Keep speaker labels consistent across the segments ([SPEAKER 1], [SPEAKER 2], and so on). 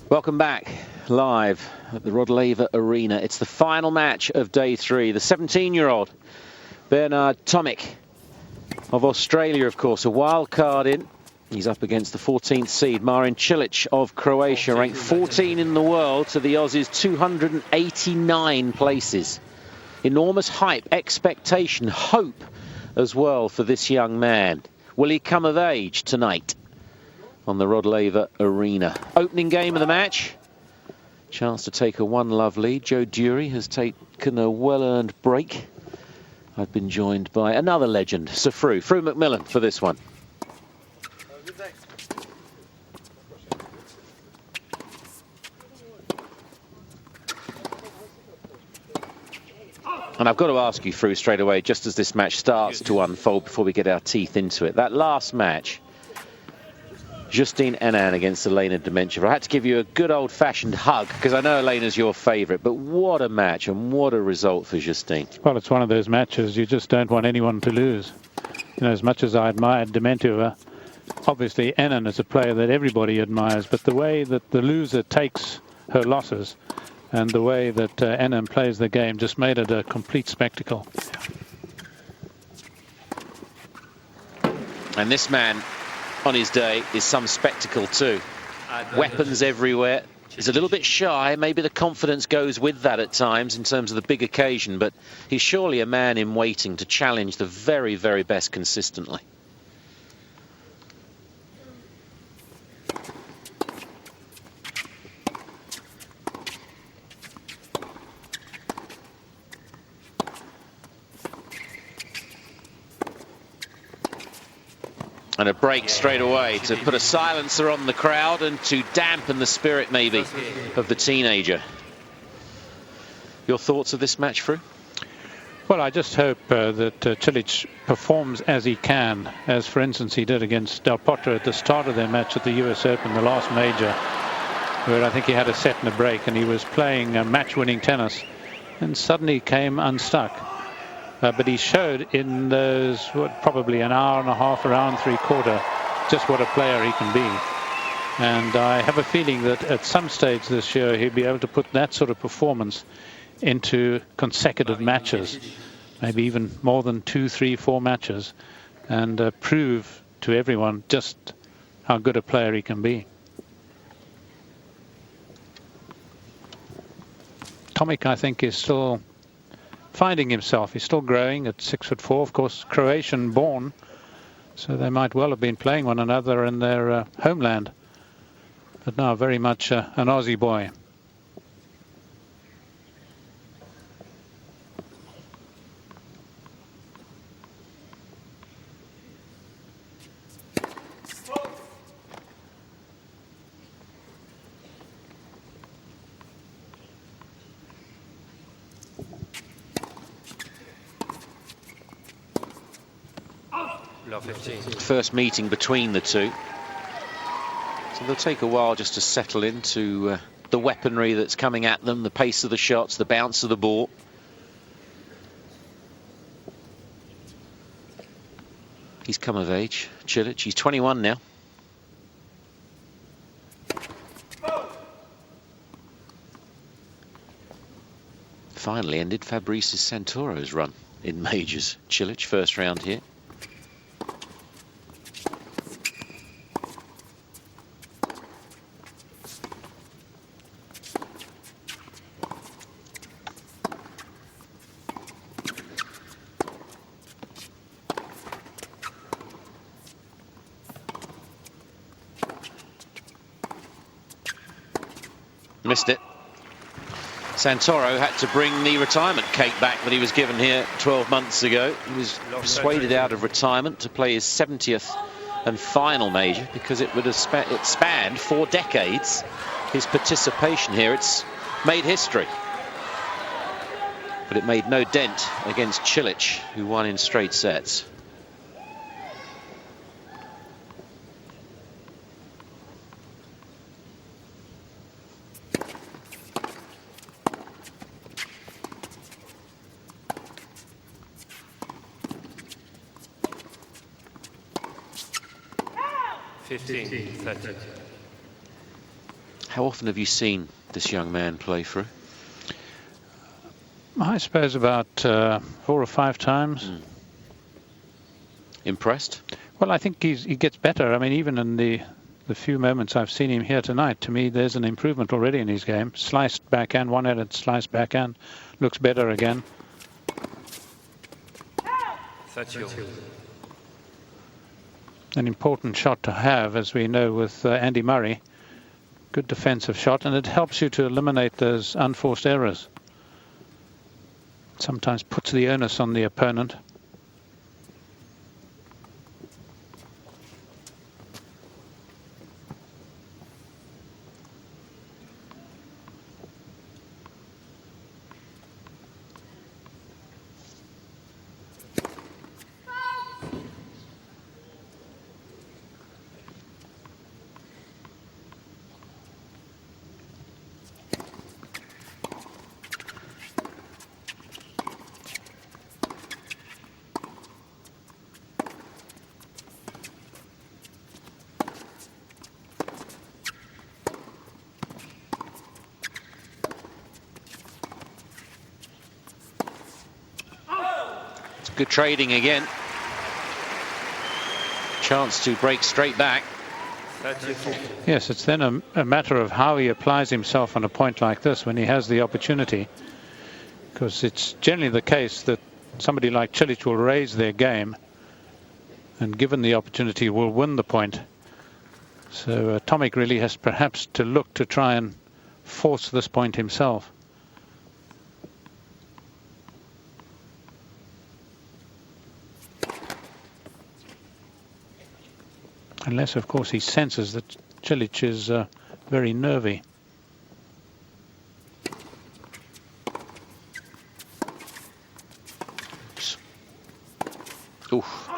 [SPEAKER 1] Welcome back live at the Rod Arena. It's the final match of day 3. The 17-year-old Bernard Tomic of Australia, of course, a wild card in. He's up against the 14th seed, Marin Cilic of Croatia, ranked 14 in the world to the Aussies' 289 places. Enormous hype, expectation, hope as well for this young man. Will he come of age tonight on the Rod Arena? Opening game of the match. Chance to take a 1-love lead. Joe Dury has taken a well-earned break. I've been joined by another legend, Sir Frew McMillan, for this one. And I've got to ask you, Frew, straight away, just as this match starts to unfold before we get our teeth into it. That last match, Justine Henin against Elena Dementьeva. I had to give you a good old-fashioned hug because I know Elena's your favourite, but what a match and what a result for Justine.
[SPEAKER 2] Well, it's one of those matches you just don't want anyone to lose. You know, as much as I admired Dementьeva, obviously Henin is a player that everybody admires, but the way that the loser takes her losses and the way that Henin plays the game just made it a complete spectacle.
[SPEAKER 1] And this man on his day is some spectacle too. Weapons everywhere. He's a little bit shy. Maybe the confidence goes with that at times in terms of the big occasion, but he's surely a man in waiting to challenge the very, very best consistently. And a break straight away to put a silencer on the crowd and to dampen the spirit, maybe, of the teenager. Your thoughts of this match, Frew?
[SPEAKER 2] Well, I just hope that Cilic performs as he can, as, for instance, he did against Del Potro at the start of their match at the US Open, the last major, where I think he had a set and a break, and he was playing match-winning tennis, and suddenly came unstuck. But he showed in those, probably an hour and a half, around 3/4, just what a player he can be. And I have a feeling that at some stage this year, he'll be able to put that sort of performance into consecutive matches, maybe even more than 2, 3, 4 matches, and prove to everyone just how good a player he can be. Tomic, I think, is still finding himself. He's still growing at 6'4", of course, Croatian born, so they might well have been playing one another in their homeland, but now very much an Aussie boy.
[SPEAKER 1] First meeting between the two, so they'll take a while just to settle into the weaponry that's coming at them, the pace of the shots, the bounce of the ball. He's come of age, Cilic. He's 21 now. Finally ended Fabrice Santoro's run in majors. Cilic, first round here. Missed it. Santoro had to bring the retirement cake back that he was given here 12 months ago. He was persuaded out of retirement to play his 70th and final major because it would have spanned 4 decades. His participation here, it's made history. But it made no dent against Cilic, who won in straight sets.
[SPEAKER 3] 15-30.
[SPEAKER 1] How often have you seen this young man play through?
[SPEAKER 2] I suppose about 4 or 5 times.
[SPEAKER 1] Impressed?
[SPEAKER 2] Well, I think he gets better. I mean, even in the few moments I've seen him here tonight, to me, there's an improvement already in his game. Sliced backhand, one-handed sliced backhand, looks better again.
[SPEAKER 3] 30.
[SPEAKER 2] An important shot to have, as we know, with Andy Murray. Good defensive shot, and it helps you to eliminate those unforced errors. Sometimes puts the onus on the opponent.
[SPEAKER 1] Good trading again. Chance to break straight back.
[SPEAKER 3] 34.
[SPEAKER 2] Yes, it's then a matter of how he applies himself on a point like this when he has the opportunity. Because it's generally the case that somebody like Cilic will raise their game and given the opportunity will win the point. So Tomic really has perhaps to look to try and force this point himself. Unless, of course, he senses that Cilic is very nervy.
[SPEAKER 1] Oof.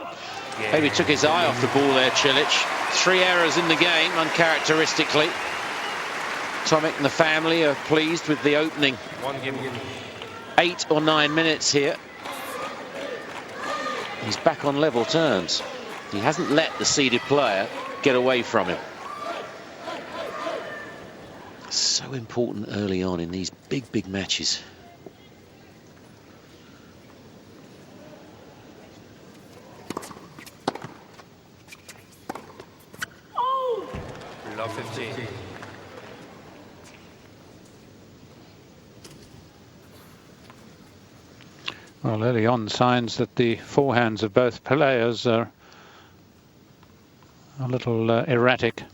[SPEAKER 1] Maybe took his eye off the ball there, Cilic. 3 errors in the game, uncharacteristically. Tomic and the family are pleased with the opening 8 or 9 minutes here. He's back on level terms. He hasn't let the seeded player get away from him. So important early on in these big matches.
[SPEAKER 3] Love 15.
[SPEAKER 2] Well, early on, signs that the forehands of both players are a little erratic.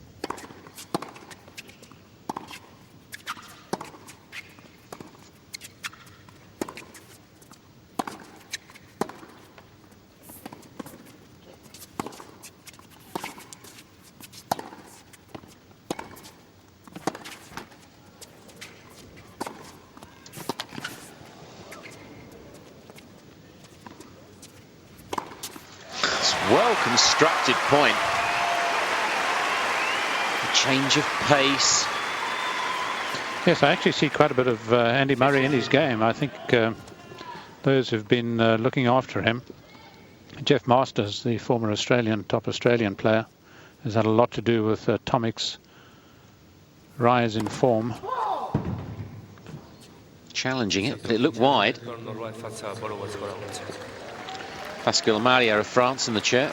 [SPEAKER 1] Well-constructed point. A change of pace.
[SPEAKER 2] Yes, I actually see quite a bit of Andy Murray in his game. I think those who've been looking after him. Jeff Masters, the former top Australian player, has had a lot to do with Tomic's rise in form.
[SPEAKER 1] Challenging it, but it looked wide. Pascal Maria of France in the chair.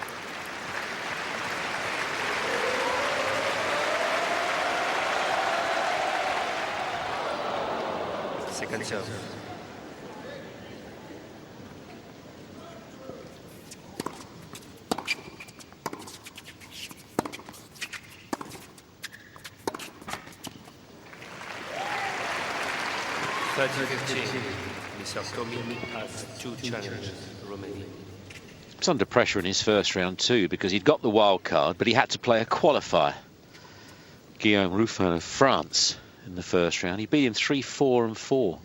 [SPEAKER 3] Second serve. Mr. Tomic has 2 challenges remaining.
[SPEAKER 1] He was under pressure in his first round too because he'd got the wild card, but he had to play a qualifier. Guillaume Ruffin of France in the first round. He beat him 3-4 and 4.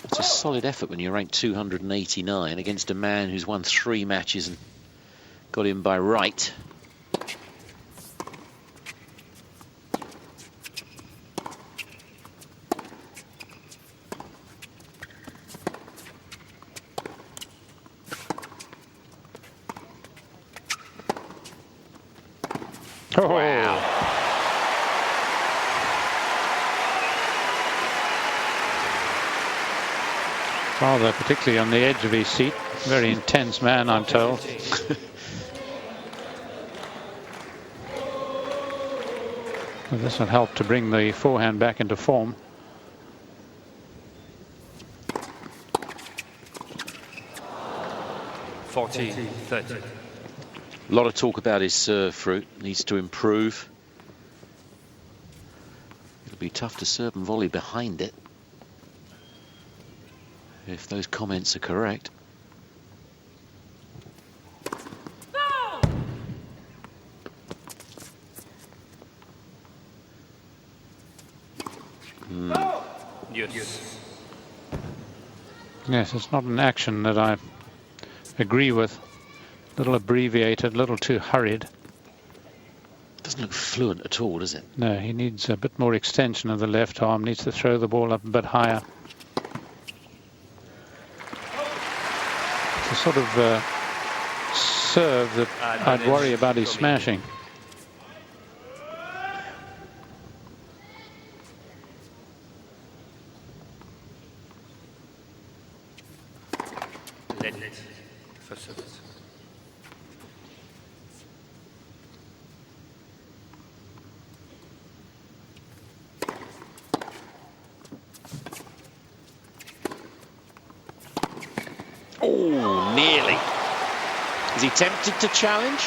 [SPEAKER 1] It's a solid effort when you're ranked 289 against a man who's won 3 matches and got in by right.
[SPEAKER 2] Oh.
[SPEAKER 1] Wow.
[SPEAKER 2] Father, particularly on the edge of his seat. Very intense man, I'm told. Well, this will help to bring the forehand back into form.
[SPEAKER 3] (14-30).
[SPEAKER 1] A lot of talk about his serve fruit. Needs to improve. It'll be tough to serve and volley behind it, if those comments are correct.
[SPEAKER 3] Yes.
[SPEAKER 2] Yes, it's not an action that I agree with. A little abbreviated, a little too hurried.
[SPEAKER 1] Doesn't look fluent at all, does it?
[SPEAKER 2] No, he needs a bit more extension of the left arm, needs to throw the ball up a bit higher. It's a sort of serve that I'd worry about his smashing.
[SPEAKER 3] For service.
[SPEAKER 1] Oh, nearly. Is he tempted to challenge?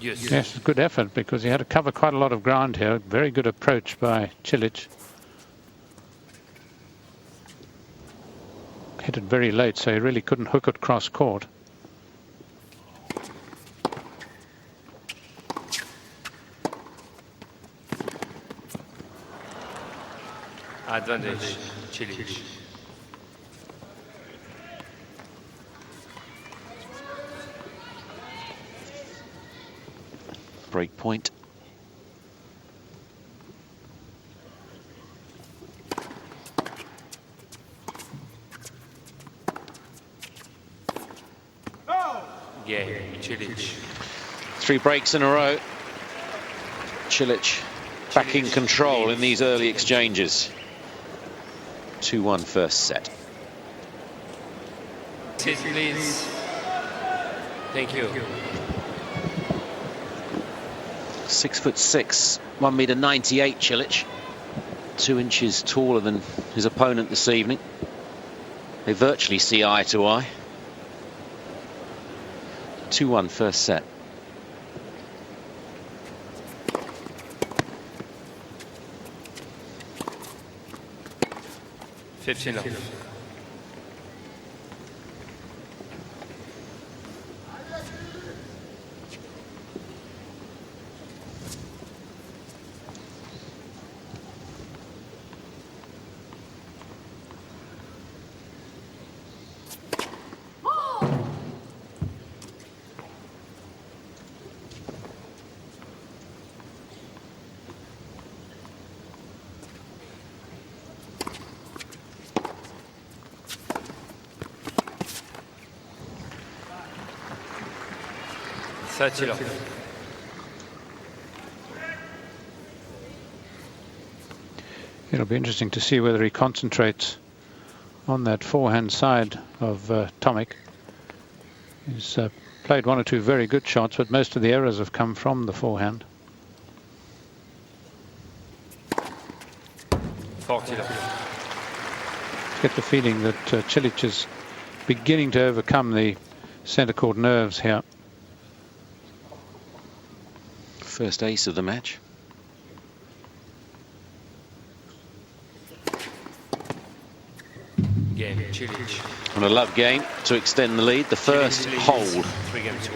[SPEAKER 3] Yes.
[SPEAKER 2] Yes, good effort, because he had to cover quite a lot of ground here. Very good approach by Cilic. Hit it very late, so he really couldn't hook it cross court.
[SPEAKER 3] Advantage, Cilic.
[SPEAKER 1] Break point.
[SPEAKER 3] Game, Cilic.
[SPEAKER 1] 3 breaks in a row. Cilic back in control in these early exchanges. 2-1 first set.
[SPEAKER 3] Sit, please. Thank you.
[SPEAKER 1] 6'6", 1m98, Cilic. 2 inches taller than his opponent this evening. They virtually see eye to eye. 2-1 first set.
[SPEAKER 3] $15. $30.
[SPEAKER 2] It'll be interesting to see whether he concentrates on that forehand side of Tomic. He's played 1 or 2 very good shots, but most of the errors have come from the forehand.
[SPEAKER 3] $40.
[SPEAKER 2] Get the feeling that Cilic is beginning to overcome the centre court nerves here.
[SPEAKER 1] First ace of the match.
[SPEAKER 3] Game, Cilic.
[SPEAKER 1] And a love game to extend the lead. The first hold
[SPEAKER 3] 3 games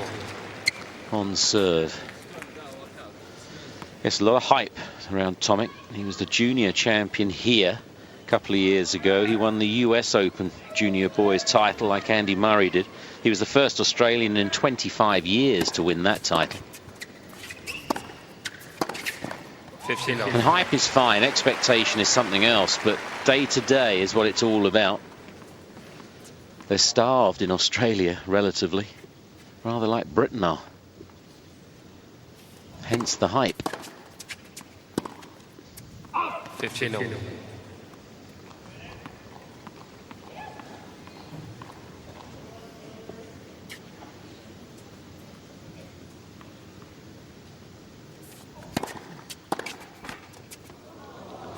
[SPEAKER 1] on serve. Yes, a lot of hype around Tomic. He was the junior champion here a couple of years ago. He won the US Open junior boys title like Andy Murray did. He was the first Australian in 25 years to win that title.
[SPEAKER 3] $15.
[SPEAKER 1] And hype is fine, expectation is something else, but day to day is what it's all about. They're starved in Australia, relatively. rather like Britain are. Hence the hype.
[SPEAKER 3] 15-0.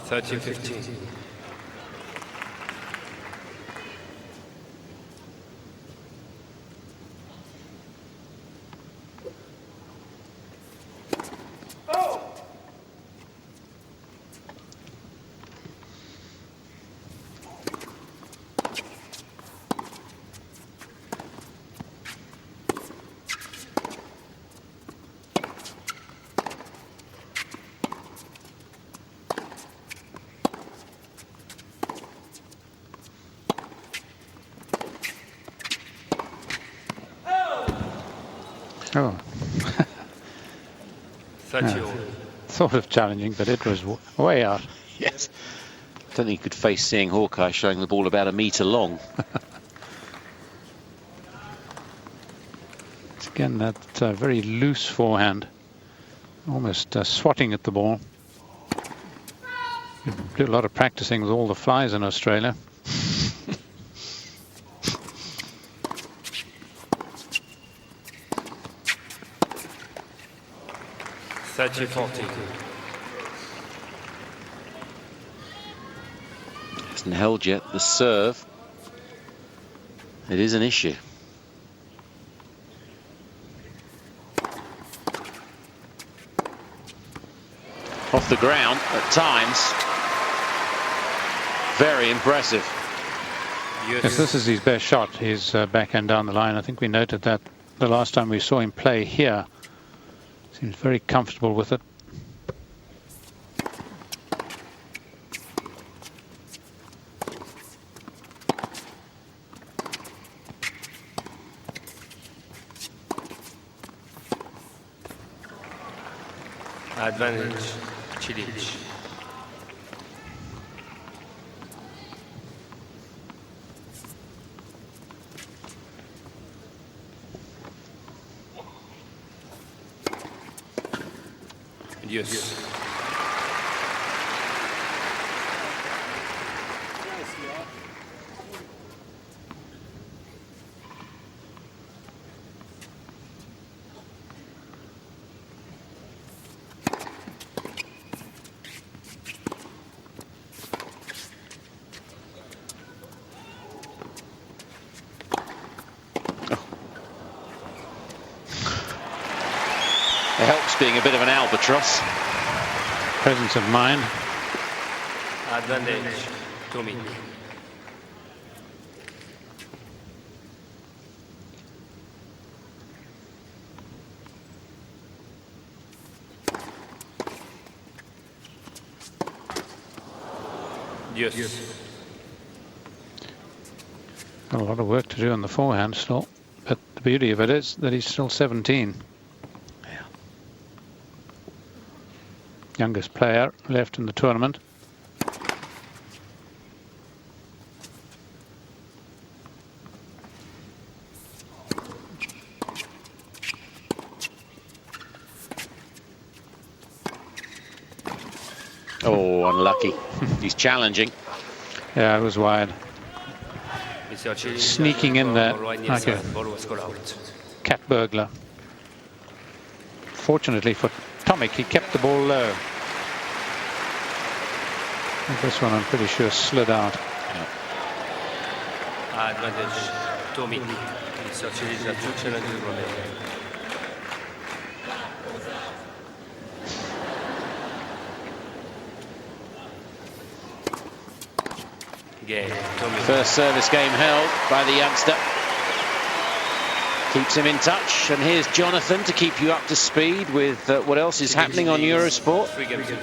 [SPEAKER 3] $13-15.
[SPEAKER 2] Oh.
[SPEAKER 3] 30.
[SPEAKER 2] Sort of challenging, but it was way out.
[SPEAKER 1] Yes. I don't think you could face seeing Hawkeye showing the ball about 1 metre long.
[SPEAKER 2] It's again that very loose forehand, almost swatting at the ball. You do a lot of practicing with all the flies in Australia.
[SPEAKER 1] Hasn't held yet. The serve. It is an issue. Off the ground at times. Very impressive.
[SPEAKER 2] Yes, this is his best shot, his backhand down the line. I think we noted that the last time we saw him play here. Seems very comfortable with it.
[SPEAKER 3] Advantage, Cilic. Yes.
[SPEAKER 1] It helps being a bit of an albatross.
[SPEAKER 2] Presence of mind.
[SPEAKER 3] Advantage, Tomic. Yes.
[SPEAKER 2] Got a lot of work to do on the forehand still, but the beauty of it is that he's still 17.
[SPEAKER 1] Yeah.
[SPEAKER 2] Youngest player left in the tournament.
[SPEAKER 1] Oh, unlucky. He's challenging.
[SPEAKER 2] Yeah, it was wide. Sneaking in there like a cat burglar. Fortunately for Tomic, he kept the ball low. And this one, I'm pretty sure, slid out.
[SPEAKER 3] Advantage, Tomic. Il utilizza two challenges remaining.
[SPEAKER 1] First service game held by the youngster. Keeps him in touch. And here's Jonathan to keep you up to speed with what else is happening on Eurosport.
[SPEAKER 3] 3 games to 2.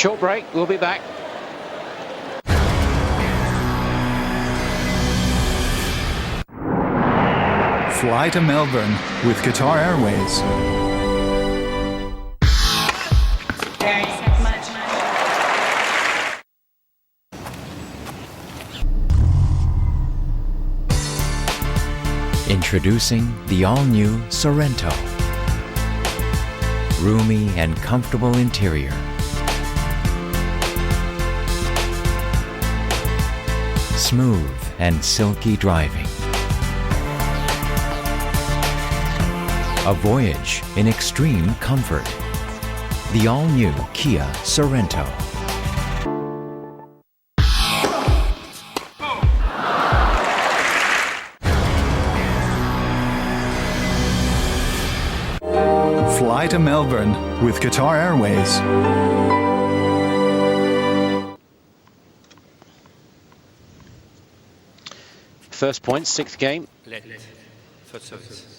[SPEAKER 1] Short break, we'll be back.
[SPEAKER 4] Fly to Melbourne with Qatar Airways.
[SPEAKER 5] Introducing the all-new Sorrento. Roomy and comfortable interior. Smooth and silky driving. A voyage in extreme comfort. The all-new Kia Sorrento.
[SPEAKER 4] Fly to Melbourne with Qatar Airways.
[SPEAKER 1] First point, sixth game.
[SPEAKER 3] Let. First service.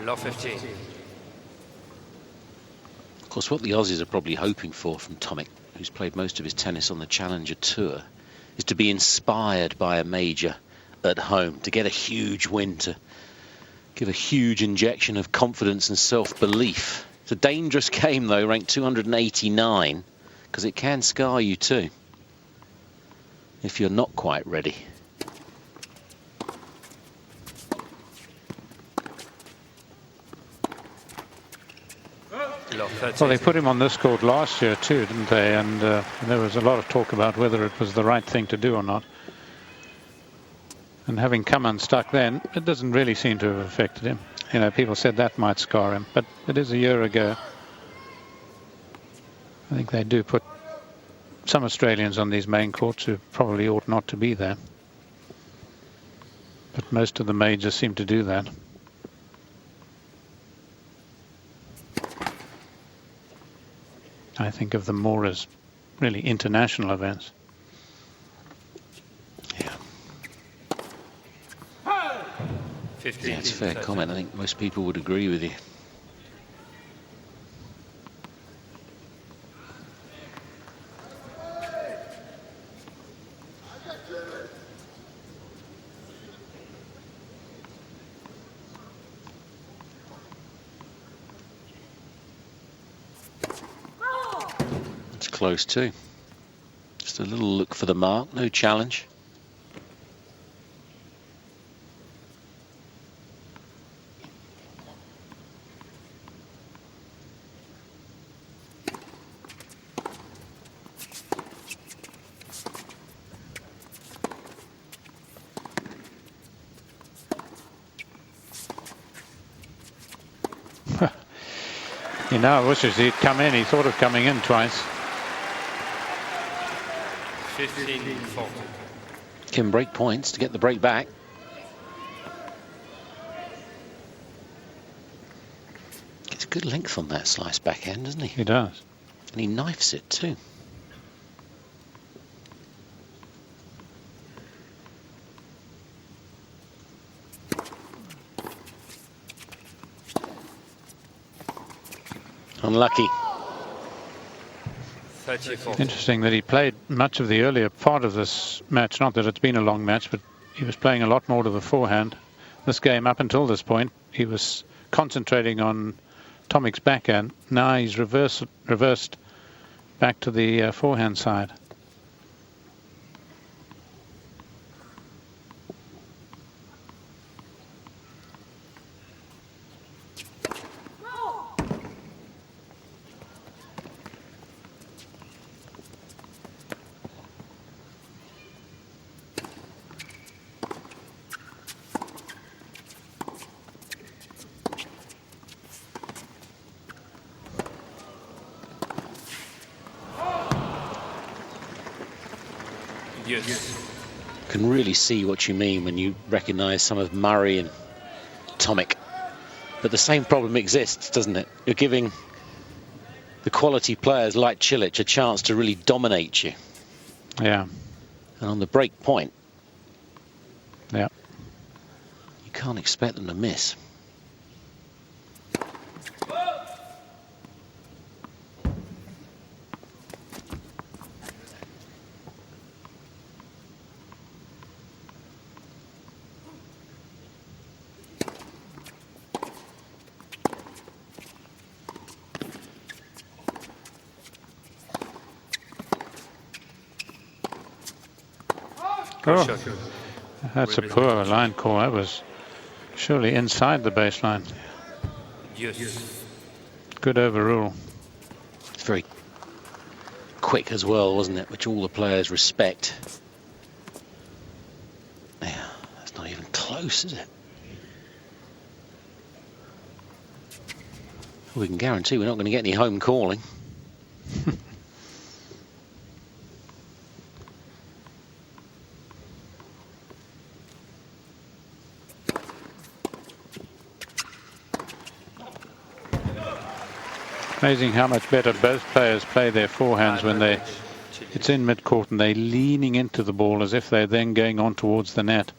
[SPEAKER 3] Low 15.
[SPEAKER 1] Of course, what the Aussies are probably hoping for from Tomic, who's played most of his tennis on the Challenger Tour, is to be inspired by a major at home, to get a huge win, to give a huge injection of confidence and self-belief. It's a dangerous game, though, ranked 289, because it can scar you too if you're not quite ready.
[SPEAKER 2] Well, they put him on this court last year too, didn't they? And there was a lot of talk about whether it was the right thing to do or not. And having come unstuck then, it doesn't really seem to have affected him. You know, people said that might scar him, but it is a year ago. I think they do put some Australians on these main courts who probably ought not to be there. But most of the majors seem to do that. I think of them more as really international events.
[SPEAKER 1] Yeah.
[SPEAKER 3] 15.
[SPEAKER 1] Yeah, it's a fair comment. I think most people would agree with you. Close too. Just a little look for the mark, no challenge.
[SPEAKER 2] He now wishes he'd come in. He thought of coming in twice.
[SPEAKER 3] 15-40.
[SPEAKER 1] Can break points to get the break back. Gets good length on that slice backhand, doesn't he?
[SPEAKER 2] He does.
[SPEAKER 1] And he knifes it too. Unlucky.
[SPEAKER 3] 34.
[SPEAKER 2] Interesting that he played much of the earlier part of this match. Not that it's been a long match, but he was playing a lot more to the forehand. This game, up until this point, he was concentrating on Tomic's backhand. Now he's reversed back to the forehand side.
[SPEAKER 3] Yes.
[SPEAKER 1] Can really see what you mean when you recognise some of Murray and Tomic. But the same problem exists, doesn't it? You're giving the quality players like Cilic a chance to really dominate you.
[SPEAKER 2] Yeah.
[SPEAKER 1] And on the break point,
[SPEAKER 2] yeah,
[SPEAKER 1] you can't expect them to miss.
[SPEAKER 2] Oh, that's a poor line call. That was surely inside the baseline.
[SPEAKER 3] Yes.
[SPEAKER 2] Good overrule.
[SPEAKER 1] It's very quick as well, wasn't it? Which all the players respect. Yeah, that's not even close, is it? We can guarantee we're not going to get any home calling.
[SPEAKER 2] Amazing how much better both players play their forehands when it's in mid-court and they're leaning into the ball as if they're then going on towards the net.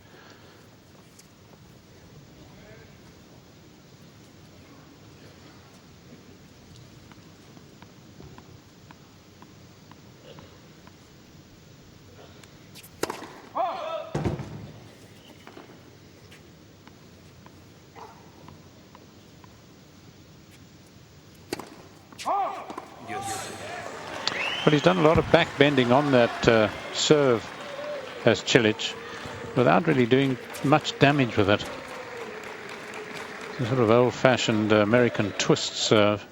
[SPEAKER 2] But he's done a lot of back bending on that serve as Cilic without really doing much damage with it. It's a sort of old-fashioned American twist serve.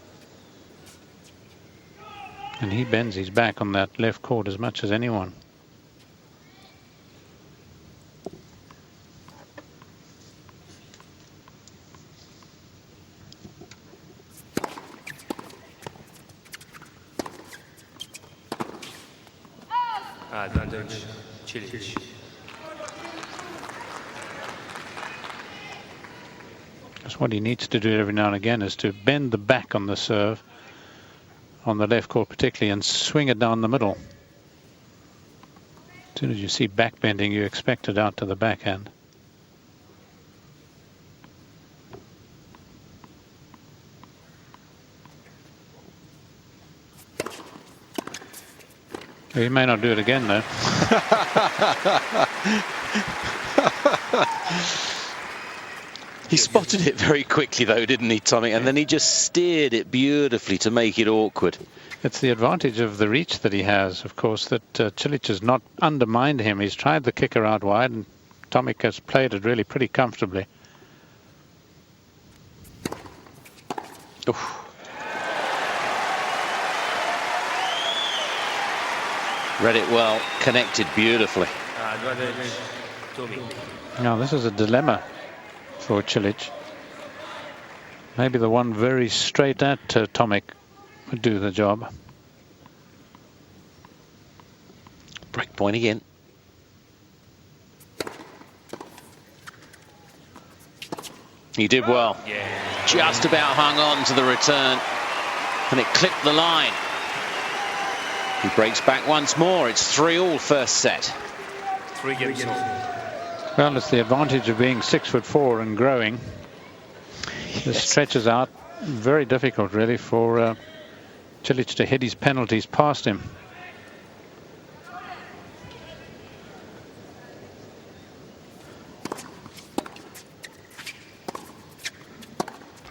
[SPEAKER 2] And he bends his back on that left court as much as anyone.
[SPEAKER 3] Advantage, Cilic.
[SPEAKER 2] That's what he needs to do every now and again, is to bend the back on the serve, on the left court particularly, and swing it down the middle. As soon as you see back bending, you expect it out to the backhand. He may not do it again, though.
[SPEAKER 1] He spotted it very quickly, though, didn't he, Tommy? And then he just steered it beautifully to make it awkward.
[SPEAKER 2] It's the advantage of the reach that he has, of course, that Cilic has not undermined him. He's tried the kicker out wide, and Tomic has played it really pretty comfortably.
[SPEAKER 1] Oof. Read it well, connected beautifully.
[SPEAKER 2] Now, this is a dilemma for Cilic. Maybe the one very straight at Tomic would do the job.
[SPEAKER 1] Break point again. He did well. Just about hung on to the return, and it clipped the line. He breaks back once more. It's 3-all first set.
[SPEAKER 3] 3 games.
[SPEAKER 2] Well, it's the advantage of being 6'4" and growing. This stretches out. Very difficult, really, for Cilic to hit his penalties past him.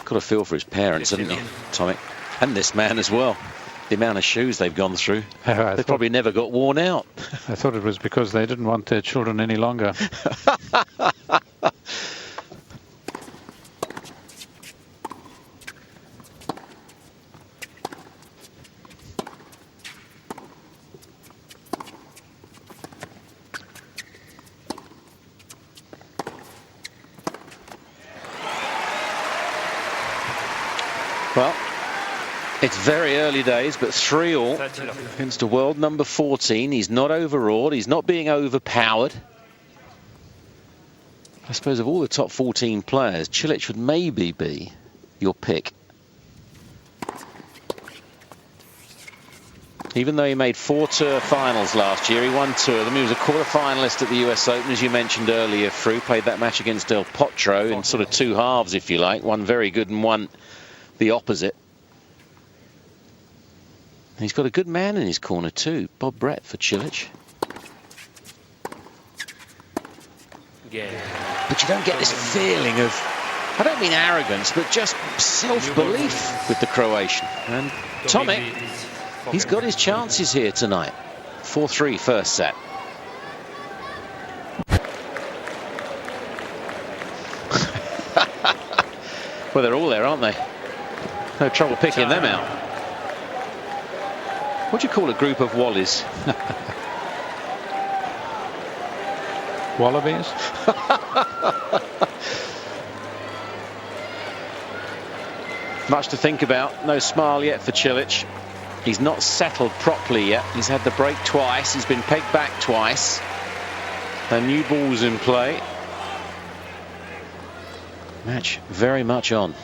[SPEAKER 1] Got a feel for his parents, haven't you, Tomic? And this man as well. The amount of shoes they've gone through. They probably never got worn out.
[SPEAKER 2] I thought it was because they didn't want their children any longer.
[SPEAKER 1] Well, It's very early days, but 3-all against a world number 14. He's not overawed. He's not being overpowered. I suppose of all the top 14 players, Cilic would maybe be your pick. Even though he made 4 tour finals last year, he won 2 of them. He was a quarter-finalist at the US Open, as you mentioned earlier, Fru. Played that match against Del Potro in sort of 2 halves, if you like. One very good and one the opposite. And he's got a good man in his corner too, Bob Brett for Cilic. But you don't get this feeling of, I don't mean arrogance, but just self-belief with the Croatian. And Tomic, he's got his chances here tonight. 4-3 first set. Well, they're all there, aren't they? No trouble picking them out. What do you call a group of wallies?
[SPEAKER 2] Wallabies?
[SPEAKER 1] Much to think about. No smile yet for Cilic. He's not settled properly yet. He's had the break twice. He's been pegged back twice. And new balls in play. Match very much on.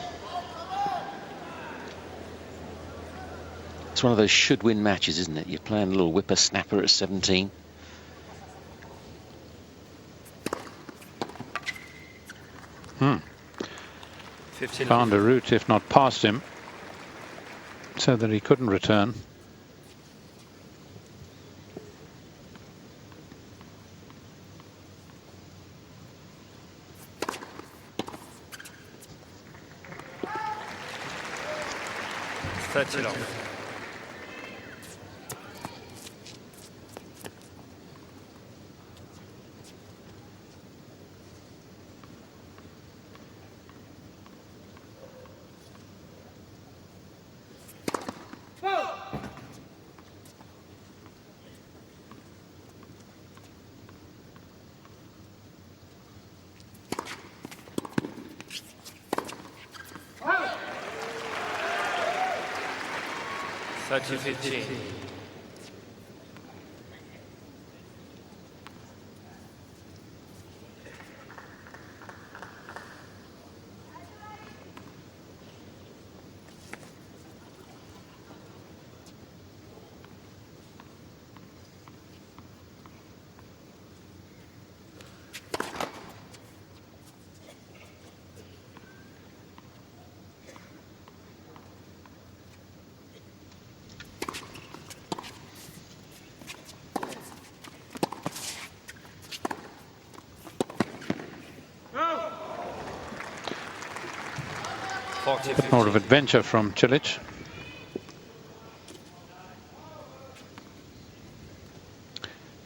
[SPEAKER 1] It's one of those should-win matches, isn't it? You're playing a little whippersnapper at 17.
[SPEAKER 2] Found a route, if not past him, so that he couldn't return. More of adventure from Cilic.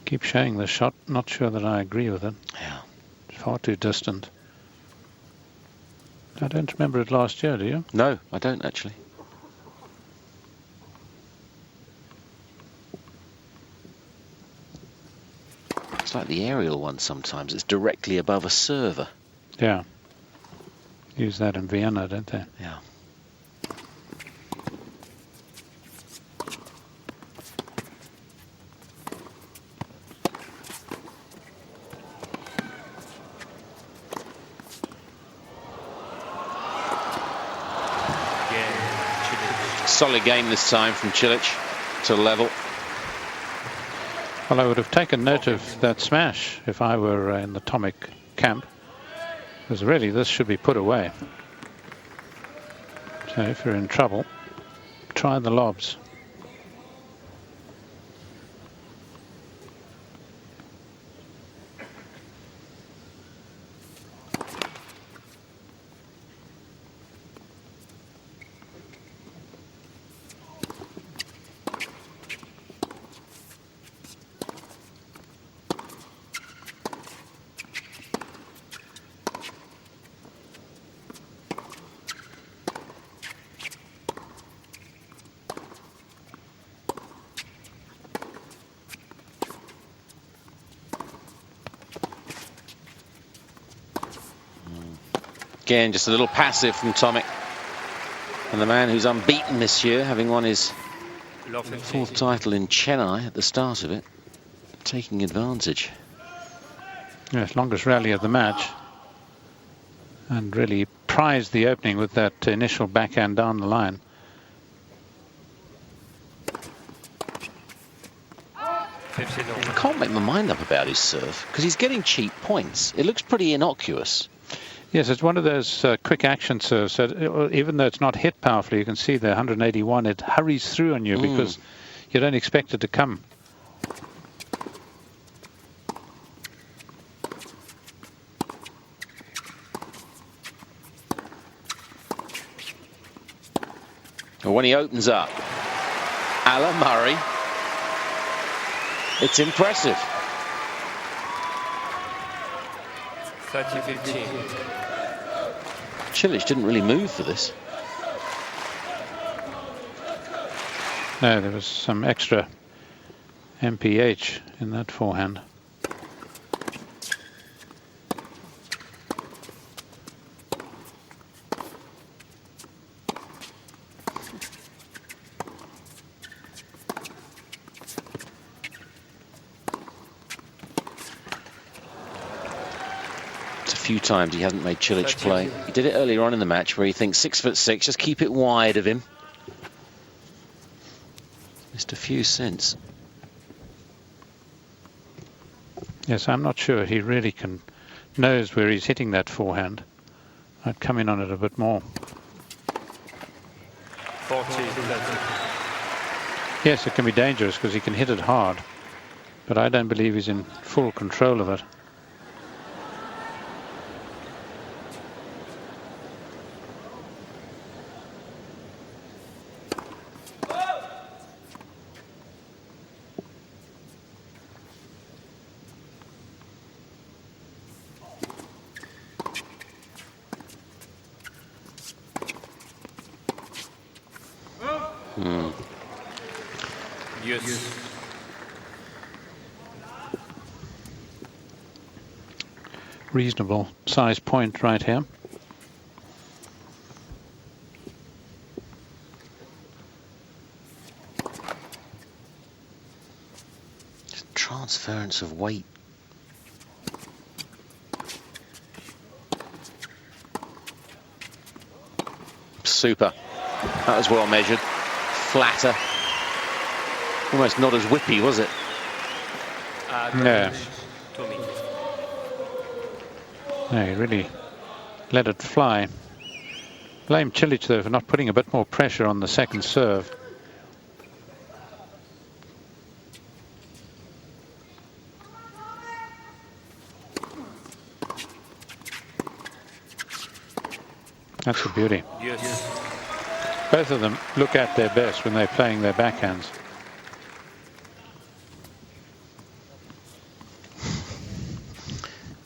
[SPEAKER 2] Keep showing the shot. Not sure that I agree with it.
[SPEAKER 1] Yeah.
[SPEAKER 2] Far too distant. I don't remember it last year, do you?
[SPEAKER 1] No, I don't actually. It's like the aerial one sometimes. It's directly above a server.
[SPEAKER 2] Yeah. Use that in Vienna, don't they?
[SPEAKER 1] Yeah. Solid game this time from Cilic to level.
[SPEAKER 2] Well, I would have taken note of that smash if I were in the Tomic camp. Because really, this should be put away. So if you're in trouble, try the lobs.
[SPEAKER 1] Again, just a little passive from Tomic. And the man who's unbeaten this year, having won his fourth title in Chennai at the start of it, taking advantage.
[SPEAKER 2] Yes, longest rally of the match. And really prized the opening with that initial backhand down the line.
[SPEAKER 1] I can't make my mind up about his serve because he's getting cheap points. It looks pretty innocuous.
[SPEAKER 2] Yes, it's one of those quick action serves. So even though it's not hit powerfully, you can see the 181, it hurries through on you because you don't expect it to come.
[SPEAKER 1] And when he opens up, Alan Murray, it's impressive.
[SPEAKER 3] 30-15.
[SPEAKER 1] Cilic didn't really move for this.
[SPEAKER 2] No, there was some extra MPH in that forehand.
[SPEAKER 1] Few times he hasn't made Cilic play. He did it earlier on in the match where he thinks 6'6", just keep it wide of him. Missed a few since.
[SPEAKER 2] Yes, I'm not sure he really knows where he's hitting that forehand. I'd come in on it a bit more.
[SPEAKER 3] 40.
[SPEAKER 2] Yes, it can be dangerous because he can hit it hard, but I don't believe he's in full control of it.
[SPEAKER 3] Yes.
[SPEAKER 2] Reasonable size point right here.
[SPEAKER 1] Just transference of weight. Super. That was well measured. Flatter. Almost not as whippy, was it?
[SPEAKER 2] Yeah.
[SPEAKER 3] Tomic.
[SPEAKER 2] No, he really let it fly. Blame Cilic though for not putting a bit more pressure on the second serve. That's a beauty.
[SPEAKER 3] Yes.
[SPEAKER 2] Both of them look at their best when they're playing their backhands.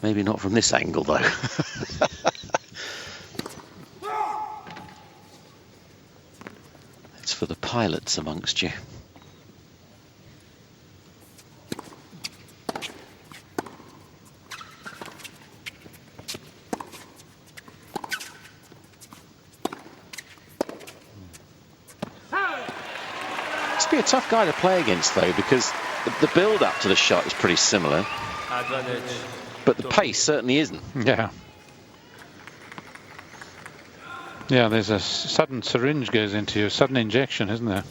[SPEAKER 1] Maybe not from this angle, though. It's for the pilots amongst you. Must be a tough guy to play against, though, because the build-up to the shot is pretty similar.
[SPEAKER 3] Advantage.
[SPEAKER 1] But the pace certainly isn't.
[SPEAKER 2] Yeah. Yeah, there's a sudden syringe goes into you, a sudden injection, isn't there?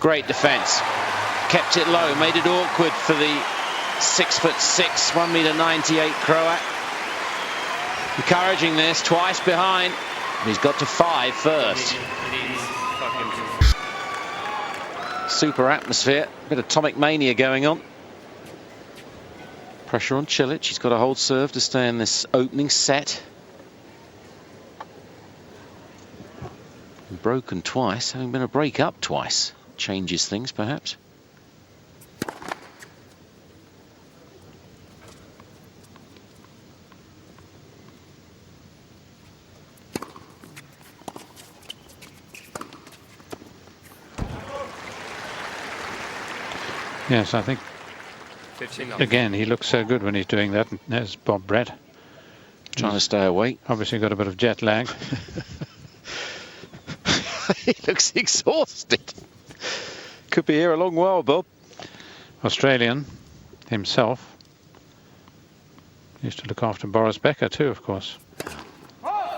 [SPEAKER 1] Great defence. Kept it low, made it awkward for the 6'6", 1m98 Croat. Encouraging this, twice behind. He's got to 5 first. Super atmosphere, bit of Tomic mania going on. Pressure on Cilic. He's got to hold serve to stay in this opening set. Broken twice, having been a break up twice. Changes things, perhaps.
[SPEAKER 2] Yes, I think, again, he looks so good when he's doing that. And there's Bob Brett.
[SPEAKER 1] Trying to stay awake.
[SPEAKER 2] Obviously got a bit of jet lag.
[SPEAKER 1] He looks exhausted. Could be here a long while, Bob.
[SPEAKER 2] Australian himself. Used to look after Boris Becker too, of course.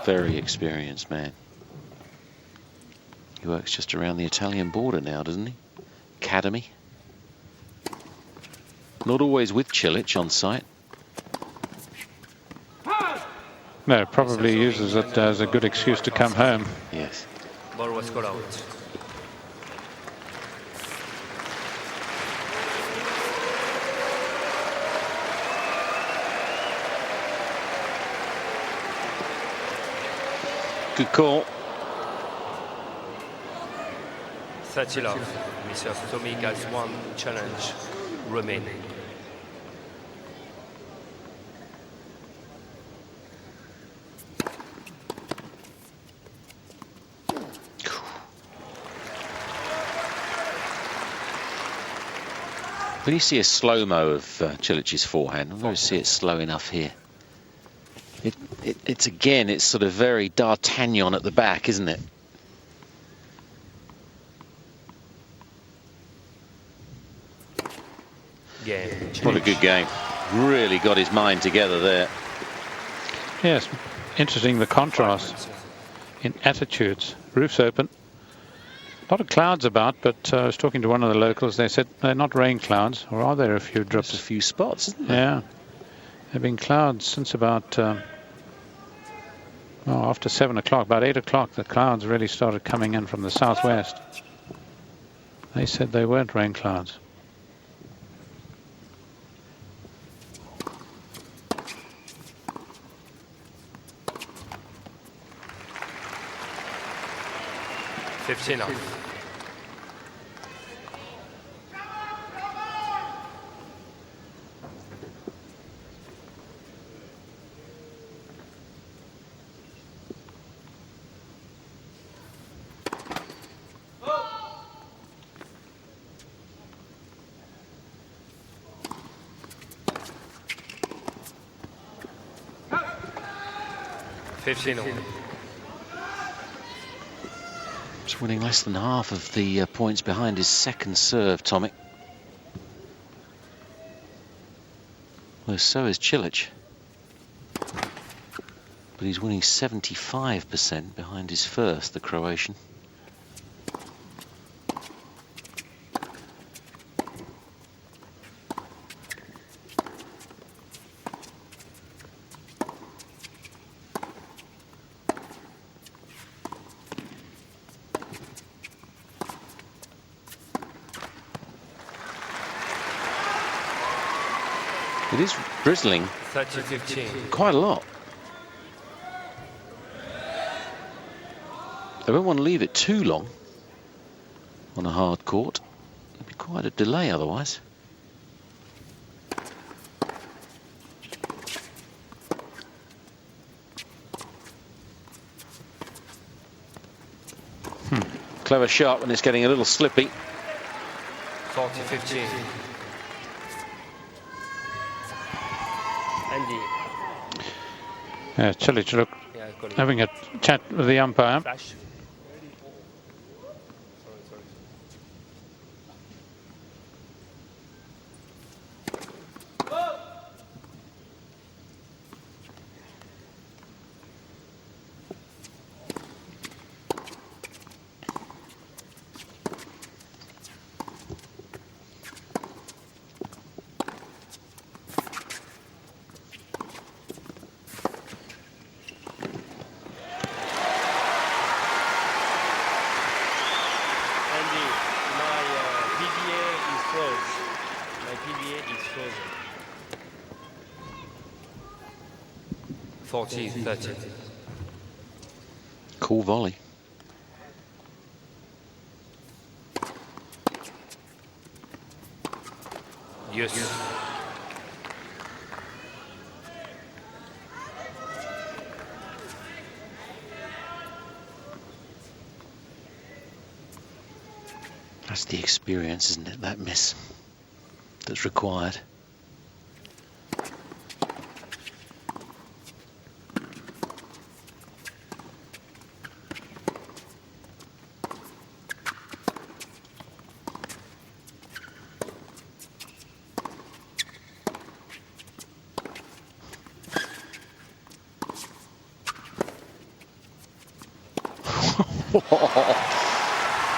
[SPEAKER 1] Very experienced man. He works just around the Italian border now, doesn't he? Academy. Not always with Cilic on site.
[SPEAKER 2] No, probably uses it as a good excuse to come home.
[SPEAKER 1] Yes.
[SPEAKER 3] Ball was called out.
[SPEAKER 1] Good call.
[SPEAKER 3] 30 love. Mr. Tomic has one challenge remaining.
[SPEAKER 1] When you see a slow-mo of Cilic's forehand, I'm going to see it slow enough here. It's again, it's sort of very D'Artagnan at the back, isn't it? What a good game. Really got his mind together there.
[SPEAKER 2] Yes, interesting the contrast in attitudes. Roof's open. A lot of clouds about, but I was talking to one of the locals. They said they're not rain clouds, or are there a few drips?
[SPEAKER 1] Just a few spots, isn't there?
[SPEAKER 2] Yeah. There have been clouds since about, after 7 o'clock, about 8 o'clock, the clouds really started coming in from the southwest. They said they weren't rain clouds.
[SPEAKER 3] Off. 15 all.
[SPEAKER 1] Just winning less than half of the points behind his second serve, Tomic. Well, so is Cilic. But he's winning 75% behind his first, the Croatian. It is drizzling
[SPEAKER 3] 30-15.
[SPEAKER 1] quite a lot. They won't want to leave it too long on a hard court. There'd be quite a delay otherwise. Clever shot when it's getting a little slippy.
[SPEAKER 3] 40-15. Andy.
[SPEAKER 2] Cilic look having a chat with the umpire.
[SPEAKER 3] Flash. 40-30.
[SPEAKER 1] Cool volley.
[SPEAKER 3] Yes.
[SPEAKER 1] That's the experience, isn't it? That miss that's required.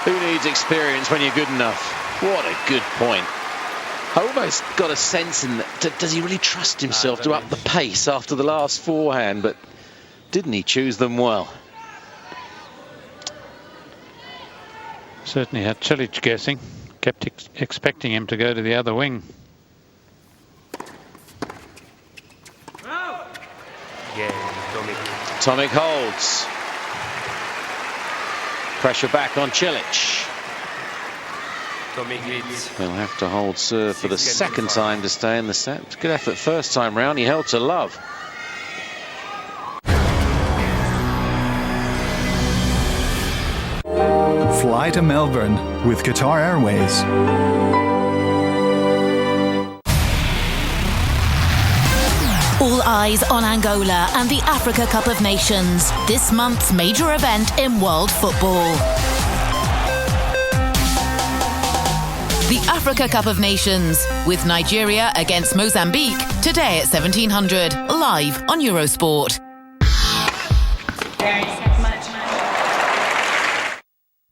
[SPEAKER 1] Who needs experience when you're good enough? What a good point. I almost got a sense in that, does he really trust himself to up the pace after the last forehand? But didn't he choose them well?
[SPEAKER 2] Certainly had Cilic guessing. Kept expecting him to go to the other wing.
[SPEAKER 3] Yeah,
[SPEAKER 1] Tomic holds. Pressure back on Cilic.
[SPEAKER 3] Tomic leads.
[SPEAKER 1] He'll have to hold serve for the second time to stay in the set. Good effort first time round. He held to love.
[SPEAKER 4] Fly to Melbourne with Qatar Airways.
[SPEAKER 6] All eyes on Angola and the Africa Cup of Nations, this month's major event in world football. The Africa Cup of Nations, with Nigeria against Mozambique, today at 1700, live on Eurosport.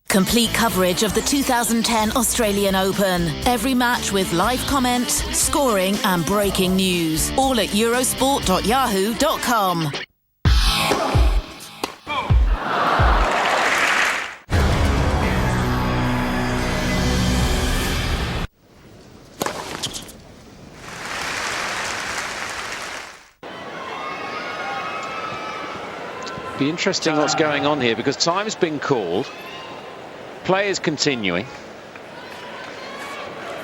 [SPEAKER 6] Complete coverage of the 2010 Australian Open. Every match with live comment, scoring and breaking news. All at eurosport.yahoo.com.
[SPEAKER 1] Be interesting what's going on here, because time's been called. Play is continuing.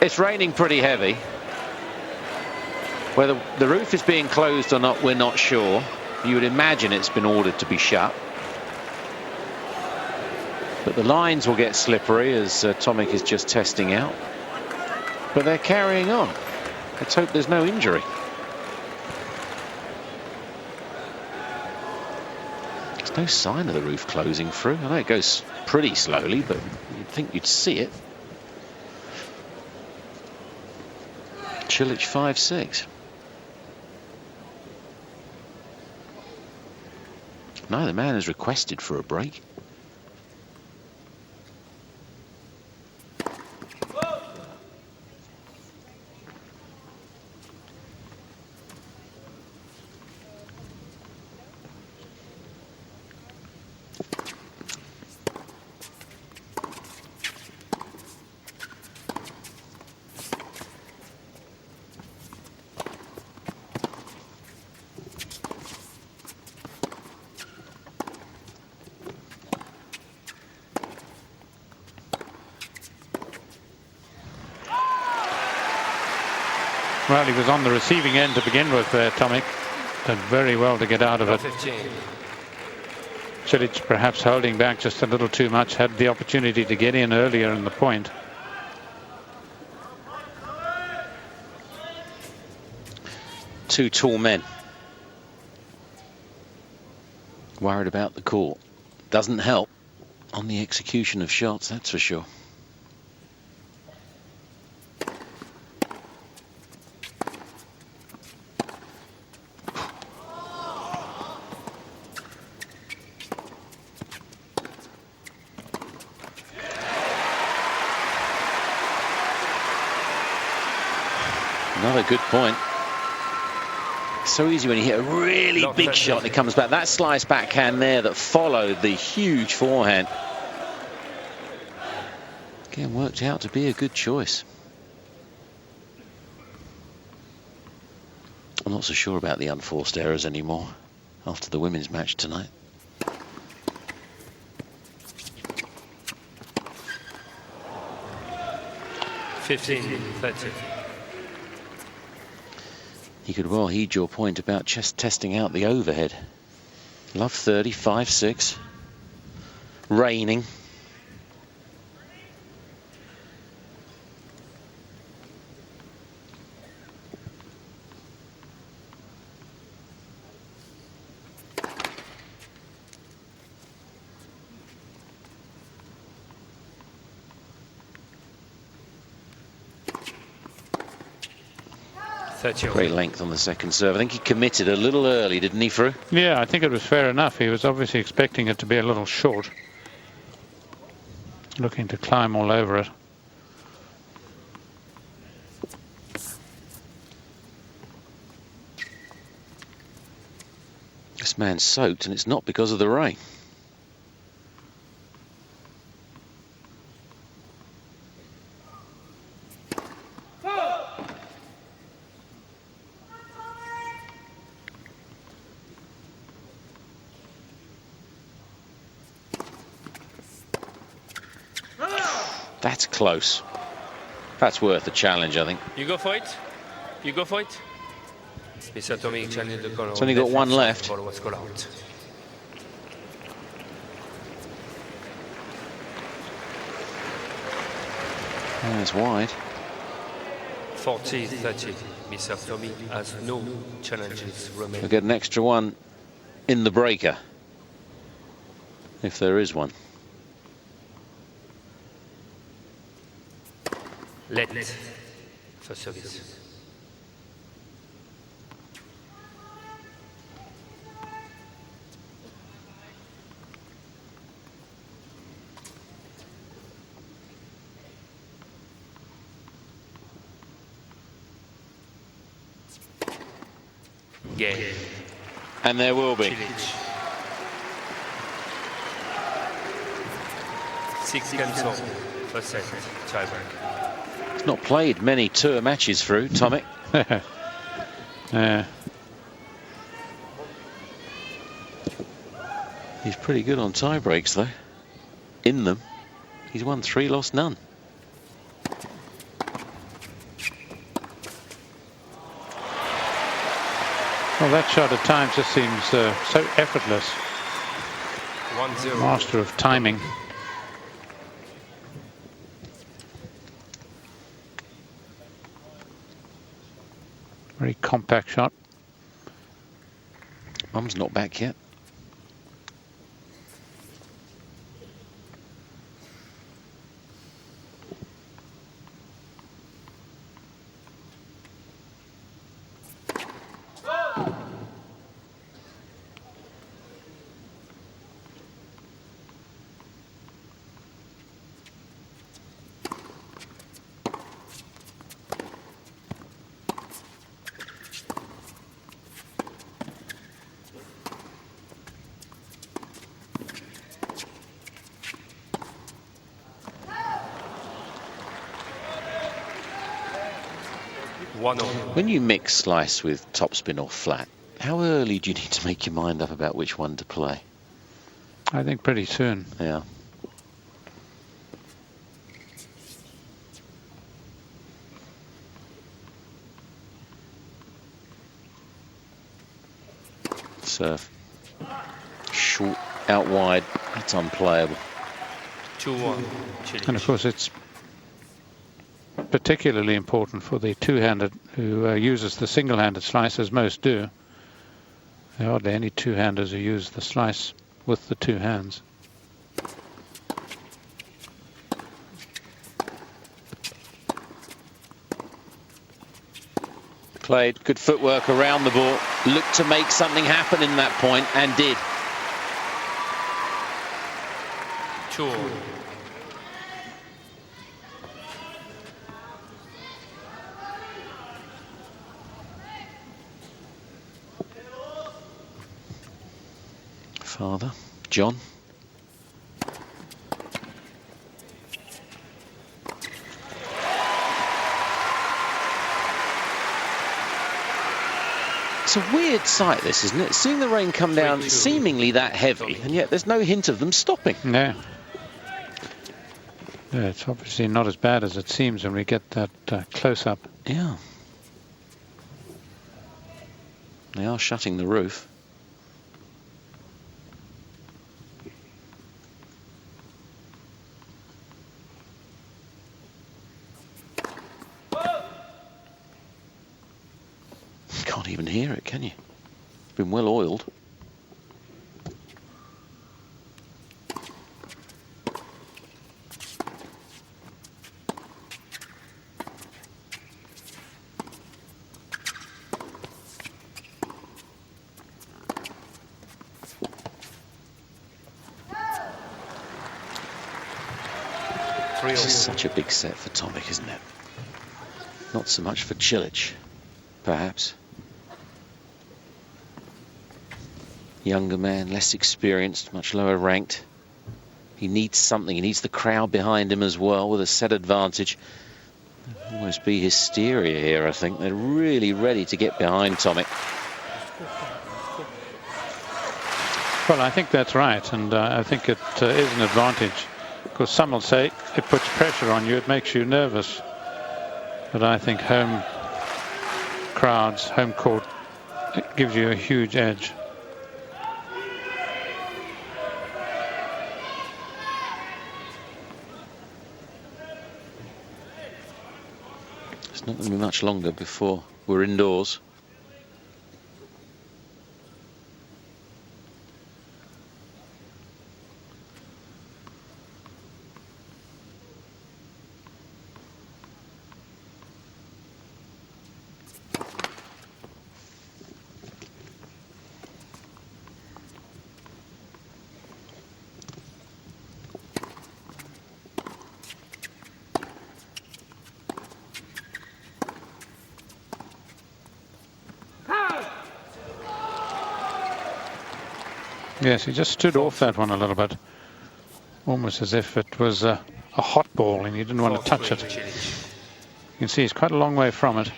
[SPEAKER 1] It's raining pretty heavy. Whether the roof is being closed or not, we're not sure. You would imagine it's been ordered to be shut. But the lines will get slippery, as Tomic is just testing out. But they're carrying on. Let's hope there's no injury. There's no sign of the roof closing through. I know it goes pretty slowly, but you'd think you'd see it. Cilic 5-6. No, the man has requested for a break.
[SPEAKER 2] Well, he was on the receiving end to begin with there, Tomic. Did very well to get out of it.
[SPEAKER 3] 15.
[SPEAKER 2] Cilic perhaps holding back just a little too much, had the opportunity to get in earlier in the point.
[SPEAKER 1] Two tall men. Worried about the court. Doesn't help on the execution of shots, that's for sure. Another good point. So easy when you hit a really big shot and it comes back. That slice backhand there that followed the huge forehand. Again, worked out to be a good choice. I'm not so sure about the unforced errors anymore. after the women's match tonight. He could well heed your point about just testing out the overhead. Love 30, 5-6. Raining. Great length on the second serve. I think he committed a little early, didn't he, Fru?
[SPEAKER 2] Yeah, I think it was fair enough. He was obviously expecting it to be a little short. Looking to climb all over it.
[SPEAKER 1] This man's soaked, and it's not because of the rain. That's close. That's worth a challenge, I think.
[SPEAKER 3] You go for it. You go for it. Mr. Tomic challenged the corner.
[SPEAKER 1] It's only got one left.
[SPEAKER 3] Ball was called out.
[SPEAKER 1] That's wide.
[SPEAKER 3] 40-30. Mr. Tomic has no challenges remaining.
[SPEAKER 1] We'll get an extra one in the breaker, if there is one.
[SPEAKER 3] Let for service. Game.
[SPEAKER 1] And there will be.
[SPEAKER 3] Cilic. 6 games on. First set. Tiebreak.
[SPEAKER 1] He's not played many tour matches through, Tomic.
[SPEAKER 2] Yeah.
[SPEAKER 1] He's pretty good on tie breaks, though. In them, he's won 3, lost none.
[SPEAKER 2] Well, that shot at times just seems so effortless.
[SPEAKER 3] 1-0.
[SPEAKER 2] Master of timing. Very compact shot.
[SPEAKER 1] Mum's not back yet. When you mix slice with topspin or flat, how early do you need to make your mind up about which one to play?
[SPEAKER 2] I think pretty soon.
[SPEAKER 1] Yeah. Surf. Short, out wide. That's unplayable.
[SPEAKER 3] 2-1.
[SPEAKER 2] And of course it's particularly important for the two-handed who uses the single-handed slice, as most do. There are hardly any two-handers who use the slice with the two hands.
[SPEAKER 1] Played good footwork around the ball, looked to make something happen in that point, and did.
[SPEAKER 3] 2-2.
[SPEAKER 1] Father, John. It's a weird sight, this, isn't it? Seeing the rain come down seemingly that heavy, and yet there's no hint of them stopping.
[SPEAKER 2] No. Yeah, it's obviously not as bad as it seems when we get that close-up.
[SPEAKER 1] Yeah. They are shutting the roof. Can't even hear it, can you? It's been well oiled. This is such a big set for Tomic, isn't it? Not so much for Cilic, perhaps. Younger man, less experienced, much lower ranked. He needs something. He needs the crowd behind him as well with a set advantage. There'll almost be hysteria here, I think. They're really ready to get behind Tomic.
[SPEAKER 2] Well, I think that's right, and I think it is an advantage. Because some will say it puts pressure on you, it makes you nervous. But I think home crowds, home court, it gives you a huge edge.
[SPEAKER 1] It's not going to be much longer before we're indoors.
[SPEAKER 2] Yes, he just stood off that one a little bit. Almost as if it was a hot ball and he didn't want to touch it. You can see he's quite a long way from it.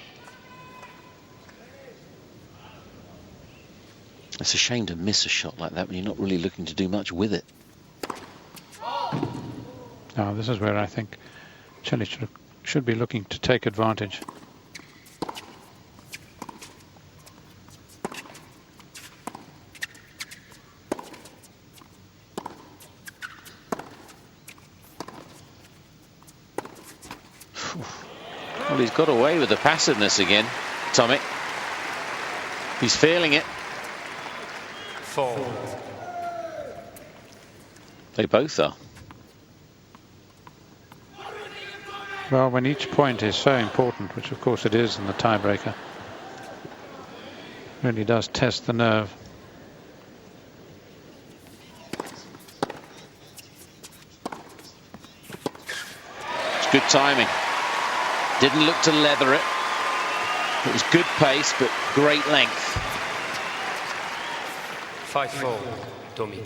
[SPEAKER 1] It's a shame to miss a shot like that when you're not really looking to do much with it.
[SPEAKER 2] Now, this is where I think Cilic should be looking to take advantage.
[SPEAKER 1] Well, he's got away with the passiveness again, Tomic. He's feeling it.
[SPEAKER 3] 4.
[SPEAKER 1] They both are.
[SPEAKER 2] Well, when each point is so important, which of course it is in the tiebreaker, really does test the nerve.
[SPEAKER 1] It's good timing. Didn't look to leather it. It was good pace, but great length.
[SPEAKER 3] 5-4, Tomic.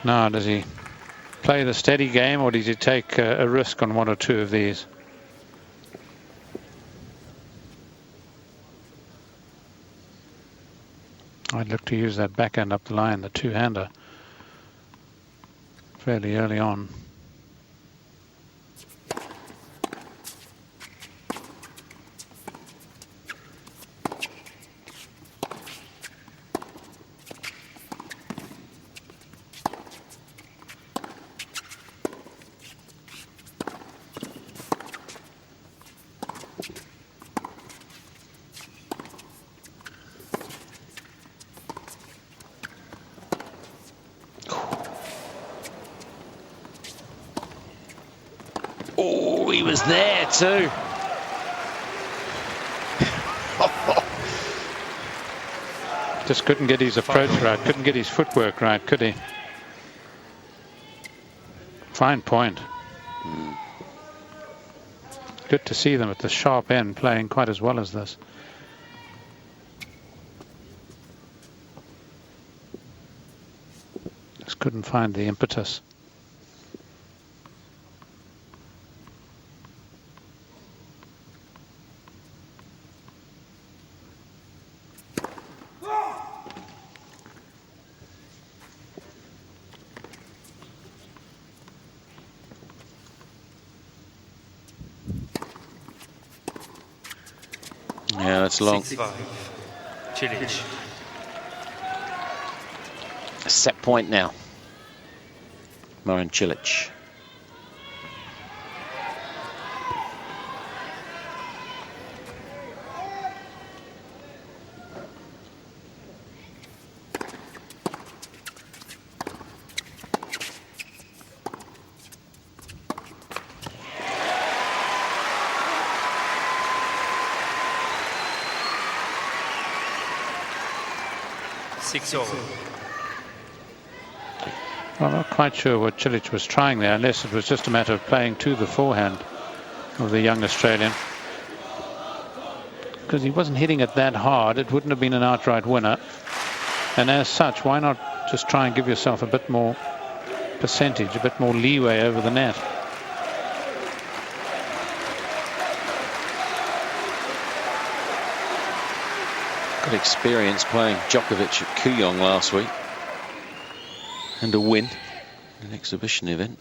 [SPEAKER 2] Now, does he play the steady game, or does he take a risk on one or two of these? I'd look to use that backhand up the line, the two-hander, fairly early on.
[SPEAKER 1] Oh, he was there too.
[SPEAKER 2] Just couldn't get his approach right, couldn't get his footwork right, could he? Fine point. Good to see them at the sharp end playing quite as well as this. Just couldn't find the impetus.
[SPEAKER 1] Yeah, that's long.
[SPEAKER 3] 6-5. Cilic.
[SPEAKER 1] A set point now. Marin Cilic.
[SPEAKER 2] Well, I'm not quite sure what Cilic was trying there, unless it was just a matter of playing to the forehand of the young Australian. Because he wasn't hitting it that hard, it wouldn't have been an outright winner. And as such, why not just try and give yourself a bit more percentage, a bit more leeway over the net?
[SPEAKER 1] Good experience playing Djokovic at Kooyong last week. And a win in an exhibition event.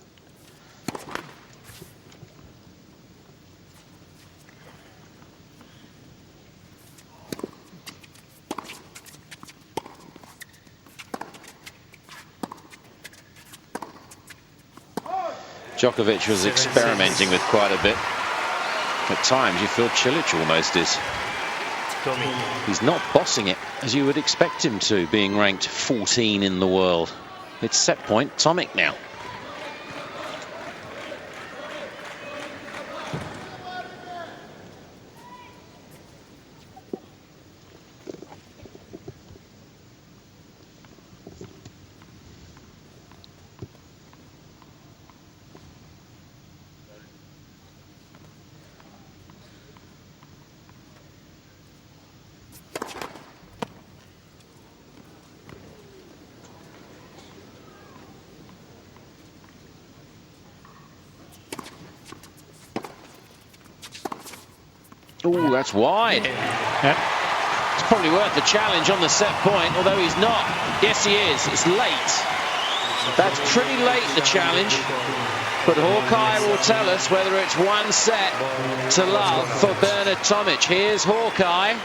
[SPEAKER 1] Djokovic was experimenting with quite a bit. At times you feel Cilic almost is. He's not bossing it as you would expect him to, being ranked 14 in the world. It's set point Tomic now. Oh, that's wide.
[SPEAKER 2] Yeah.
[SPEAKER 1] It's probably worth the challenge on the set point, although he's not. Yes, he is. It's late. That's pretty late, the challenge. But Hawkeye will tell us whether it's one set to love for Bernard Tomic. Here's Hawkeye.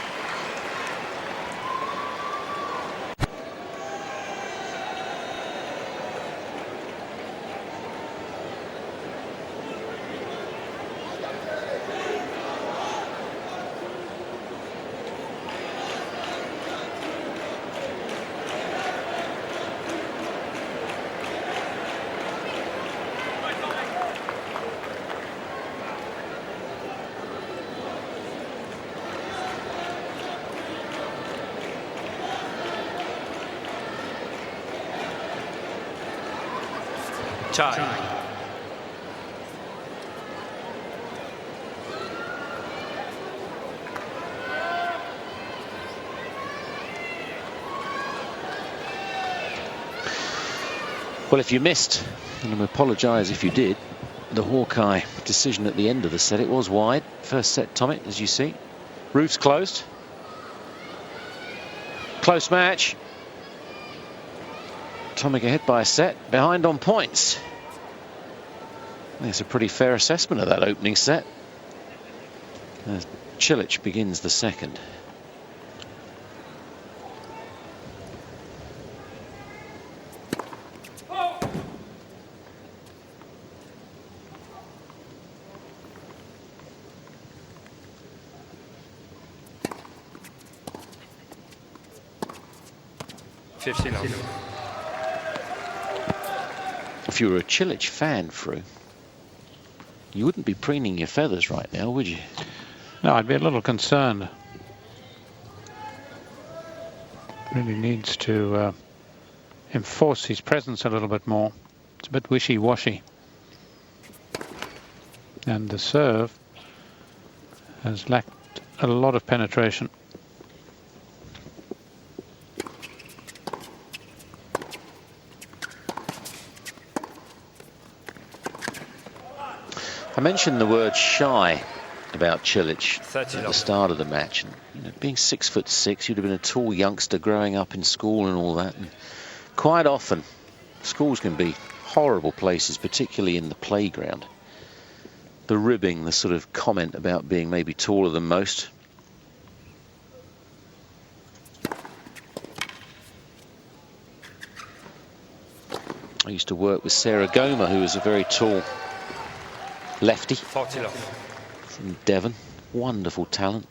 [SPEAKER 3] Tie.
[SPEAKER 1] Well, if you missed, and I apologise if you did, the Hawkeye decision at the end of the set, it was wide. First set Tomic, as you see. Roof's closed. Close match. Tomic ahead by a set, behind on points. That's a pretty fair assessment of that opening set. As Cilic begins the second. If you were a Cilic fan, Fru, you wouldn't be preening your feathers right now, would you?
[SPEAKER 2] No, I'd be a little concerned. Really needs to enforce his presence a little bit more. It's a bit wishy-washy. And the serve has lacked a lot of penetration.
[SPEAKER 1] I mentioned the word shy about Cilic at the start of the match. And, you know, being 6'6", you'd have been a tall youngster growing up in school and all that. And quite often, schools can be horrible places, particularly in the playground. The ribbing, the sort of comment about being maybe taller than most. I used to work with Sarah Goma, who was a very tall lefty
[SPEAKER 3] 40 love.
[SPEAKER 1] from Devon. Wonderful talent.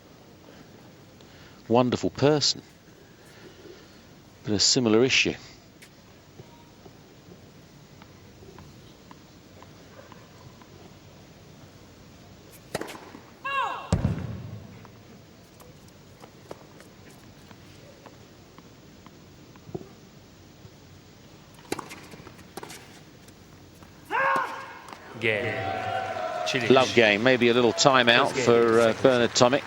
[SPEAKER 1] Wonderful person. But a similar issue.
[SPEAKER 3] Game. Cilic.
[SPEAKER 1] Love game. Maybe a little timeout for Bernard Tomic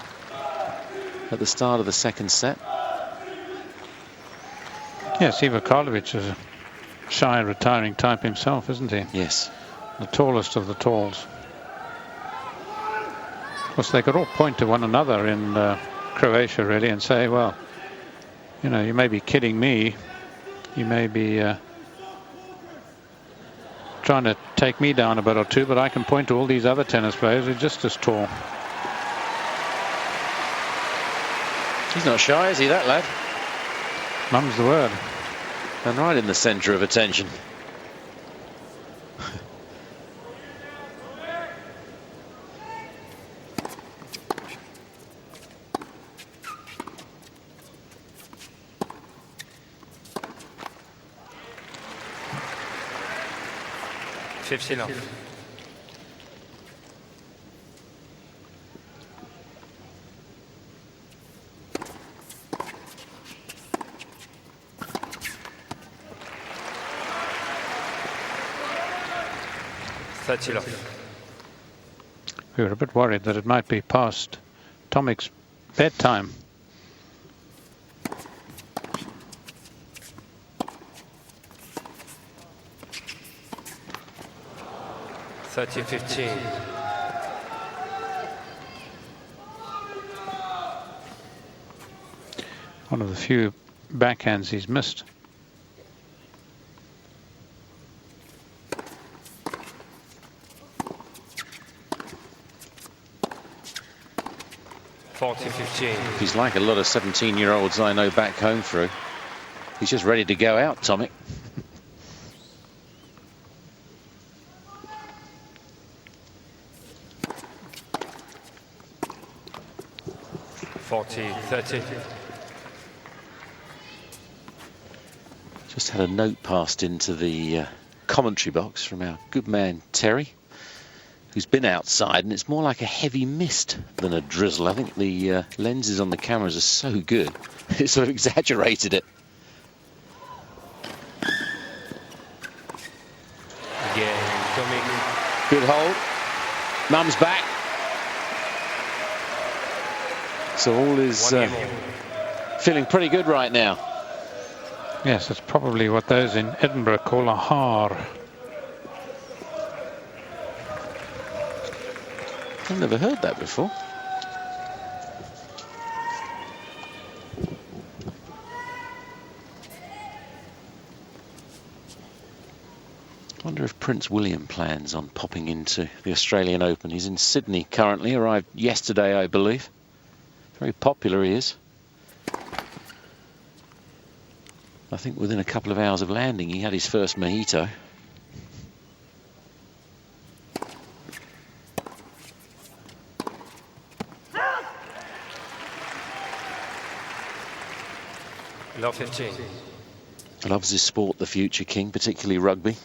[SPEAKER 1] at the start of the second set.
[SPEAKER 2] Yes, Ivo Karlovic is a shy, retiring type himself, isn't he?
[SPEAKER 1] Yes.
[SPEAKER 2] The tallest of the talls. Of course, they could all point to one another in Croatia, really, and say, well, you know, you may be kidding me. You may be trying to take me down a bit or two, but I can point to all these other tennis players who are just as tall.
[SPEAKER 1] He's not shy, is he, that lad?
[SPEAKER 2] Mum's the word.
[SPEAKER 1] And right in the centre of attention.
[SPEAKER 3] Love. 30 love.
[SPEAKER 2] We were a bit worried that it might be past Tomic's bedtime.
[SPEAKER 3] (30-15).
[SPEAKER 2] One of the few backhands he's missed.
[SPEAKER 1] He's like a lot of 17-year-olds I know back home through. He's just ready to go out, Tomic. Just had a note passed into the commentary box from our good man Terry, who's been outside, and it's more like a heavy mist than a drizzle. I think the lenses on the cameras are so good, it sort of exaggerated it.
[SPEAKER 3] Again, Tomic.
[SPEAKER 1] Good hold. Mum's back. So all is feeling pretty good right now.
[SPEAKER 2] Yes, it's probably what those in Edinburgh call a haar.
[SPEAKER 1] I've never heard that before. I wonder if Prince William plans on popping into the Australian Open. He's in Sydney currently, arrived yesterday, I believe. Very popular he is. I think within a couple of hours of landing, he had his first mojito.
[SPEAKER 3] Love 15.
[SPEAKER 1] Loves his sport, the future king, particularly rugby.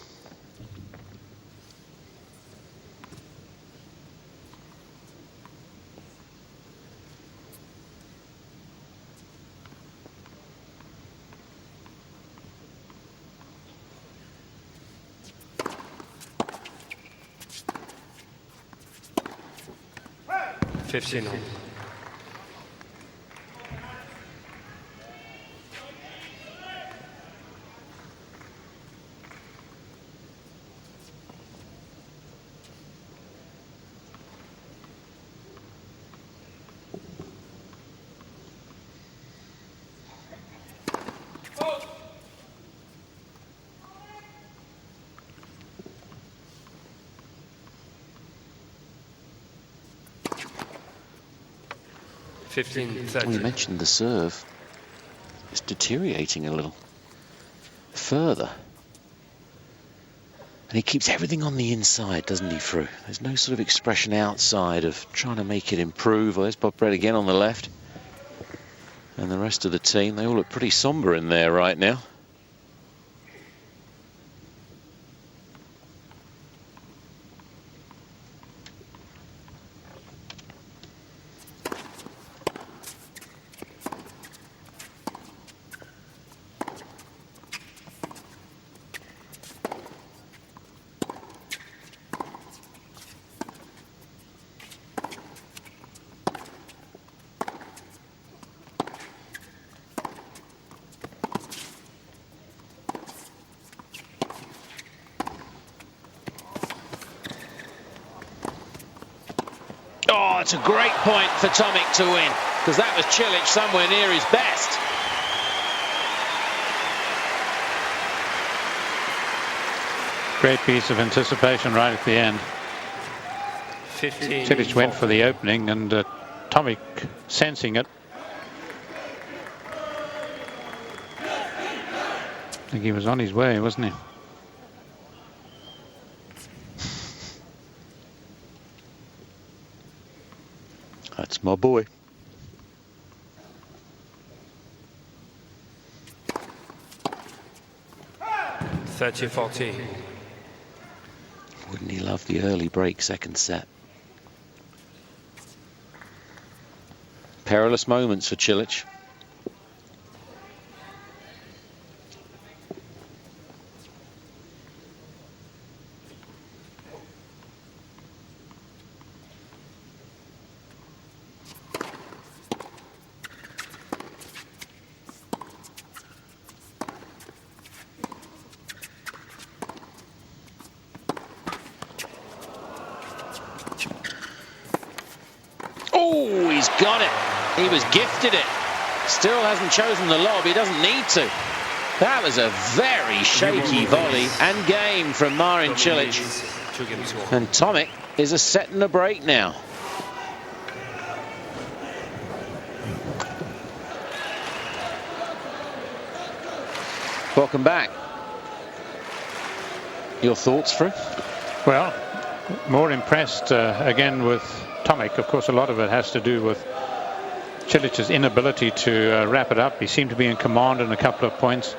[SPEAKER 1] Well, you mentioned the serve. It's deteriorating a little further. And he keeps everything on the inside, doesn't he, Fru? There's no sort of expression outside of trying to make it improve. Well, there's Bob Brett again on the left. And the rest of the team, they all look pretty somber in there right now. Oh, it's a great point for Tomic to win, because that was Cilic somewhere near his best.
[SPEAKER 2] Great piece of anticipation right at the end.
[SPEAKER 3] 15.
[SPEAKER 2] Cilic went for the opening, and Tomic sensing it. I think he was on his way, wasn't he?
[SPEAKER 1] That's my boy.
[SPEAKER 3] (30-14).
[SPEAKER 1] Wouldn't he love the early break second set? Perilous moments for Cilic. Oh, he's got it. He was gifted it. Still hasn't chosen the lob. He doesn't need to. That was a very shaky volley and game from Marin Cilic. And Tomic is a set and a break now. Welcome back. Your thoughts, Fru?
[SPEAKER 2] Well, more impressed again with Tomic. Of course, a lot of it has to do with Cilic's inability to wrap it up. He seemed to be in command in a couple of points,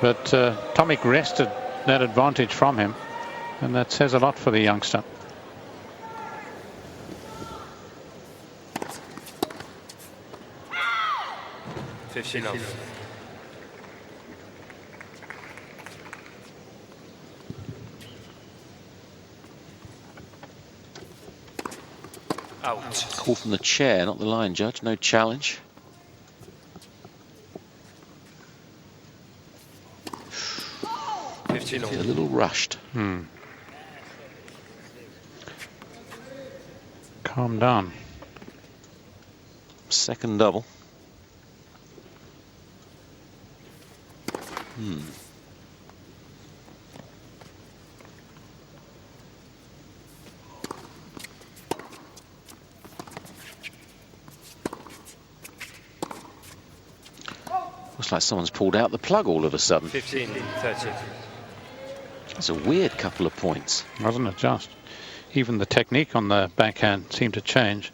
[SPEAKER 2] but Tomic wrested that advantage from him, and that says a lot for the youngster.
[SPEAKER 3] Out.
[SPEAKER 1] Call from the chair, not the line judge. No challenge. A little rushed.
[SPEAKER 2] Calm down.
[SPEAKER 1] Second double. Looks like someone's pulled out the plug all of a sudden.
[SPEAKER 3] 15-30.
[SPEAKER 1] That's a weird couple of points.
[SPEAKER 2] Wasn't it just? Even the technique on the backhand seemed to change.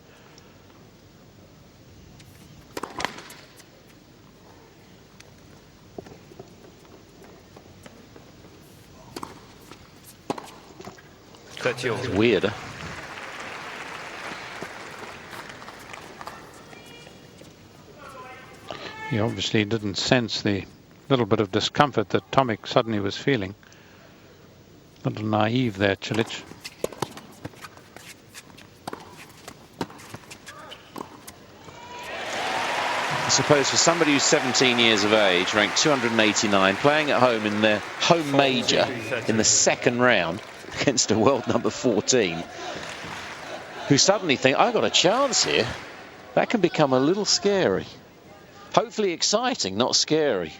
[SPEAKER 1] It's weirder.
[SPEAKER 2] He obviously didn't sense the little bit of discomfort that Tomic suddenly was feeling. A little naive there, Cilic.
[SPEAKER 1] I suppose for somebody who's 17 years of age, ranked 289, playing at home in their home major in the second round against a world number 14, who suddenly think, I got a chance here, that can become a little scary. Hopefully exciting, not scary.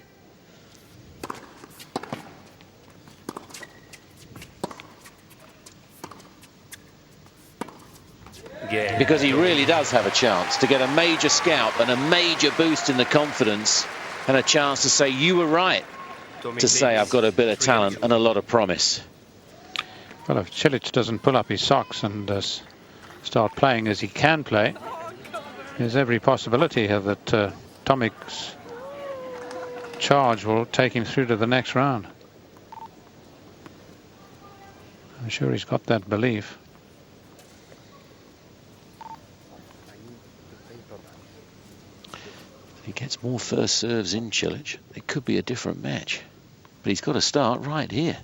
[SPEAKER 1] Because he really does have a chance to get a major scalp and a major boost in the confidence, and a chance to say, you were right, to say I've got a bit of talent and a lot of promise.
[SPEAKER 2] Well, if Cilic doesn't pull up his socks and start playing as he can play, there's every possibility here that Tomic's charge will take him through to the next round. I'm sure he's got that belief.
[SPEAKER 1] If he gets more first serves in Cilic, it could be a different match. But he's got to start right here.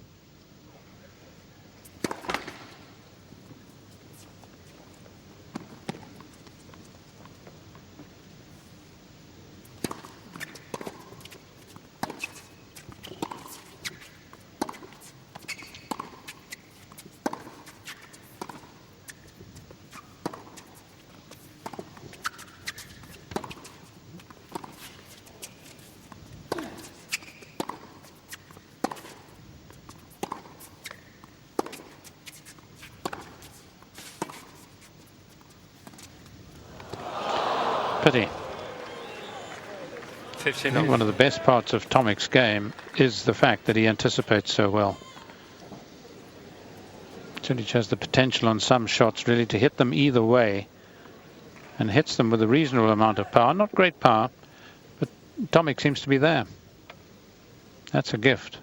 [SPEAKER 2] Pity.
[SPEAKER 3] 15
[SPEAKER 2] I think one of the best parts of Tomic's game is the fact that he anticipates so well. Cilic has the potential on some shots really to hit them either way, and hits them with a reasonable amount of power. Not great power, but Tomic seems to be there. That's a gift.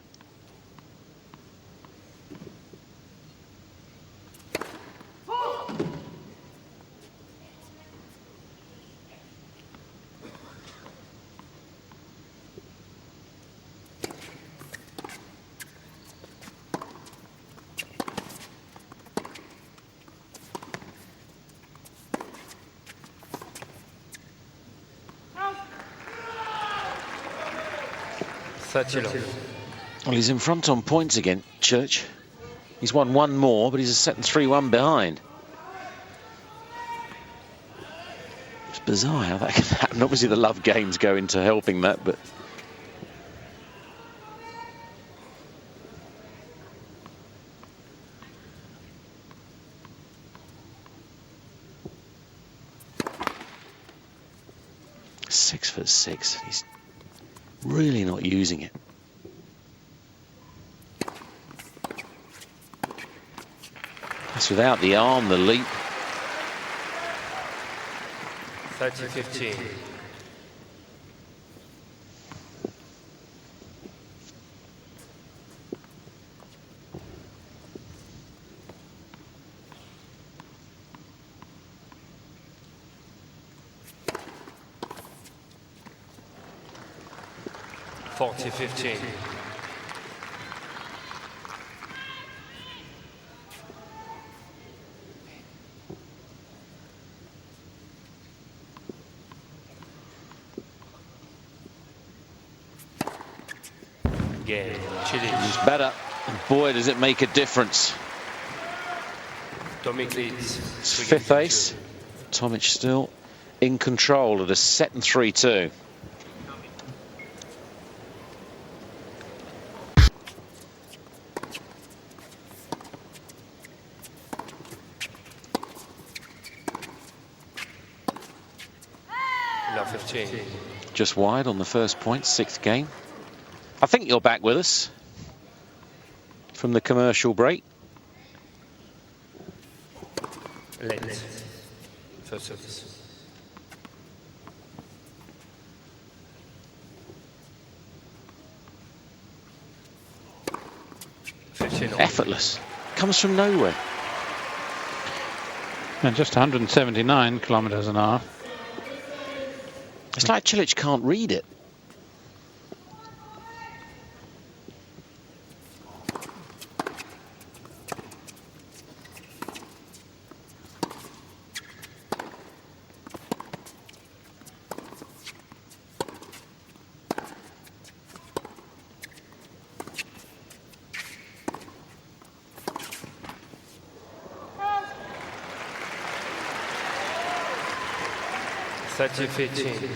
[SPEAKER 1] Well, he's in front on points again, Cilic. He's won one more, but he's a set and 3-1 behind. It's bizarre how that can happen. Obviously, the love games go into helping that, but... (6'6". He's really not using it. That's without the arm, the leap.
[SPEAKER 3] 30-15. (40-15). Again,
[SPEAKER 1] He's better, and boy does it make a difference.
[SPEAKER 3] Tomic leads.
[SPEAKER 1] It's fifth ace. Tomic still in control at a set and 3-2.
[SPEAKER 3] Now 15.
[SPEAKER 1] Just wide on the first point, sixth game. I think you're back with us from the commercial break.
[SPEAKER 3] Late. First service.
[SPEAKER 1] Effortless. Comes from nowhere.
[SPEAKER 2] And just 179 kilometers an hour.
[SPEAKER 1] It's like Cilic can't read it.
[SPEAKER 3] (30-15).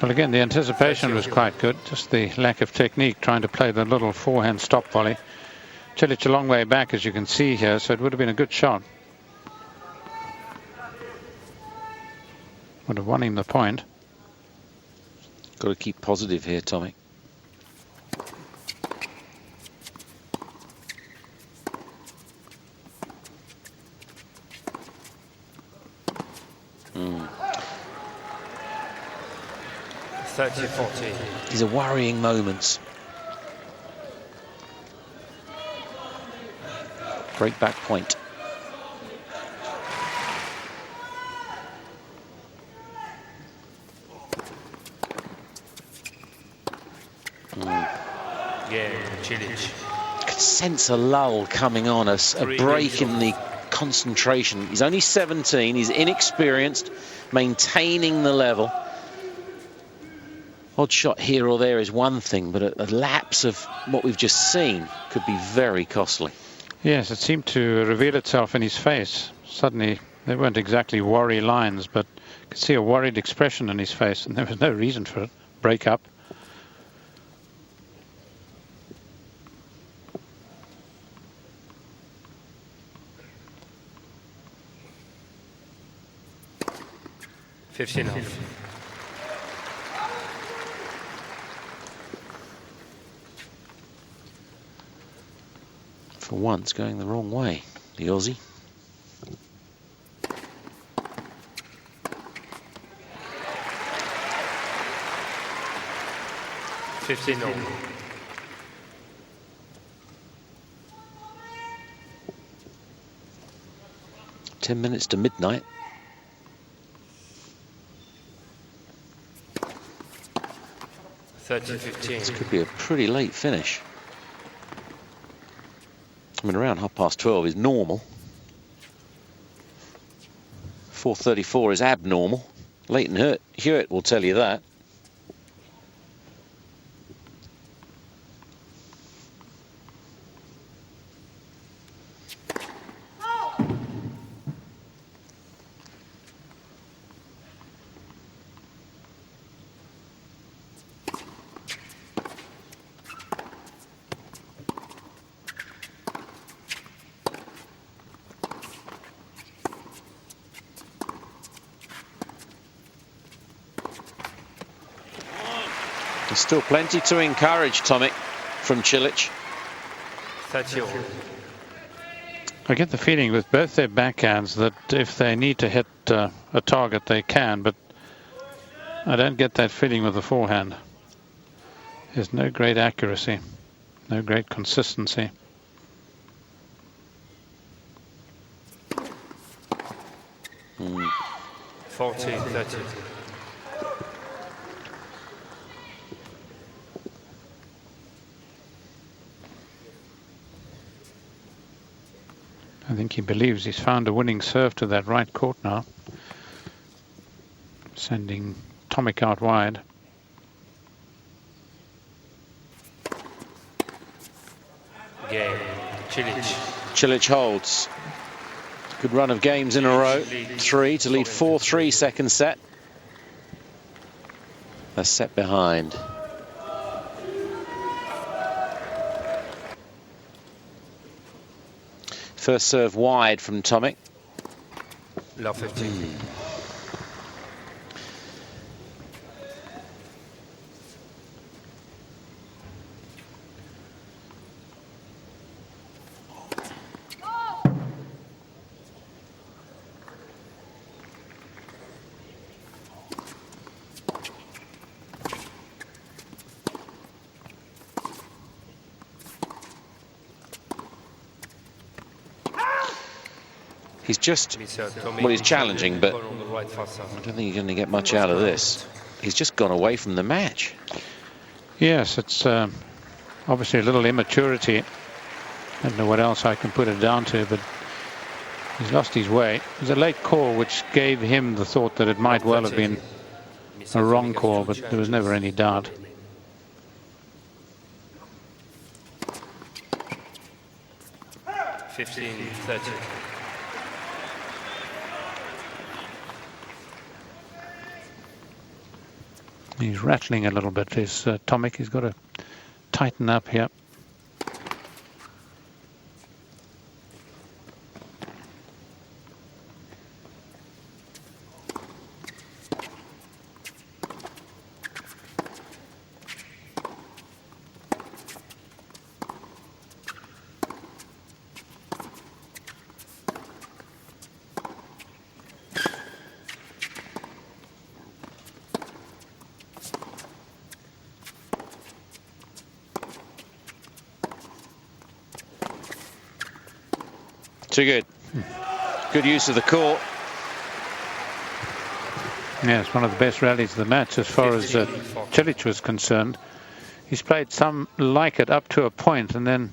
[SPEAKER 2] Well, again, the anticipation was quite good. Just the lack of technique, trying to play the little forehand stop volley. Cilic a long way back, as you can see here, so it would have been a good shot. Would have won him the point.
[SPEAKER 1] Got to keep positive here, Tomic. Mm.
[SPEAKER 3] 30-40.
[SPEAKER 1] These are worrying moments. Break back point.
[SPEAKER 3] Yeah, Cilic.
[SPEAKER 1] Could sense a lull coming on us, a break in the concentration. He's only 17, he's inexperienced, maintaining the level. Odd shot here or there is one thing, but a lapse of what we've just seen could be very costly.
[SPEAKER 2] Yes, it seemed to reveal itself in his face. Suddenly, they weren't exactly worry lines, but you could see a worried expression in his face, and there was no reason for it. Break up.
[SPEAKER 1] For once, going the wrong way, the Aussie.
[SPEAKER 3] $15.
[SPEAKER 1] 10 minutes to midnight. This could be a pretty late finish. I mean, around 12:30 is normal. 4:34 is abnormal. Leighton Hewitt will tell you that. There's still plenty to encourage, Tomic, from Cilic.
[SPEAKER 2] I get the feeling with both their backhands that if they need to hit a target, they can, but I don't get that feeling with the forehand. There's no great accuracy, no great consistency.
[SPEAKER 3] Mm. 14-30.
[SPEAKER 2] I think he believes he's found a winning serve to that right court now. Sending Tomic out wide.
[SPEAKER 3] Game. Cilic.
[SPEAKER 1] Cilic holds. Good run of games in a row. 3 to lead 4-3 second set. A set behind. First serve wide from Tomic.
[SPEAKER 3] Love 15.
[SPEAKER 1] He's just, well, he's challenging, but I don't think you're going to get much out of this. He's just gone away from the match.
[SPEAKER 2] Yes, it's obviously a little immaturity. I don't know what else I can put it down to, but he's lost his way. It was a late call which gave him the thought that it might well have been a wrong call, but there was never any doubt. He's rattling a little bit. Is Tomic. He's got to tighten up here.
[SPEAKER 1] Too good. Good use of the court.
[SPEAKER 2] Yeah, it's one of the best rallies of the match as far as Cilic was concerned. He's played some like it up to a point and then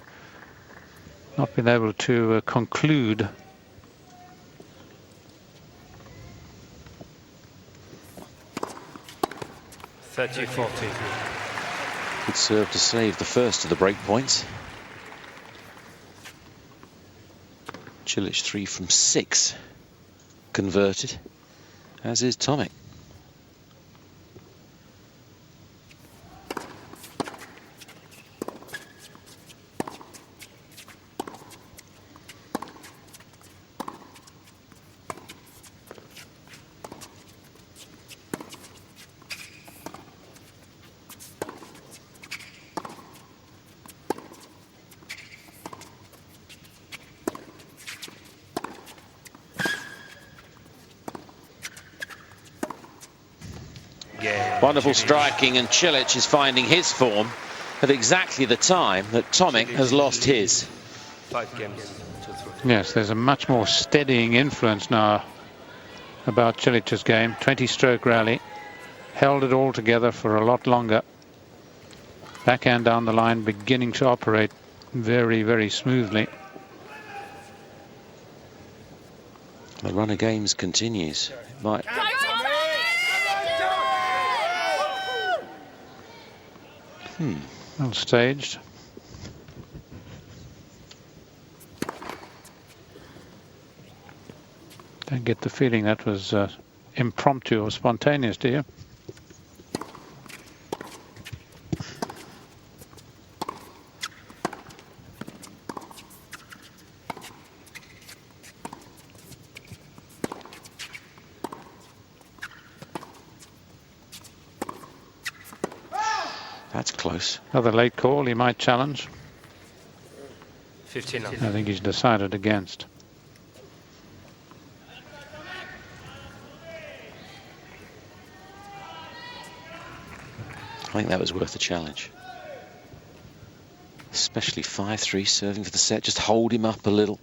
[SPEAKER 2] not been able to conclude.
[SPEAKER 1] Good serve to save the first of the break points. Cilic 3 from 6 converted, as is Tomic. Wonderful striking, and Cilic is finding his form at exactly the time that Tomic has lost his.
[SPEAKER 3] 5 games to 3.
[SPEAKER 2] Yes, there's a much more steadying influence now about Cilic's game. 20-stroke rally. Held it all together for a lot longer. Backhand down the line beginning to operate very, very smoothly.
[SPEAKER 1] The run of games continues. Right.
[SPEAKER 2] Well staged. Don't get the feeling that was impromptu or spontaneous, do you?
[SPEAKER 1] That's close.
[SPEAKER 2] Another late call, he might challenge.
[SPEAKER 3] 15 now.
[SPEAKER 2] I think he's decided against.
[SPEAKER 1] I think that was worth a challenge. Especially 5-3 serving for the set. Just hold him up a little.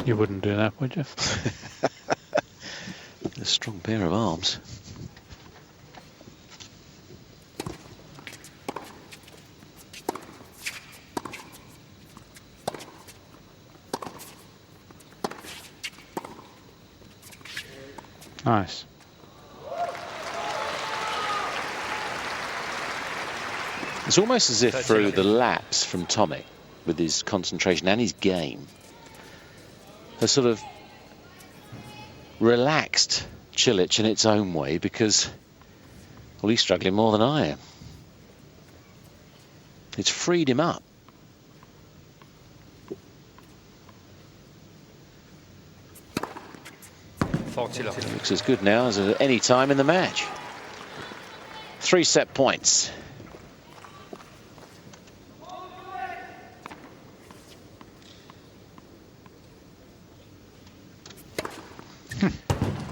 [SPEAKER 2] You wouldn't do that, would you?
[SPEAKER 1] A strong pair of arms.
[SPEAKER 2] Nice.
[SPEAKER 1] It's almost as if through the lapse from Tomic, with his concentration and his game, has sort of relaxed Cilic in its own way, because, well, he's struggling more than I am. It's freed him up. It looks as good now as at any time in the match. 3 set points.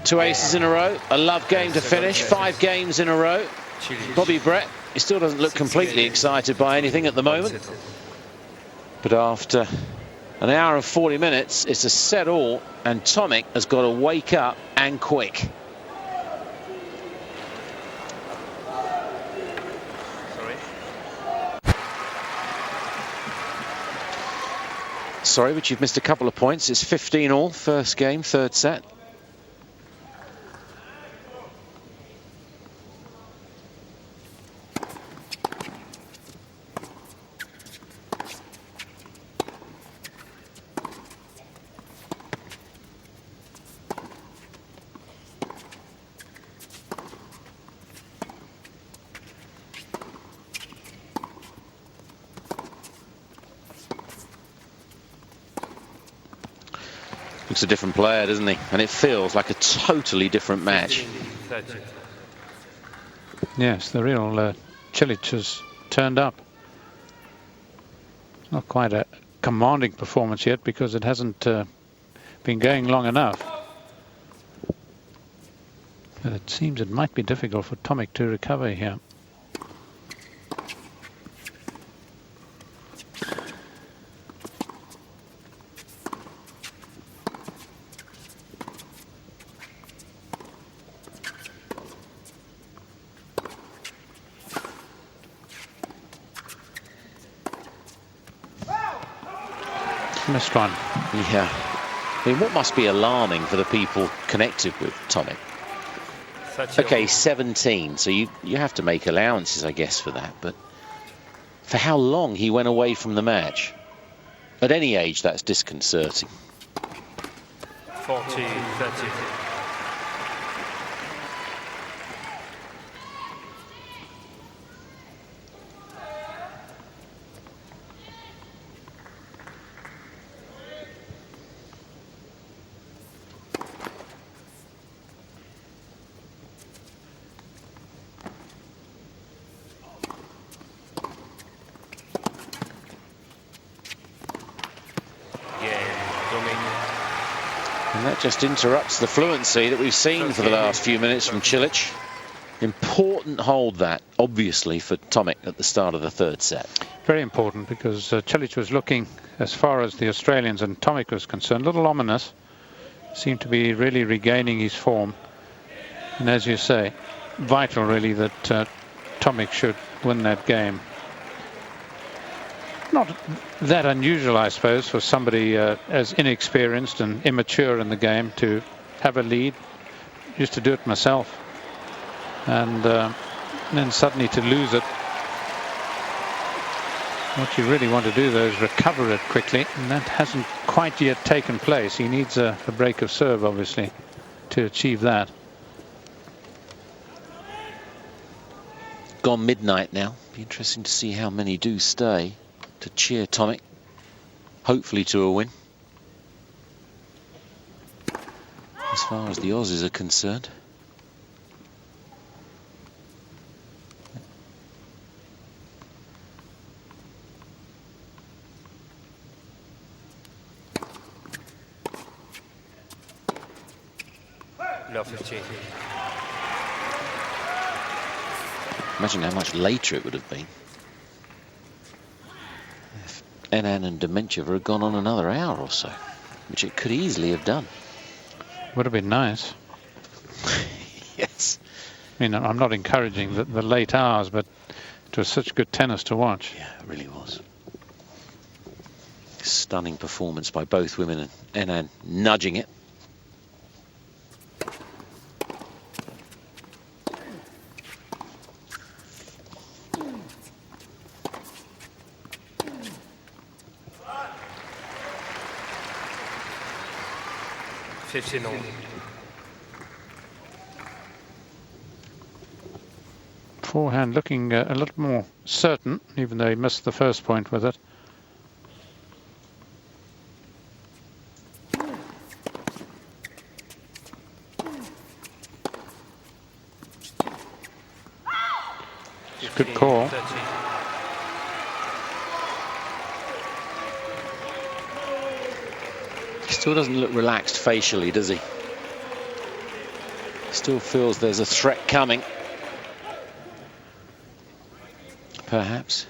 [SPEAKER 1] Two aces in a row. A love game to finish. 5 games in a row. Bobby Brett, he still doesn't look completely excited by anything at the moment. But after an hour and 40 minutes, it's a set all, and Tomic has got to wake up and quick. Sorry, but you've missed a couple of points. It's 15 all, first game, third set. Looks a different player, doesn't he? And it feels like a totally different match.
[SPEAKER 3] 30.
[SPEAKER 2] Yes, the real Cilic has turned up. Not quite a commanding performance yet because it hasn't been going long enough. But it seems it might be difficult for Tomic to recover here. Missed one.
[SPEAKER 1] Yeah. I mean, what must be alarming for the people connected with Tomic? Okay, 17, so you have to make allowances, I guess, for that. But for how long he went away from the match? At any age, that's disconcerting.
[SPEAKER 3] 40, 30.
[SPEAKER 1] And that just interrupts the fluency that we've seen for the last few minutes from Cilic. Important hold that, obviously, for Tomic at the start of the third set.
[SPEAKER 2] Very important because Cilic was looking, as far as the Australians and Tomic was concerned, a little ominous. Seemed to be really regaining his form. And as you say, vital really that Tomic should win that game. Not that unusual, I suppose, for somebody as inexperienced and immature in the game to have a lead. Used to do it myself. And then suddenly to lose it. What you really want to do, though, is recover it quickly. And that hasn't quite yet taken place. He needs a break of serve, obviously, to achieve that.
[SPEAKER 1] Gone midnight now. Be interesting to see how many do stay to cheer Tomic, hopefully to a win. As far as the Aussies are concerned.
[SPEAKER 3] No, 15.
[SPEAKER 1] Imagine how much later it would have been if Enan and Dementjev had gone on another hour or so, which it could easily have done.
[SPEAKER 2] Would have been nice.
[SPEAKER 1] Yes.
[SPEAKER 2] I mean, I'm not encouraging the late hours, but it was such good tennis to watch.
[SPEAKER 1] Yeah, it really was. Stunning performance by both women, and Enan nudging it.
[SPEAKER 2] Forehand looking a little more certain, even though he missed the first point with it. It's a good call.
[SPEAKER 1] He still doesn't look relaxed facially, does he? Still feels there's a threat coming. Perhaps.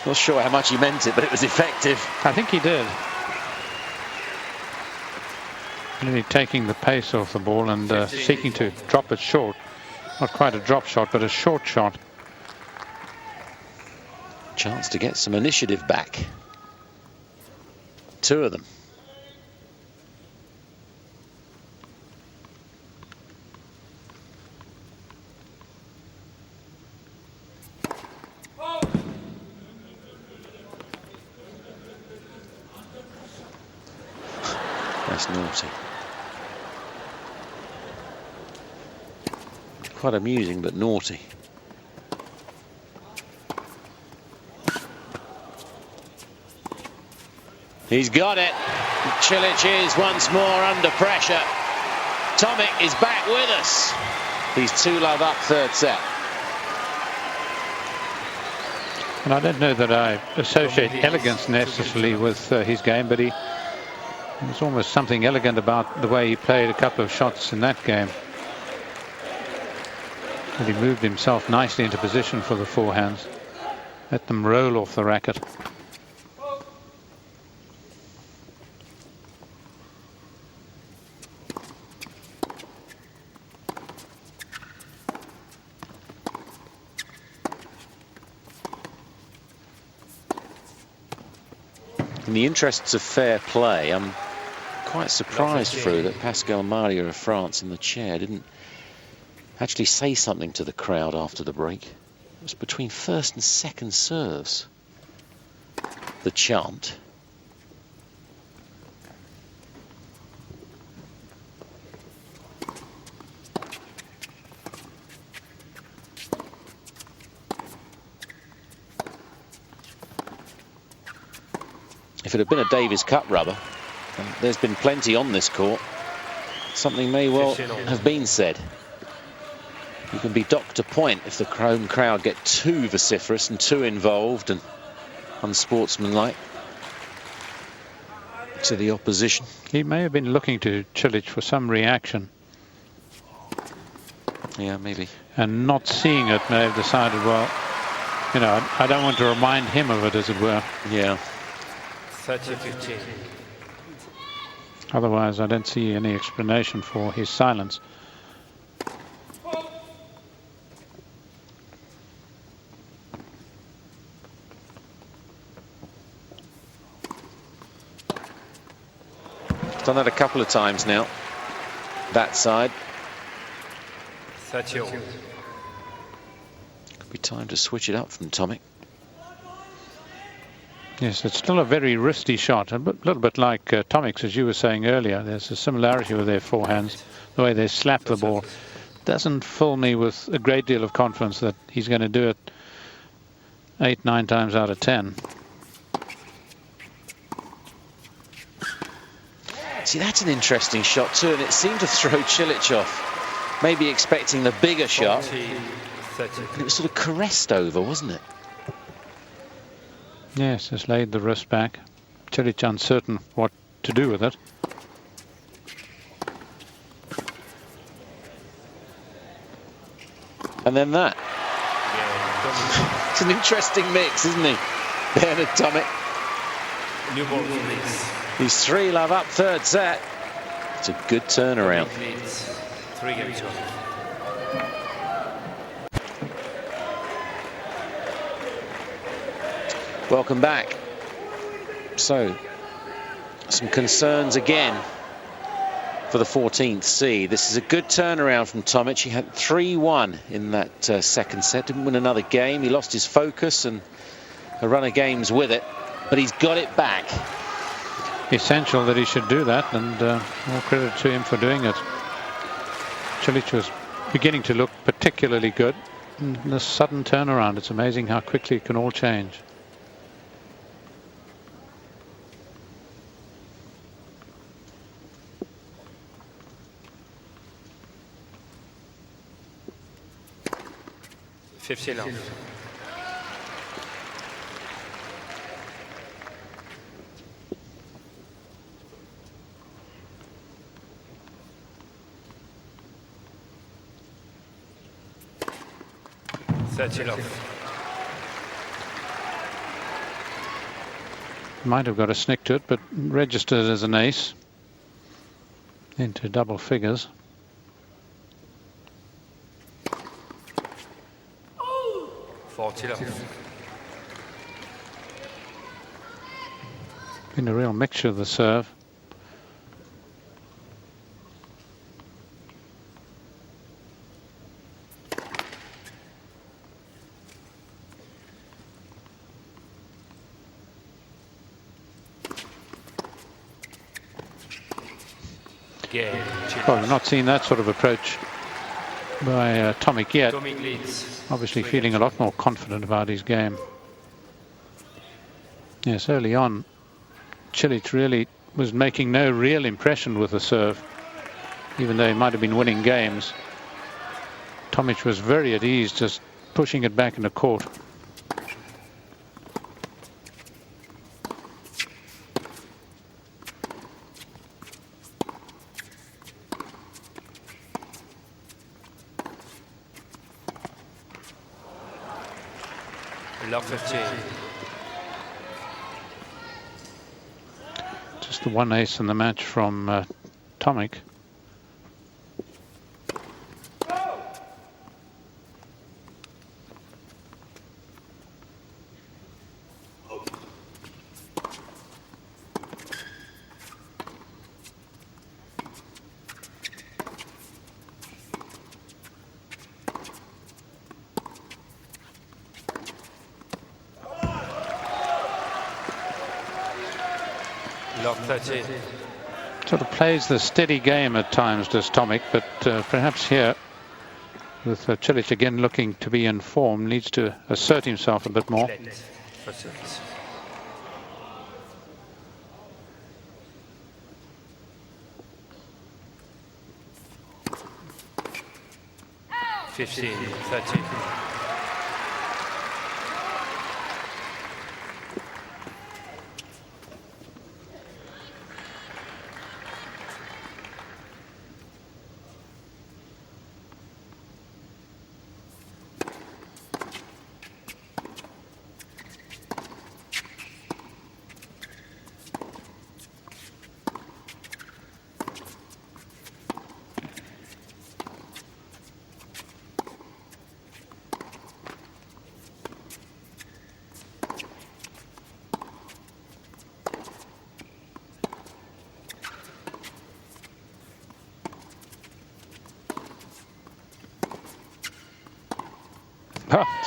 [SPEAKER 1] Not sure how much he meant it, but it was effective.
[SPEAKER 2] I think he did. Really taking the pace off the ball and seeking to drop it short. Not quite a drop shot, but a short shot.
[SPEAKER 1] Chance to get some initiative back. Two of them. That's naughty. Quite amusing, but naughty. He's got it. Cilic is once more under pressure. Tomic is back with us. He's 2-love up third set.
[SPEAKER 2] And I don't know that I associate elegance necessarily with his game, but there's almost something elegant about the way he played a couple of shots in that game. And he moved himself nicely into position for the forehands. Let them roll off the racket.
[SPEAKER 1] In the interests of fair play, I'm quite surprised through that Pascal Maria of France in the chair didn't actually say something to the crowd after the break. It was between first and second serves, the chant. If it had been a Davis Cup rubber, and there's been plenty on this court, something may well have been said. You can be Dr. Point if the home crowd get too vociferous and too involved and unsportsmanlike to the opposition.
[SPEAKER 2] He may have been looking to Cilic for some reaction.
[SPEAKER 1] Yeah, maybe.
[SPEAKER 2] And not seeing it may have decided, well, you know, I don't want to remind him of it, as it were.
[SPEAKER 1] Yeah.
[SPEAKER 3] 30-15.
[SPEAKER 2] Otherwise, I don't see any explanation for his silence.
[SPEAKER 1] Done that a couple of times now. That side.
[SPEAKER 3] 30.
[SPEAKER 1] Could be time to switch it up from Tomic.
[SPEAKER 2] Yes, it's still a very wristy shot, a little bit like Tomic's, as you were saying earlier. There's a similarity with their forehands, the way they slap the ball. Doesn't fill me with a great deal of confidence that he's going to do it 8-9 times out of 10.
[SPEAKER 1] See, that's an interesting shot too, and it seemed to throw Cilic off. Maybe expecting the bigger shot. And it was sort of caressed over, wasn't it?
[SPEAKER 2] Yes, just laid the wrist back. Cilic uncertain what to do with it.
[SPEAKER 1] And then that. It's an interesting mix, isn't he? Bernard Tomic.
[SPEAKER 3] New ball, please.
[SPEAKER 1] He's 3-love up third set. It's a good turnaround.
[SPEAKER 3] 3 games on.
[SPEAKER 1] Welcome back. So, some concerns again for the 14th seed. This is a good turnaround from Tomic. He had 3-1 in that second set. Didn't win another game. He lost his focus and a run of games with it, but he's got it back.
[SPEAKER 2] Essential that he should do that, and more credit to him for doing it. Cilic was beginning to look particularly good. And the sudden turnaround, it's amazing how quickly it can all change.
[SPEAKER 3] Now.
[SPEAKER 2] Might have got a snick to it, but registered as an ace into double figures. Been a real mixture of the serve. Well, we've not seen that sort of approach by Tomic yet.
[SPEAKER 3] Tomic leads.
[SPEAKER 2] Obviously feeling a lot more confident about his game. Yes, early on, Cilic really was making no real impression with the serve, even though he might have been winning games. Tomic was very at ease, just pushing it back in the court.
[SPEAKER 3] Love 15.
[SPEAKER 2] Just the one ace in the match from Tomic.
[SPEAKER 3] Love 13.
[SPEAKER 2] Sort of plays the steady game at times, does Tomic, but perhaps here, with Cilic again looking to be in form, needs to assert himself a bit more.
[SPEAKER 3] For service. 15, 13.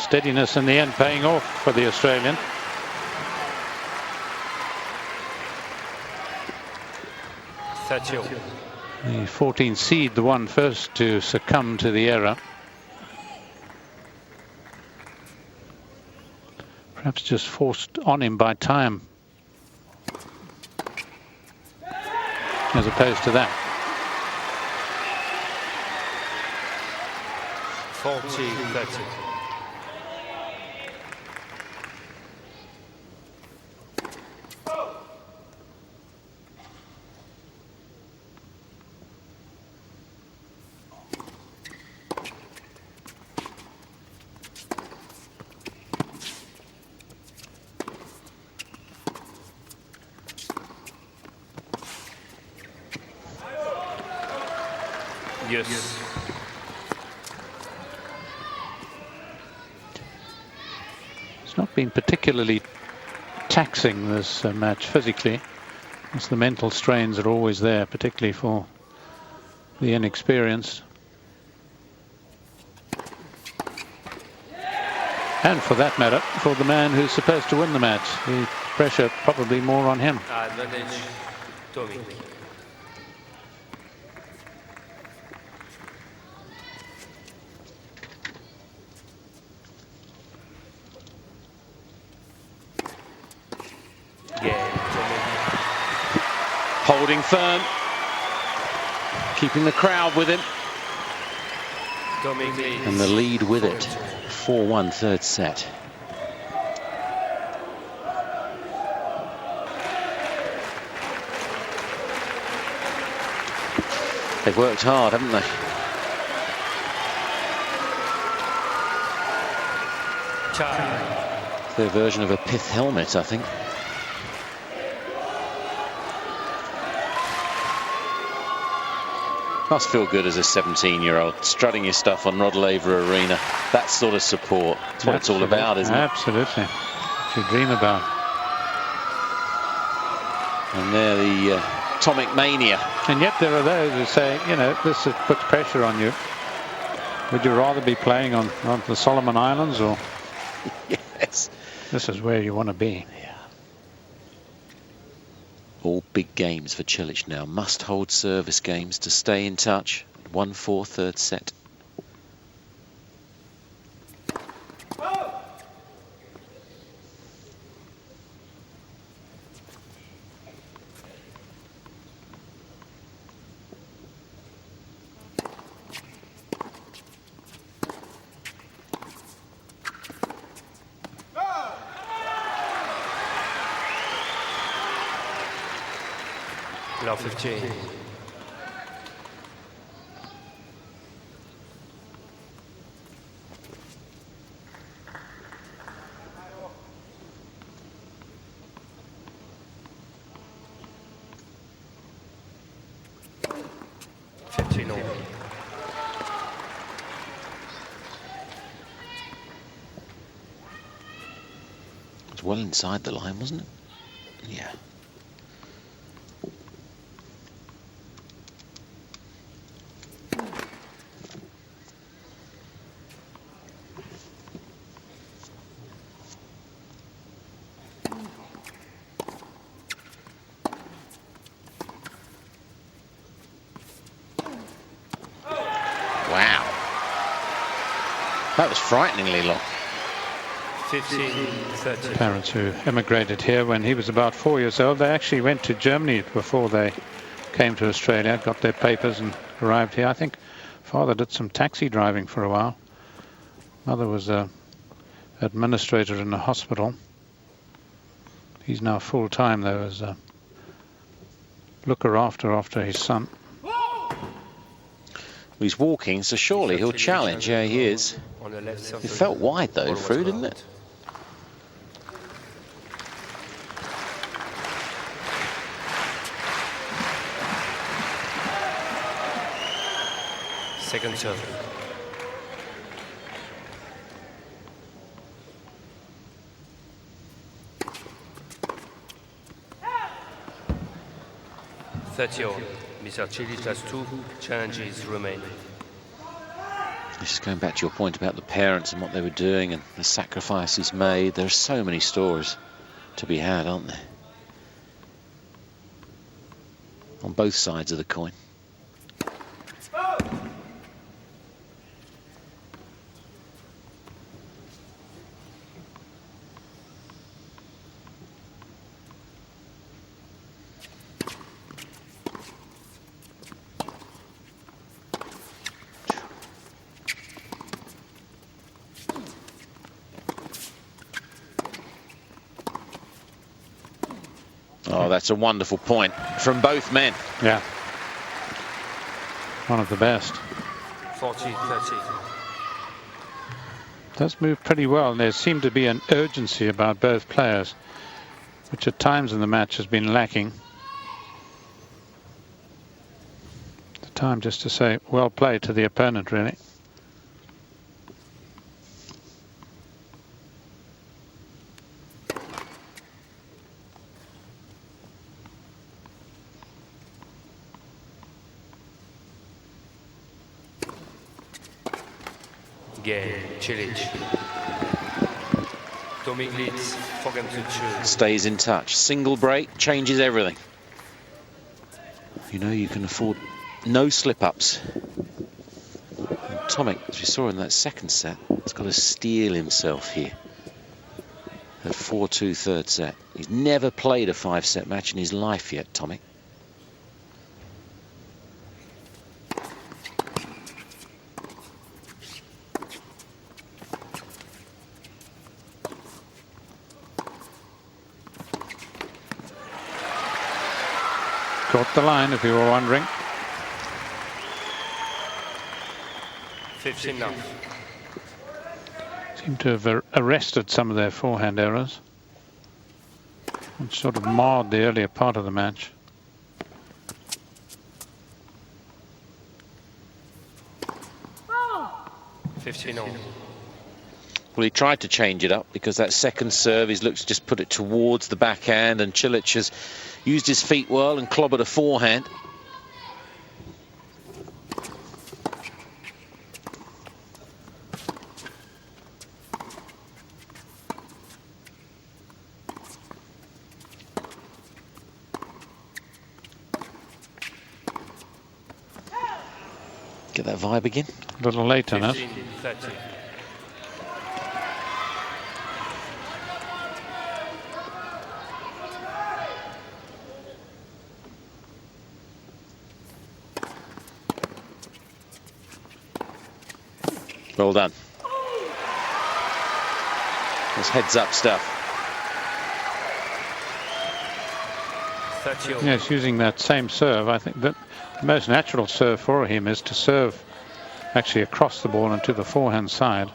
[SPEAKER 2] Steadiness in the end paying off for the Australian. The 14th seed, the one first to succumb to the error. Perhaps just forced on him by time, as opposed to that.
[SPEAKER 3] 14-13. Yes.
[SPEAKER 2] It's not been particularly taxing, this match, physically. It's the mental strains are always there, particularly for the inexperienced. And for that matter, for the man who's supposed to win the match. The pressure probably more on him.
[SPEAKER 3] Advantage, Tomic.
[SPEAKER 1] Holding firm, keeping the crowd with him, and the lead with it. 4-1 third set. They've worked hard, haven't they? It's their version of a pith helmet, I think. Must feel good as a 17-year-old, strutting your stuff on Rod Laver Arena. That sort of support. That's what it's all about, isn't it?
[SPEAKER 2] Absolutely. What you dream about.
[SPEAKER 1] And they're the Tomic mania.
[SPEAKER 2] And yet there are those who say, you know, this puts pressure on you. Would you rather be playing on the Solomon Islands, or
[SPEAKER 1] Yes.
[SPEAKER 2] this is where you want to be?
[SPEAKER 1] Yeah. All big games for Cilic now. Must hold service games to stay in touch. 1-4 third set.
[SPEAKER 3] Love 15.
[SPEAKER 1] It's well inside the line, wasn't it? Yeah. Wow. That was frighteningly long.
[SPEAKER 3] 15-30.
[SPEAKER 2] Parents who emigrated here when he was about 4 years old. They actually went to Germany before they came to Australia, got their papers and arrived here. I think father did some taxi driving for a while. Mother was a administrator in a hospital. He's now full-time though as a looker after his son.
[SPEAKER 1] He's walking, so surely he'll challenge. Yeah, he is. It felt wide though through, didn't it?
[SPEAKER 3] Second serve. Mr. Cilic has 2 challenges remaining.
[SPEAKER 1] Just going back to your point about the parents and what they were doing and the sacrifices made. There are so many stories to be had, aren't there? On both sides of the coin. Oh, that's a wonderful point from both men.
[SPEAKER 2] Yeah. One of the best.
[SPEAKER 3] 40-30.
[SPEAKER 2] Does move pretty well, and there seemed to be an urgency about both players, which at times in the match has been lacking. The time just to say well played to the opponent, really.
[SPEAKER 3] Game, Cilic. Tomic leads 4 games to 2.
[SPEAKER 1] Stays in touch. Single break changes everything. You know you can afford no slip-ups. Tomic, as we saw in that second set, has got to steel himself here. At 4-2 third set. He's never played a 5-set match in his life yet, Tomic.
[SPEAKER 2] Caught the line, if you were wondering.
[SPEAKER 3] 15 now.
[SPEAKER 2] Seem to have arrested some of their forehand errors, which sort of marred the earlier part of the match.
[SPEAKER 3] Oh. 15 on.
[SPEAKER 1] Well, he tried to change it up because that second serve, he's looked to just put it towards the backhand, and Cilic has used his feet well and clobbered a forehand. Get that vibe again.
[SPEAKER 2] A little late on it.
[SPEAKER 3] 15-30.
[SPEAKER 1] Well done. That's heads up stuff.
[SPEAKER 3] 30.
[SPEAKER 2] Yes, using that same serve. I think that the most natural serve for him is to serve actually across the ball and to the forehand side.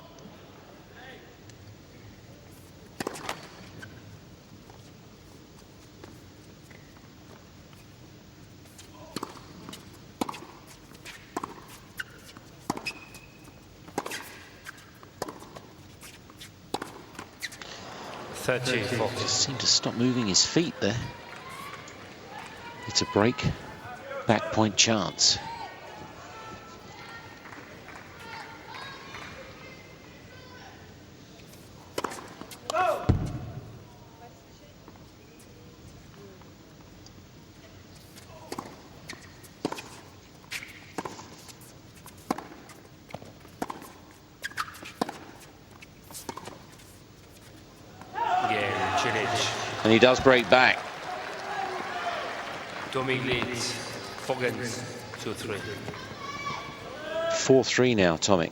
[SPEAKER 1] Just seemed to stop moving his feet there. It's a break, back point chance. And he does break back.
[SPEAKER 3] Tomic leads 4 games, 2-3.
[SPEAKER 1] 4-3 now, Tomic.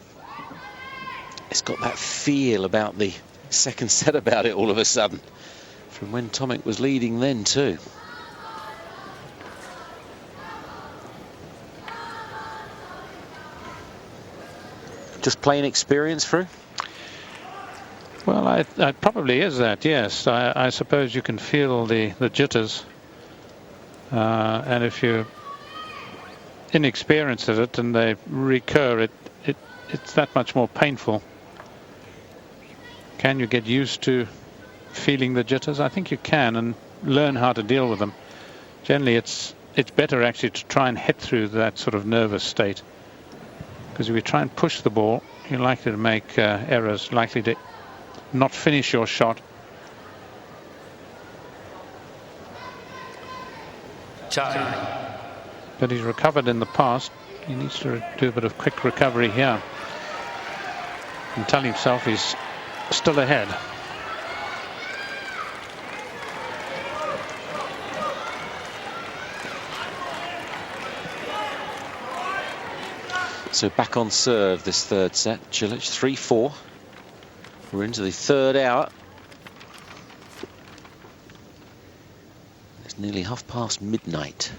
[SPEAKER 1] It's got that feel about the second set about it all of a sudden. From when Tomic was leading then too. Just plain experience through?
[SPEAKER 2] Well, it probably is that, yes. I suppose you can feel the jitters. And if you're inexperienced at it and they recur, it's that much more painful. Can you get used to feeling the jitters? I think you can, and learn how to deal with them. Generally, it's better actually to try and hit through that sort of nervous state. Because if you try and push the ball, you're likely to make errors, likely to not finish your shot. But he's recovered in the past. He needs to do a bit of quick recovery here and tell himself he's still ahead.
[SPEAKER 1] So back on serve this third set. Cilic 3-4. We're into the third hour. It's nearly midnight.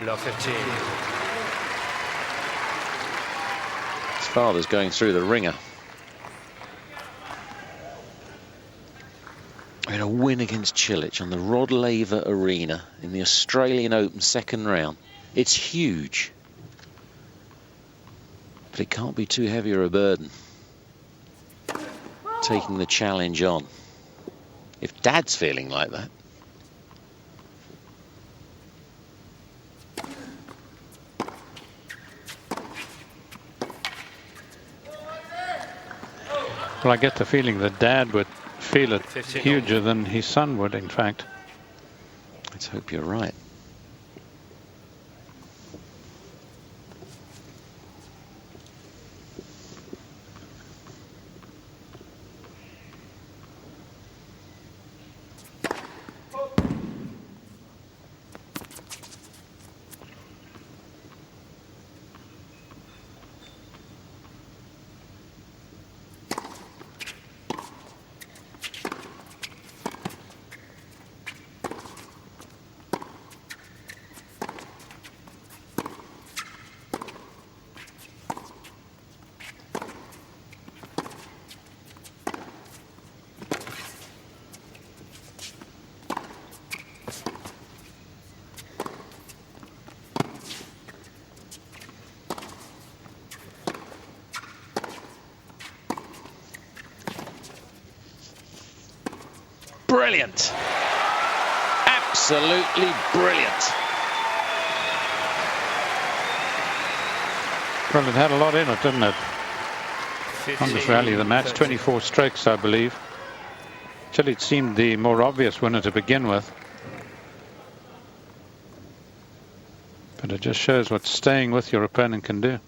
[SPEAKER 3] Love 15.
[SPEAKER 1] His father's going through the ringer. In a win against Cilic on the Rod Laver Arena in the Australian Open second round. It's huge. But it can't be too heavy a burden. Taking the challenge on. If Dad's feeling like that.
[SPEAKER 2] Well, I get the feeling that Dad would feel it huger than his son would, in fact.
[SPEAKER 1] Let's hope you're right. brilliant. Absolutely brilliant.
[SPEAKER 2] Well, it had a lot in it, didn't it? On this rally of the match, 24 strokes, I believe. Cilic seemed the more obvious winner to begin with. But it just shows what staying with your opponent can do.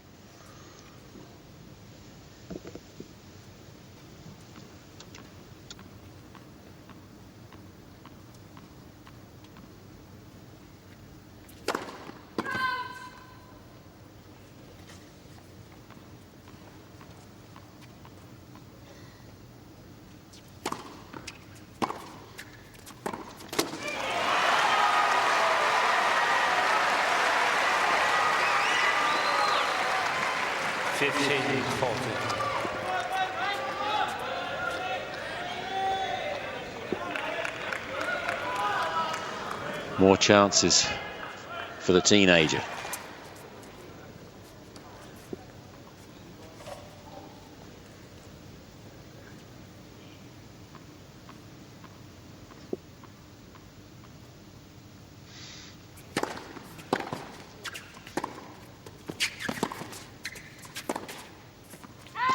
[SPEAKER 1] More chances for the teenager.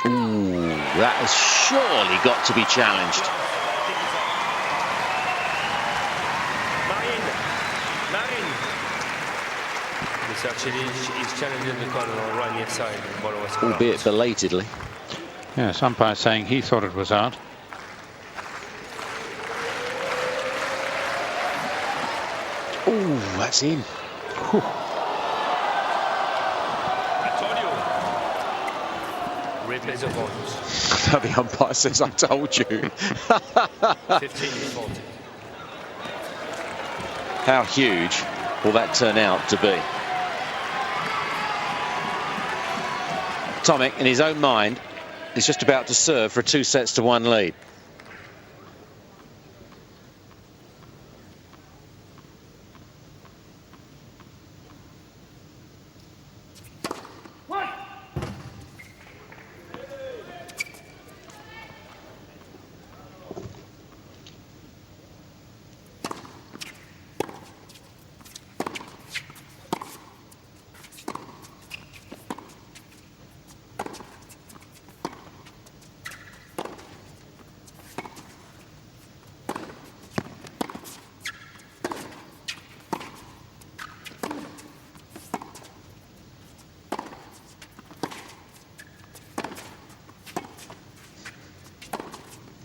[SPEAKER 1] Ooh, that has surely got to be challenged.
[SPEAKER 3] He's challenging the corner on right near side.
[SPEAKER 1] Albeit belatedly.
[SPEAKER 2] Yes, umpire saying he thought it was out.
[SPEAKER 1] Ooh, that's in. Whew. The umpire says, I told you.
[SPEAKER 3] 15-40.
[SPEAKER 1] How huge will that turn out to be? Tomic, in his own mind, is just about to serve for a 2-1 lead.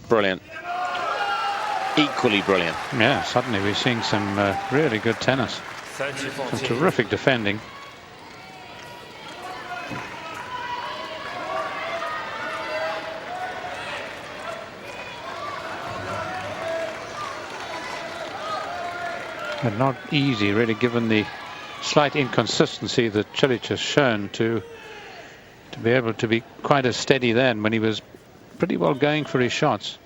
[SPEAKER 1] Brilliant. Equally brilliant.
[SPEAKER 2] Yeah, suddenly we're seeing some really good tennis. Some terrific defending. And not easy, really, given the slight inconsistency that Cilic has shown to be able to be quite as steady then when he was pretty well going for his shots.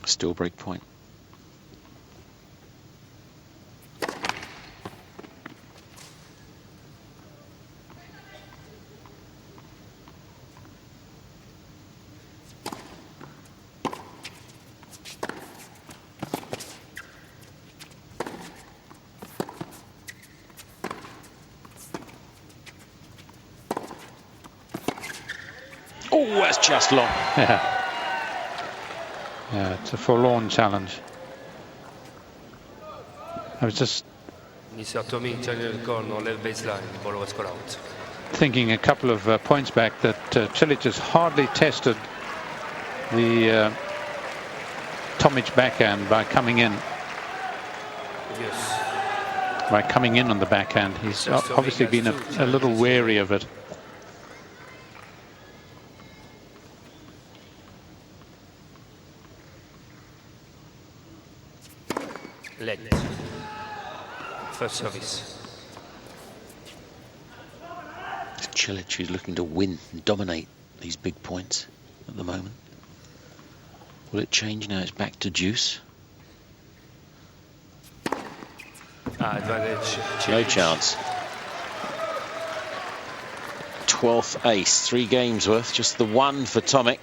[SPEAKER 1] Still break point. Oh, that's just long.
[SPEAKER 2] Yeah. Yeah, it's a forlorn challenge. I was just thinking a couple of points back that Cilic has hardly tested the Tomic backhand by coming in.
[SPEAKER 3] Yes.
[SPEAKER 2] By coming in on the backhand. He's obviously been a little wary of it.
[SPEAKER 3] Leg. First service.
[SPEAKER 1] Cilic is looking to win and dominate these big points at the moment. Will it change now? It's back to deuce.
[SPEAKER 3] Advantage.
[SPEAKER 1] No chance. 12th ace, 3 games worth, just the one for Tomic.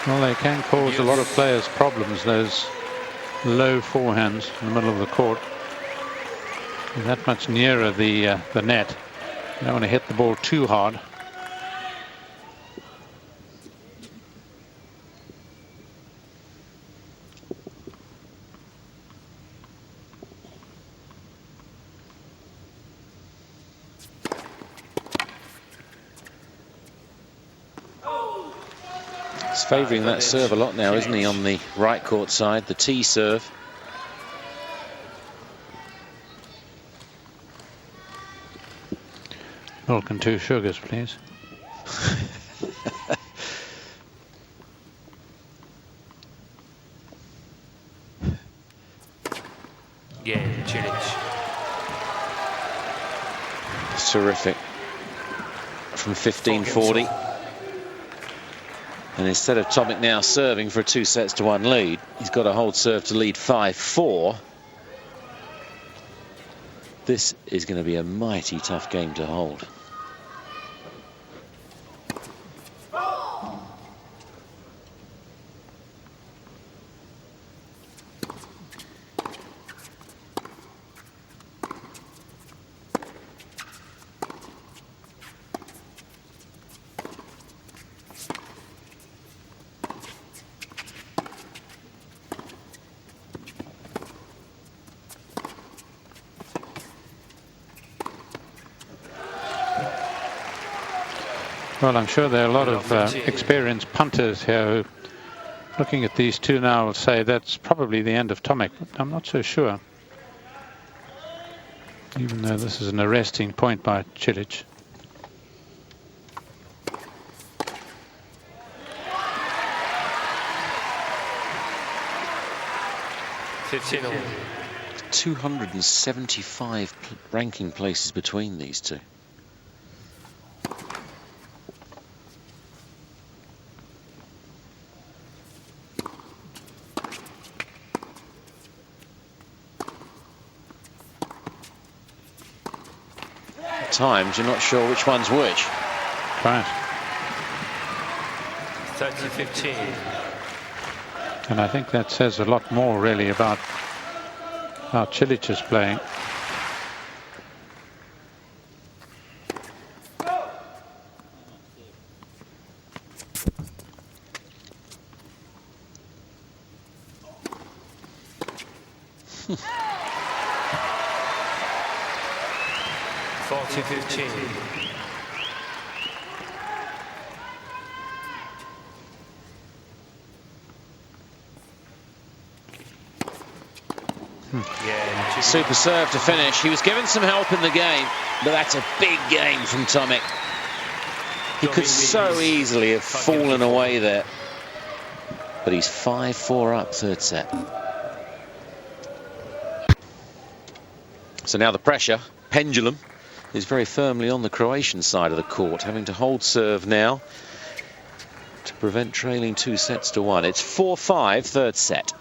[SPEAKER 2] Well, they can cause a lot of players problems, those low forehands in the middle of the court. You're that much nearer the net. You don't want to hit the ball too hard.
[SPEAKER 1] He's favouring that serve a lot now, isn't he, on the right court side, the T serve.
[SPEAKER 2] Milk and 2 sugars, please.
[SPEAKER 3] Game, Cilic.
[SPEAKER 1] It's terrific. From 15-40. And instead of Tomic now serving for a 2-1 lead, he's got a hold serve to lead 5-4. This is going to be a mighty tough game to hold.
[SPEAKER 2] Well, I'm sure there are a lot of experienced punters here who, looking at these two now, will say that's probably the end of Tomic. I'm not so sure, even though this is an arresting point by Cilic.
[SPEAKER 3] $15.
[SPEAKER 1] 275 ranking places between these two. At times you're not sure which one's which.
[SPEAKER 2] Right.
[SPEAKER 3] 30-15.
[SPEAKER 2] And I think that says a lot more really about how Cilic is playing.
[SPEAKER 1] Super serve to finish. He was given some help in the game, but that's a big game from Tomic. He could so easily have fallen away there, but he's 5-4 up, third set. So now the pressure, pendulum, is very firmly on the Croatian side of the court, having to hold serve now to prevent trailing 2-1. It's 4-5, third set.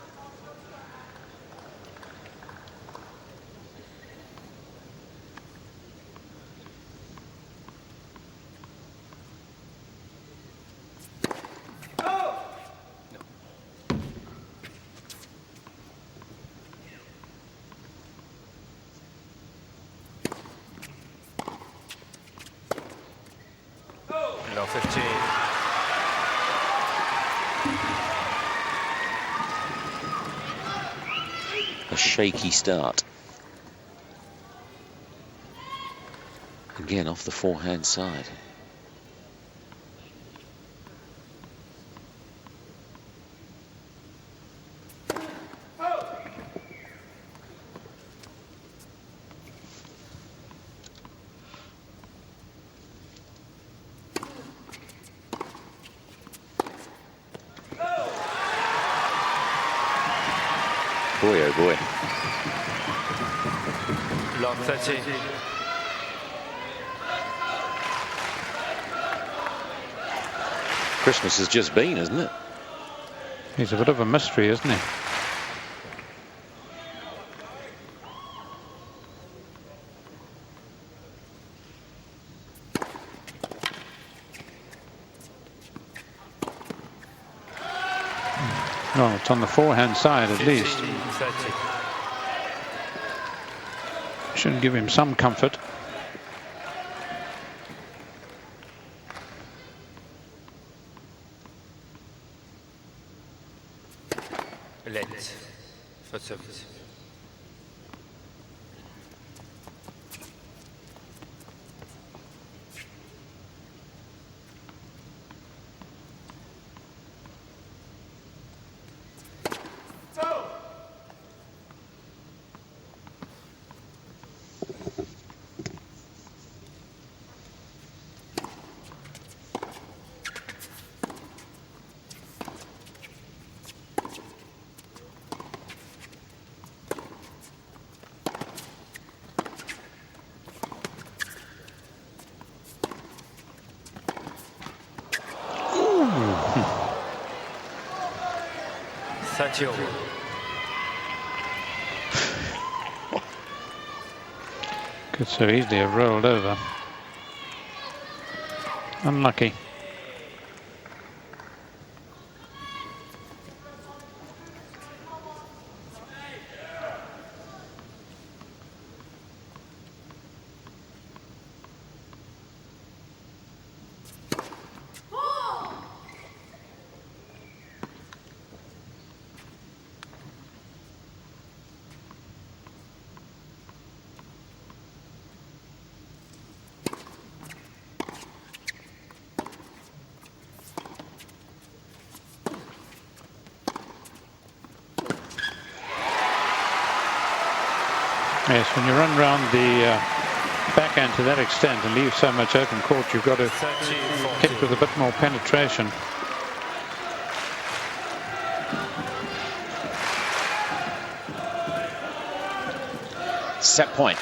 [SPEAKER 3] No, 15.
[SPEAKER 1] A shaky start. Again off the forehand side. Boy, oh boy.
[SPEAKER 3] Love 30.
[SPEAKER 1] Christmas has just been, isn't it?
[SPEAKER 2] He's a bit of a mystery, isn't he? Well, it's on the forehand side at least.
[SPEAKER 3] 30.
[SPEAKER 2] Should give him some comfort.
[SPEAKER 3] Let for service.
[SPEAKER 2] Could so easily have rolled over. Unlucky. Yes, when you run round the backhand to that extent and leave so much open court, you've got to hit with a bit more penetration.
[SPEAKER 1] Set point.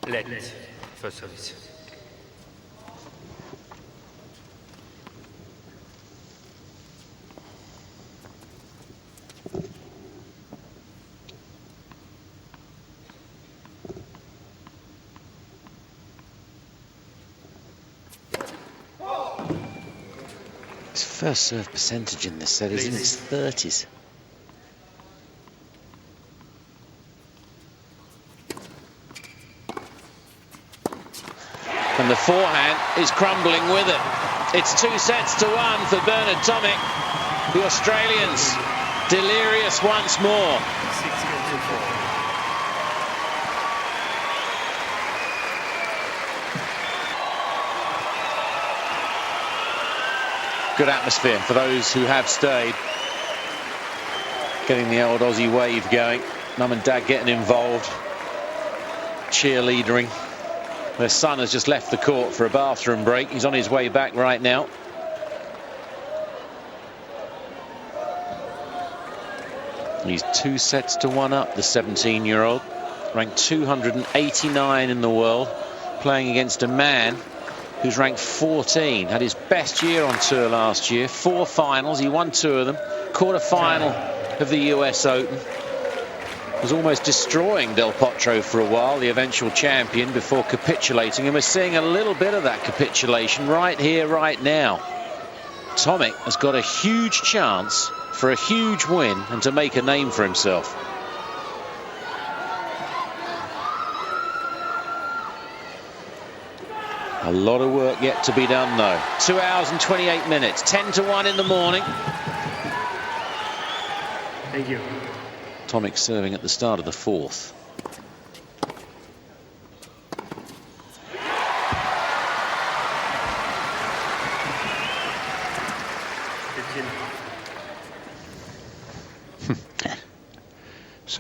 [SPEAKER 3] Let for service.
[SPEAKER 1] His first serve percentage in this set is in its 30s. And the forehand is crumbling with it. It's 2-1 for Bernard Tomic. The Australians delirious once more.
[SPEAKER 3] 6-4.
[SPEAKER 1] Good atmosphere for those who have stayed. Getting the old Aussie wave going. Mum and Dad getting involved. Cheerleadering. Their son has just left the court for a bathroom break. He's on his way back right now. He's 2-1 up, the 17-year-old. Ranked 289 in the world. Playing against a man who's ranked 14. Had his best year on tour last year. 4 finals. He won 2 of them. Quarter-final of the US Open. Was almost destroying Del Potro for a while, the eventual champion, before capitulating. And we're seeing a little bit of that capitulation right here, right now. Tomic has got a huge chance for a huge win and to make a name for himself. A lot of work yet to be done, though. 2 hours and 28 minutes. 10-1 in the morning.
[SPEAKER 3] Thank you.
[SPEAKER 1] Tomic serving at the start of the 4th.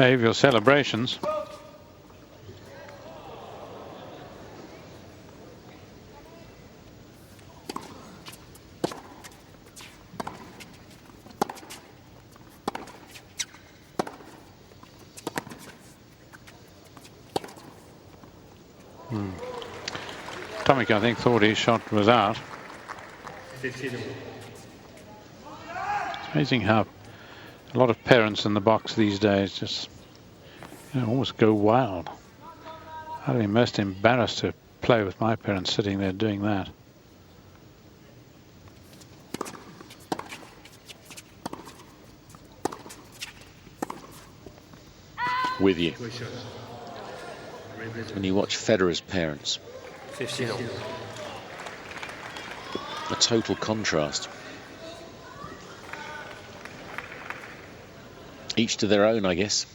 [SPEAKER 2] Save your celebrations. Tomic, I think, thought his shot was out. It's amazing how a lot of parents in the box these days just almost go wild. I'd be most embarrassed to play with my parents sitting there doing that.
[SPEAKER 1] With you. When you watch Federer's parents.
[SPEAKER 3] 15.
[SPEAKER 1] A total contrast. Each to their own, I guess.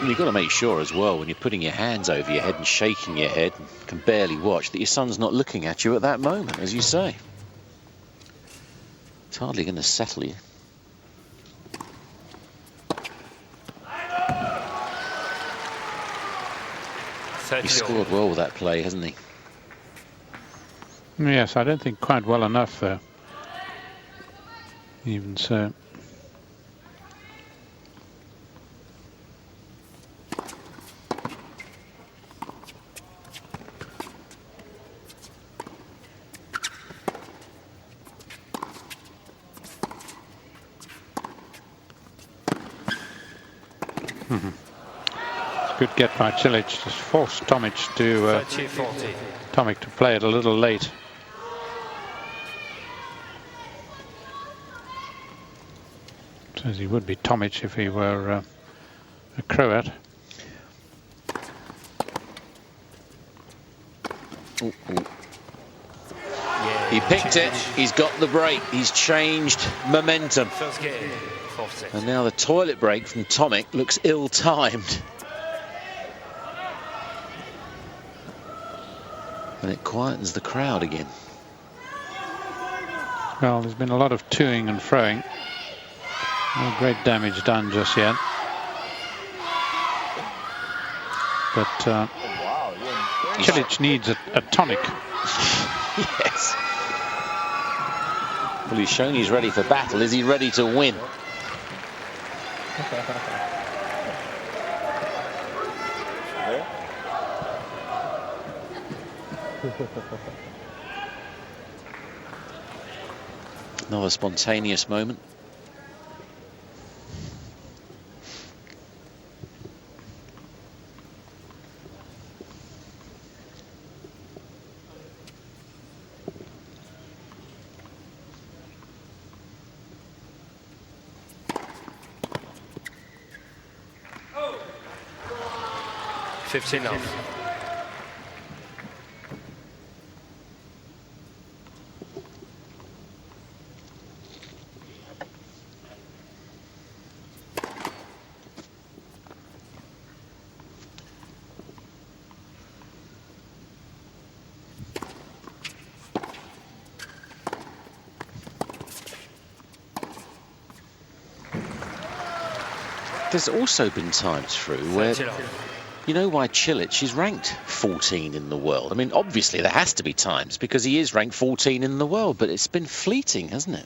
[SPEAKER 1] You've got to make sure as well, when you're putting your hands over your head and shaking your head and can barely watch, that your son's not looking at you at that moment, as you say. It's hardly going to settle you. He's scored well with that play, hasn't he?
[SPEAKER 2] Yes, I don't think quite well enough, though. Even so. Good get by Cilic, just forced Tomic to play it a little late. As he would be Tomic if he were a Croat.
[SPEAKER 1] Ooh, ooh. He picked it, he's got the break, he's changed momentum. And now the toilet break from Tomic looks ill-timed. And it quietens the crowd again.
[SPEAKER 2] Well, there's been a lot of toing and froing. No great damage done just yet. But Cilic needs a tonic.
[SPEAKER 1] Yes. Well, he's shown he's ready for battle. Is he ready to win? Another spontaneous moment.
[SPEAKER 3] Oh. 15 off.
[SPEAKER 1] There's also been times through where, you know why Cilic is ranked 14 in the world. I mean, obviously there has to be times because he is ranked 14 in the world, but it's been fleeting, hasn't it?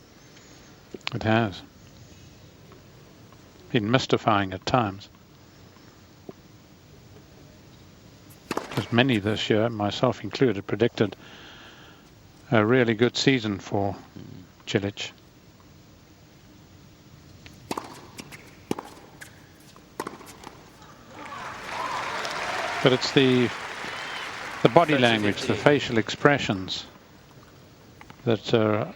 [SPEAKER 2] It has. Been mystifying at times. Because many this year, myself included, predicted a really good season for Cilic. But it's the body language, the facial expressions that are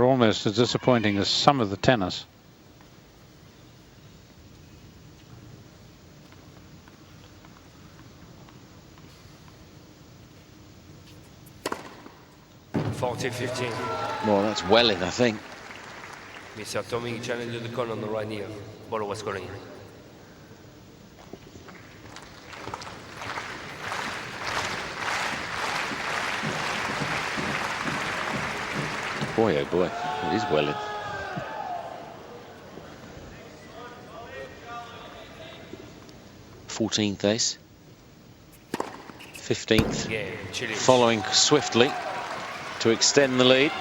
[SPEAKER 2] almost as disappointing as some of the tennis.
[SPEAKER 1] Well, that's well in, I think.
[SPEAKER 3] Mr. Tomic challenged the corner on the right ear. Ball was scoring.
[SPEAKER 1] Boy, oh boy, it is well in. Fourteenth ace. 15th.
[SPEAKER 3] Yeah, Cilic.
[SPEAKER 1] Following swiftly to extend the lead.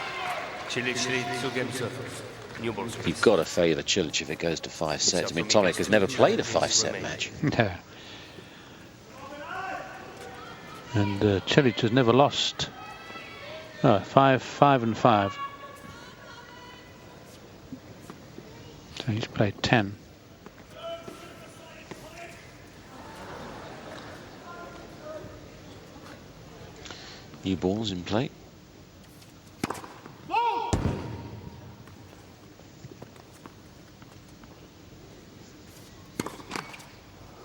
[SPEAKER 3] Cilic, 2 games off. New balls.
[SPEAKER 1] You've got to favour Cilic if it goes to 5 sets. I mean, Tomic has never played a 5-set match.
[SPEAKER 2] No. And Cilic has never lost. Oh, 5 and 5. So he's played 10.
[SPEAKER 1] New balls in play.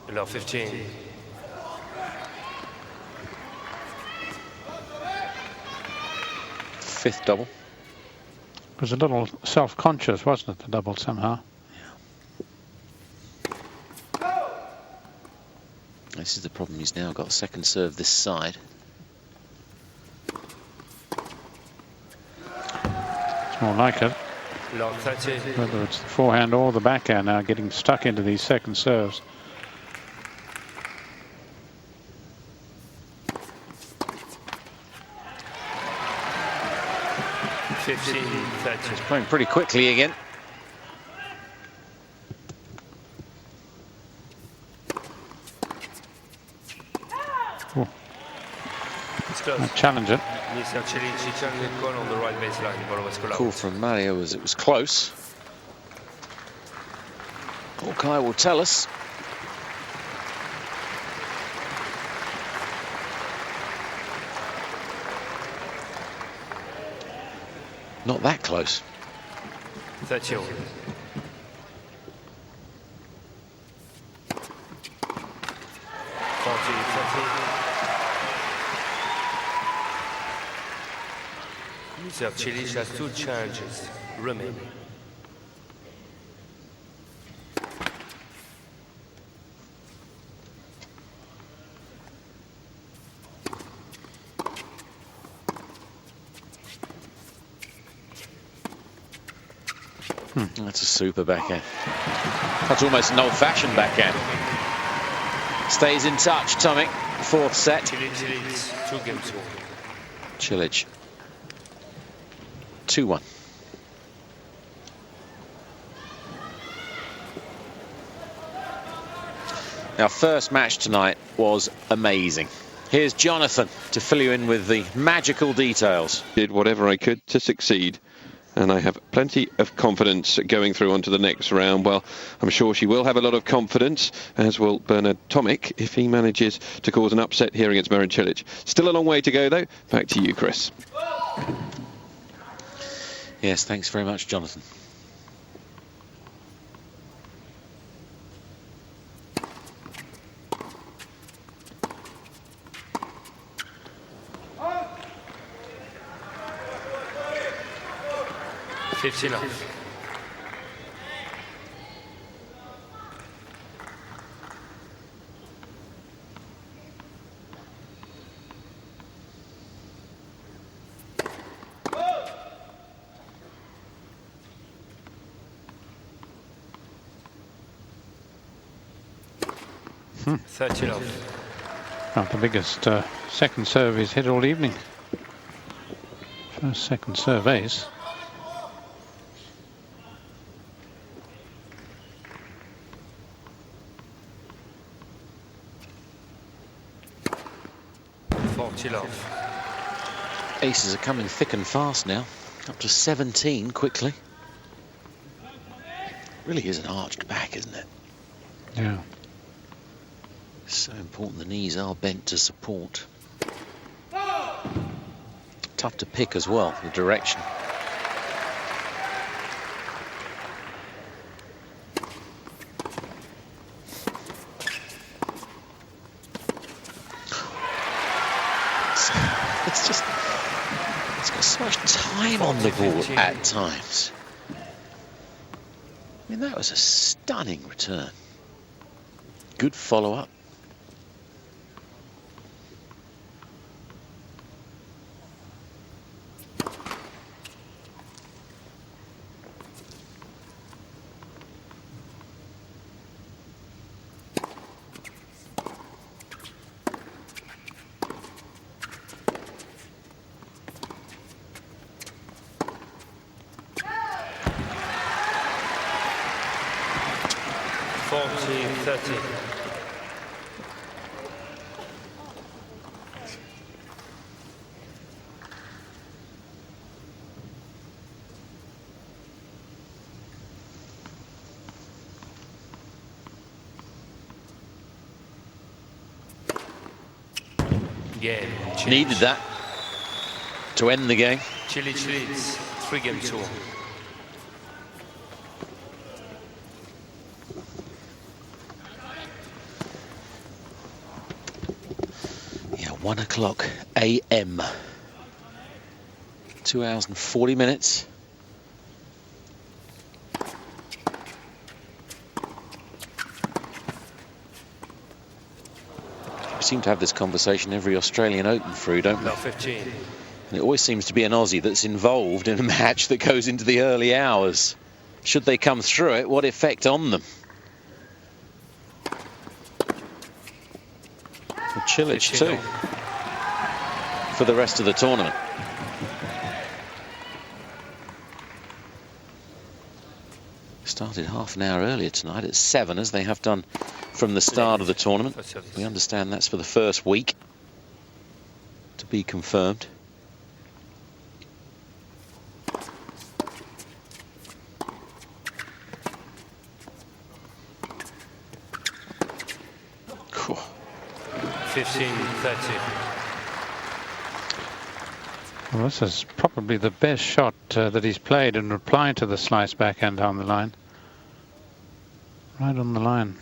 [SPEAKER 3] Alors 15.
[SPEAKER 1] Fifth double.
[SPEAKER 2] It was a little self-conscious, wasn't it, the double somehow?
[SPEAKER 1] This is the problem. He's now got second serve this side.
[SPEAKER 2] It's more like it.
[SPEAKER 3] Alors 30.
[SPEAKER 2] Whether it's the forehand or the backhand now getting stuck into these second serves.
[SPEAKER 1] He's playing pretty quickly again.
[SPEAKER 2] Oh.
[SPEAKER 3] It's close.
[SPEAKER 2] Challenge it.
[SPEAKER 3] Mr. Cilic challenged goal on the right baseline. Ball was called out.
[SPEAKER 1] Call from Mario was it was close. Hawkeye will tell us. Not that close.
[SPEAKER 3] 30 all. Mr. Cilic has 2 challenges remaining.
[SPEAKER 1] That's a super backhand. That's almost an old-fashioned backhand. Stays in touch, Tomic. 4th set.
[SPEAKER 3] Cilic, 2 games more.
[SPEAKER 1] Cilic. 2-1. Our first match tonight was amazing. Here's Jonathan to fill you in with the magical details.
[SPEAKER 7] Did whatever I could to succeed. And I have plenty of confidence going through onto the next round. Well, I'm sure she will have a lot of confidence, as will Bernard Tomic, if he manages to cause an upset here against Marin Cilic. Still a long way to go, though. Back to you, Chris.
[SPEAKER 1] Yes, thanks very much, Jonathan.
[SPEAKER 3] Enough.
[SPEAKER 2] Hmm.
[SPEAKER 3] 30 off.
[SPEAKER 2] Not the biggest second serve he's hit all evening. First second serve ace.
[SPEAKER 1] Aces are coming thick and fast now. Up to 17 quickly. Really is an arched back, isn't it?
[SPEAKER 2] Yeah.
[SPEAKER 1] So important the knees are bent to support. Tough to pick as well, the direction. It's just, it's got so much time on the ball at times. I mean, that was a stunning return. Good follow-up.
[SPEAKER 3] 40-30. Game.
[SPEAKER 1] Needed that to end the game.
[SPEAKER 3] Cilic leads 3-2.
[SPEAKER 1] Yeah, 1 o'clock a.m. 2 hours and 40 minutes. We seem to have this conversation every Australian Open through, don't we?
[SPEAKER 3] Now 15.
[SPEAKER 1] And it always seems to be an Aussie that's involved in a match that goes into the early hours. Should they come through it, what effect on them? For Cilic too, for the rest of the tournament. Started half an hour earlier tonight at 7, as they have done from the start of the tournament. We understand that's for the first week, to be confirmed. Cool.
[SPEAKER 3] 15-30.
[SPEAKER 2] Well, this is probably the best shot that he's played in reply to the slice backhand down the line. Right on the line.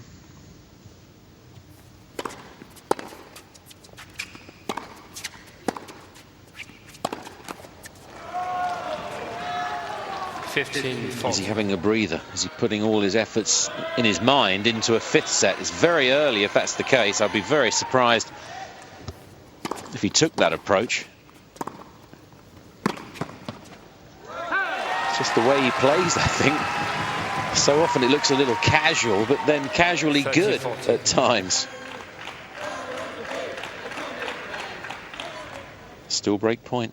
[SPEAKER 1] Is he having a breather? Is he putting all his efforts in his mind into a 5th set? It's very early if that's the case. I'd be very surprised if he took that approach. It's just the way he plays, I think. So often it looks a little casual, but then casually good at times. Still break point.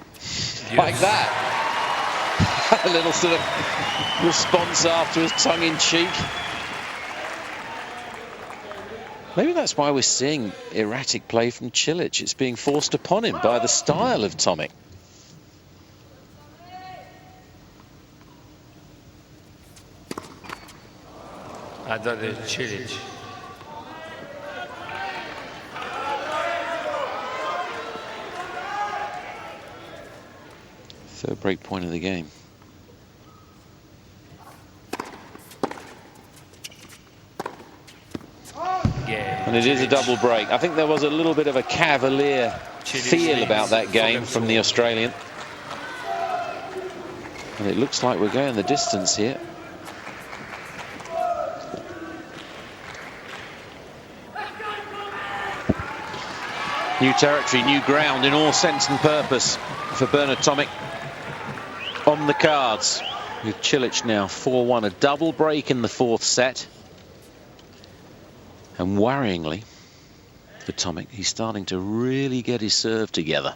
[SPEAKER 1] Yes. Like that. A little sort of response afterwards, tongue-in-cheek. Maybe that's why we're seeing erratic play from Cilic. It's being forced upon him by the style of Tomic.
[SPEAKER 3] Advantage Cilic.
[SPEAKER 1] Third break point of the game. And it is a double break. I think there was a little bit of a cavalier feel about that game from the Australian. And it looks like we're going the distance here. New territory, new ground in all sense and purpose for Bernard Tomic. On the cards with Cilic now 4-1, a double break in the 4th set. And worryingly for Tomic, he's starting to really get his serve together.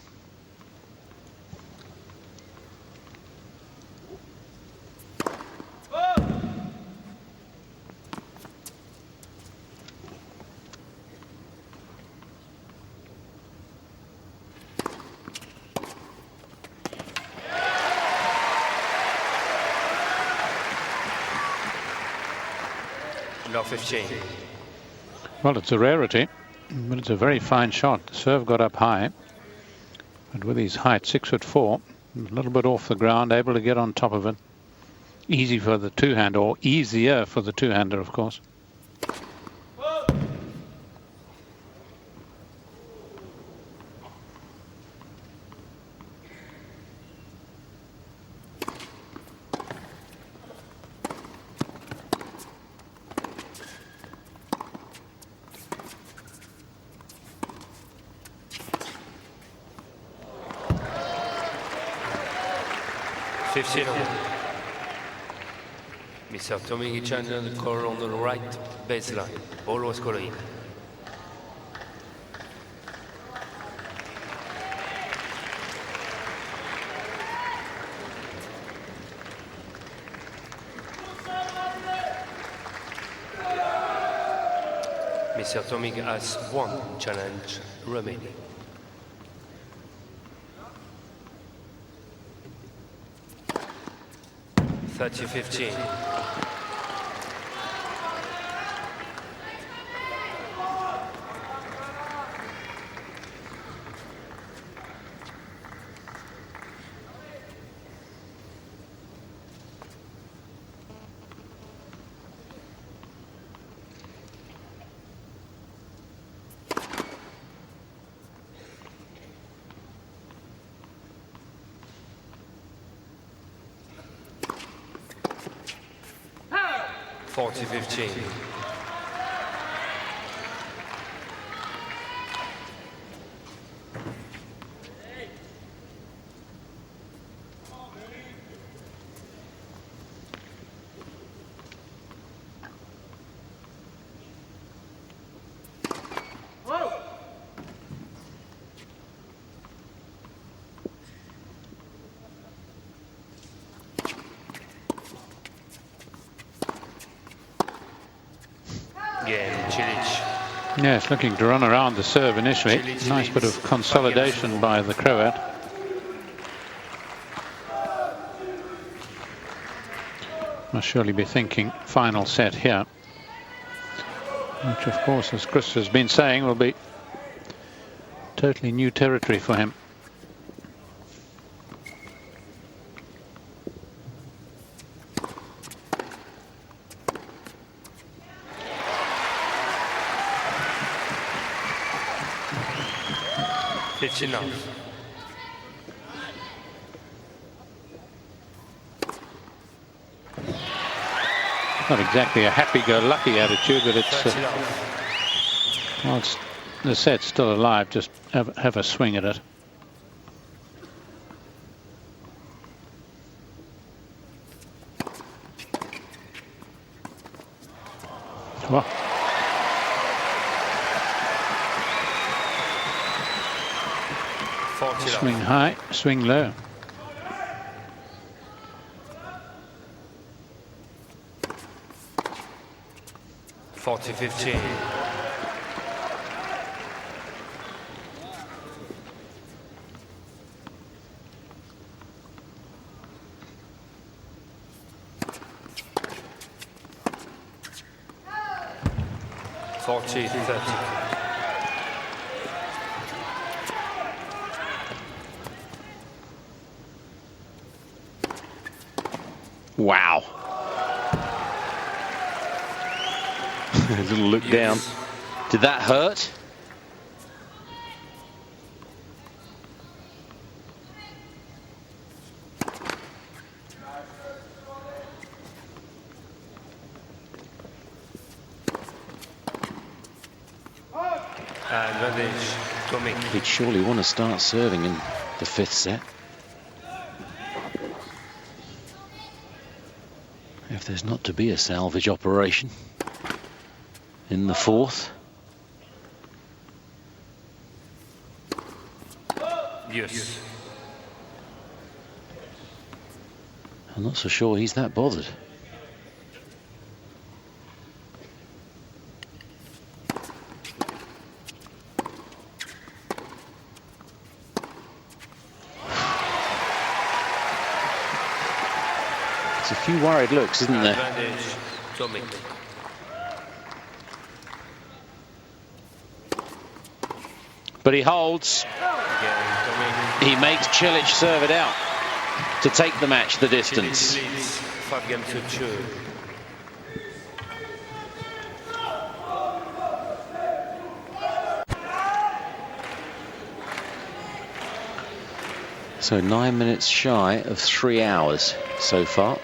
[SPEAKER 3] Now 15.
[SPEAKER 2] Well, it's a rarity, but it's a very fine shot. The serve got up high, but with his height, 6'4", a little bit off the ground, able to get on top of it. Easy for the two-hander, or easier for the two-hander, of course.
[SPEAKER 3] Mr. Tomic changing the call on the right baseline. Ball was calling. Mr. Tomic has one challenge remaining. (30-15). (40-15). Again, Cilic.
[SPEAKER 2] Yes, looking to run around the serve initially. Nice bit of consolidation by the Croat. Must surely be thinking final set here. Which, of course, as Chris has been saying, will be totally new territory for him.
[SPEAKER 3] It's enough.
[SPEAKER 2] Not exactly a happy-go-lucky attitude, but it's, well, the set's still alive. Just have a swing at it. Well, swing high, swing low.
[SPEAKER 3] (40-15).
[SPEAKER 1] Wow. A little look down. Did that hurt?
[SPEAKER 3] Advantage, Tomic.
[SPEAKER 1] He'd surely want to start serving in the fifth set. If there's not to be a salvage operation in the fourth.
[SPEAKER 3] Yes.
[SPEAKER 1] I'm not so sure he's that bothered. It's a few worried looks, isn't there?
[SPEAKER 3] Advantage, Tomic.
[SPEAKER 1] But he holds. He makes Cilic serve it out to take the match the distance.
[SPEAKER 3] 5 games to 2.
[SPEAKER 1] So 9 minutes shy of 3 hours so far.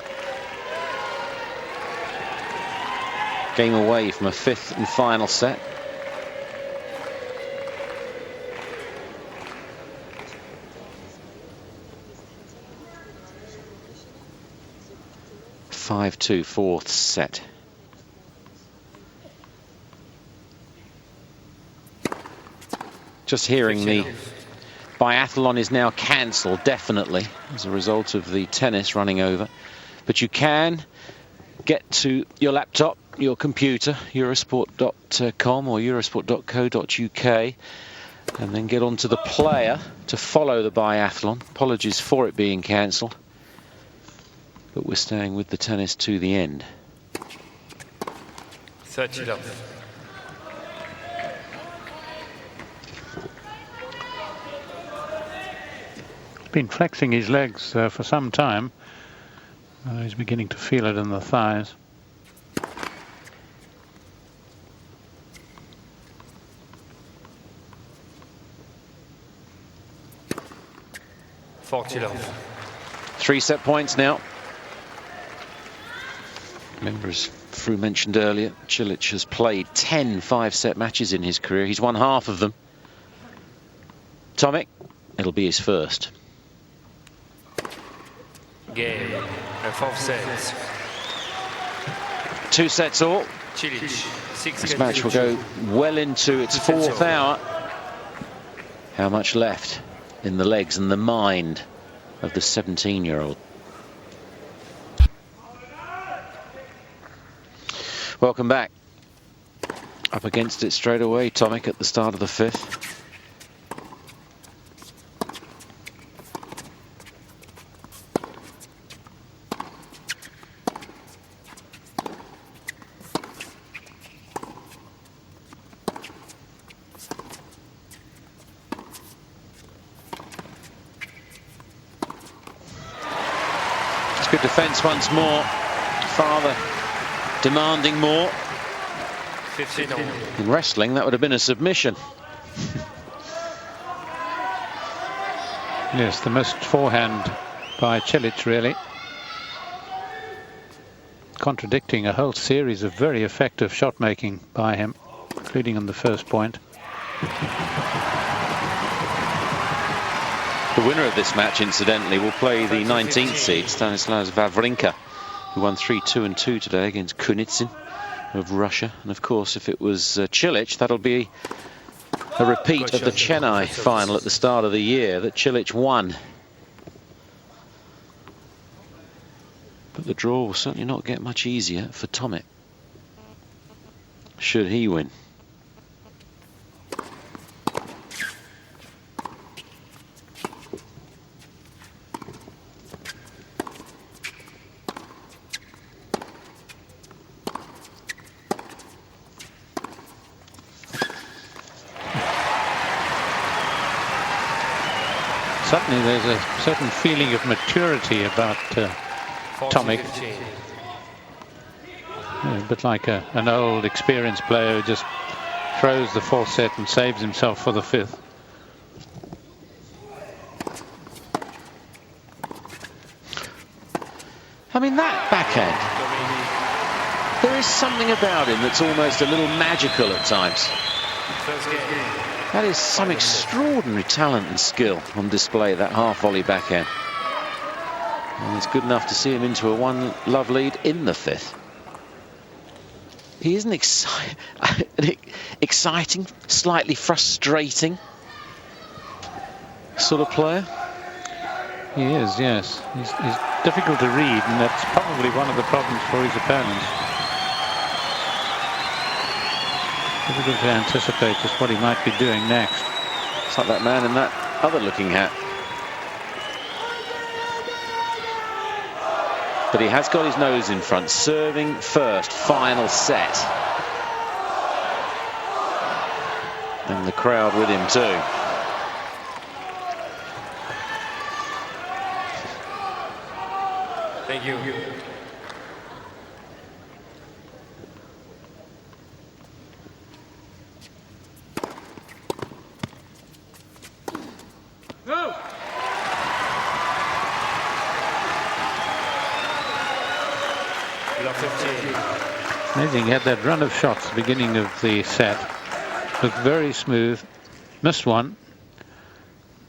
[SPEAKER 1] Game away from a fifth and final set. (5-2) fourth set. Just hearing the biathlon is now cancelled, definitely, as a result of the tennis running over. But you can get to your laptop, your computer, Eurosport.com or Eurosport.co.uk, and then get onto the player to follow the biathlon. Apologies for it being cancelled, but we're staying with the tennis to the end.
[SPEAKER 3] 30 love.
[SPEAKER 2] Been flexing his legs for some time. He's beginning to feel it in the thighs.
[SPEAKER 1] Three set points now. Remember, as Fru mentioned earlier, Cilic has played 10 5-set matches in his career. He's won half of them. Tomic, it'll be his first.
[SPEAKER 3] Game and 4 sets.
[SPEAKER 1] 2 sets all.
[SPEAKER 3] Cilic,
[SPEAKER 1] This match will go well into its 4th hour. How much left in the legs and the mind of the 17-year-old? Welcome back. Up against it straight away, Tomic, at the start of the 5th. Good defence once more. Father demanding more.
[SPEAKER 3] 15 all.
[SPEAKER 1] In wrestling, that would have been a submission.
[SPEAKER 2] Yes, the missed forehand by Cilic, really. Contradicting a whole series of very effective shot making by him, including on the first point.
[SPEAKER 1] The winner of this match, incidentally, will play the 19th seed, Stanislas Wawrinka, who won 3-2 and 2 today against Kunitsin of Russia. And of course, if it was Cilic, that'll be a repeat of the Chennai final at the start of the year that Cilic won. But the draw will certainly not get much easier for Tomic, should he win.
[SPEAKER 2] Certainly there's a certain feeling of maturity about Tomic. A bit like an old experienced player who just throws the 4th set and saves himself for the 5th.
[SPEAKER 1] I mean, that backhand, there is something about him that's almost a little magical at times. That is some extraordinary talent and skill on display, that half-volley backhand. And it's good enough to see him into a 1-love lead in the 5th. He is an exciting, slightly frustrating sort of player.
[SPEAKER 2] He is, yes. He's difficult to read, and that's probably one of the problems for his opponents. Difficult to anticipate just what he might be doing next.
[SPEAKER 1] It's like that man in that other looking hat. But he has got his nose in front. Serving first, final set. And the crowd with him too.
[SPEAKER 3] Thank you.
[SPEAKER 2] Go! Amazing, he had that run of shots at the beginning of the set. Looked very smooth. Missed one.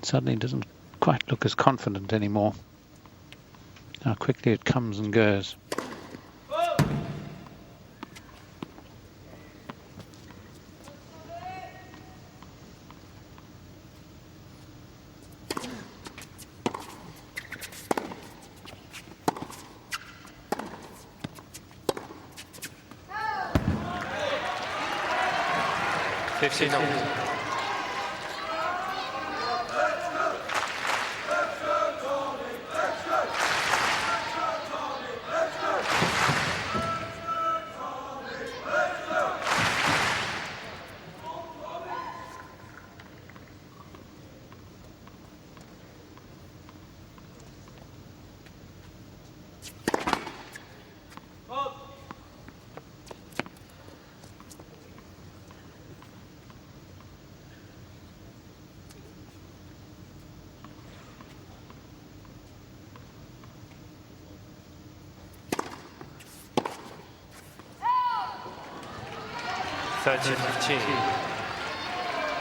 [SPEAKER 2] Suddenly doesn't quite look as confident anymore. How quickly it comes and goes.
[SPEAKER 3] 15 all.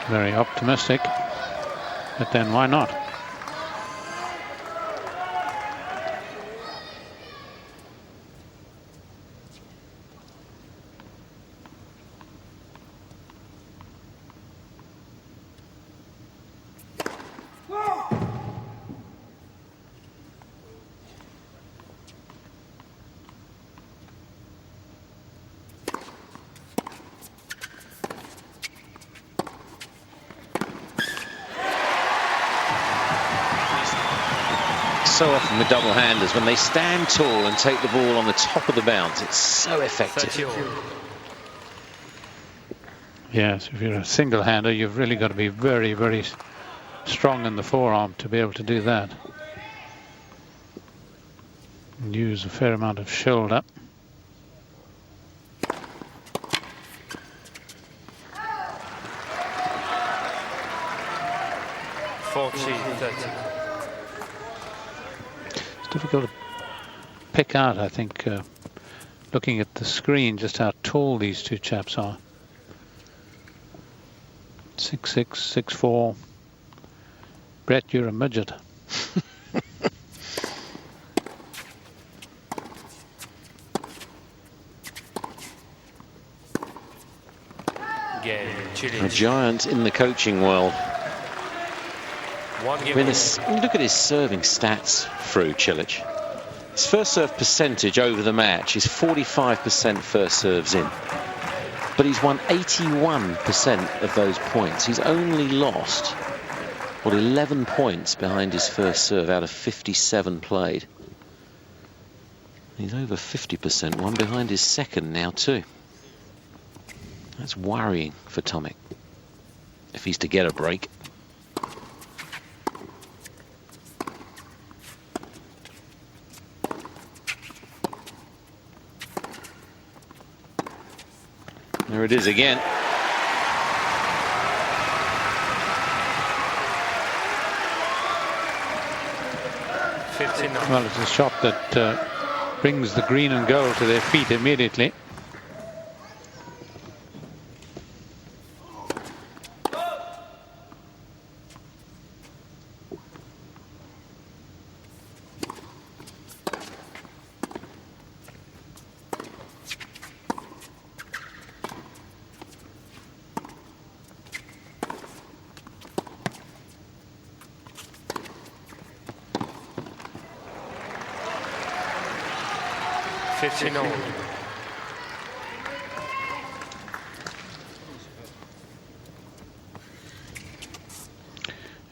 [SPEAKER 2] Very optimistic, but then why not?
[SPEAKER 1] So often with double-handers, when they stand tall and take the ball on the top of the bounce, it's so effective.
[SPEAKER 2] Yes, if you're a single-hander, you've really got to be very, very strong in the forearm to be able to do that. And use a fair amount of shoulder. Difficult to pick out, I think, looking at the screen, just how tall these two chaps are. 6'6", 6'4". Brett, you're a midget.
[SPEAKER 1] A giant in the coaching world. I mean, look at his serving stats through Cilic. His first serve percentage over the match is 45% first serves in. But he's won 81% of those points. He's only lost, what, 11 points behind his first serve out of 57 played. He's over 50%, one behind his second now too. That's worrying for Tomic, if he's to get a break. There it is again.
[SPEAKER 2] Well, it's a shot that brings the green and gold to their feet immediately.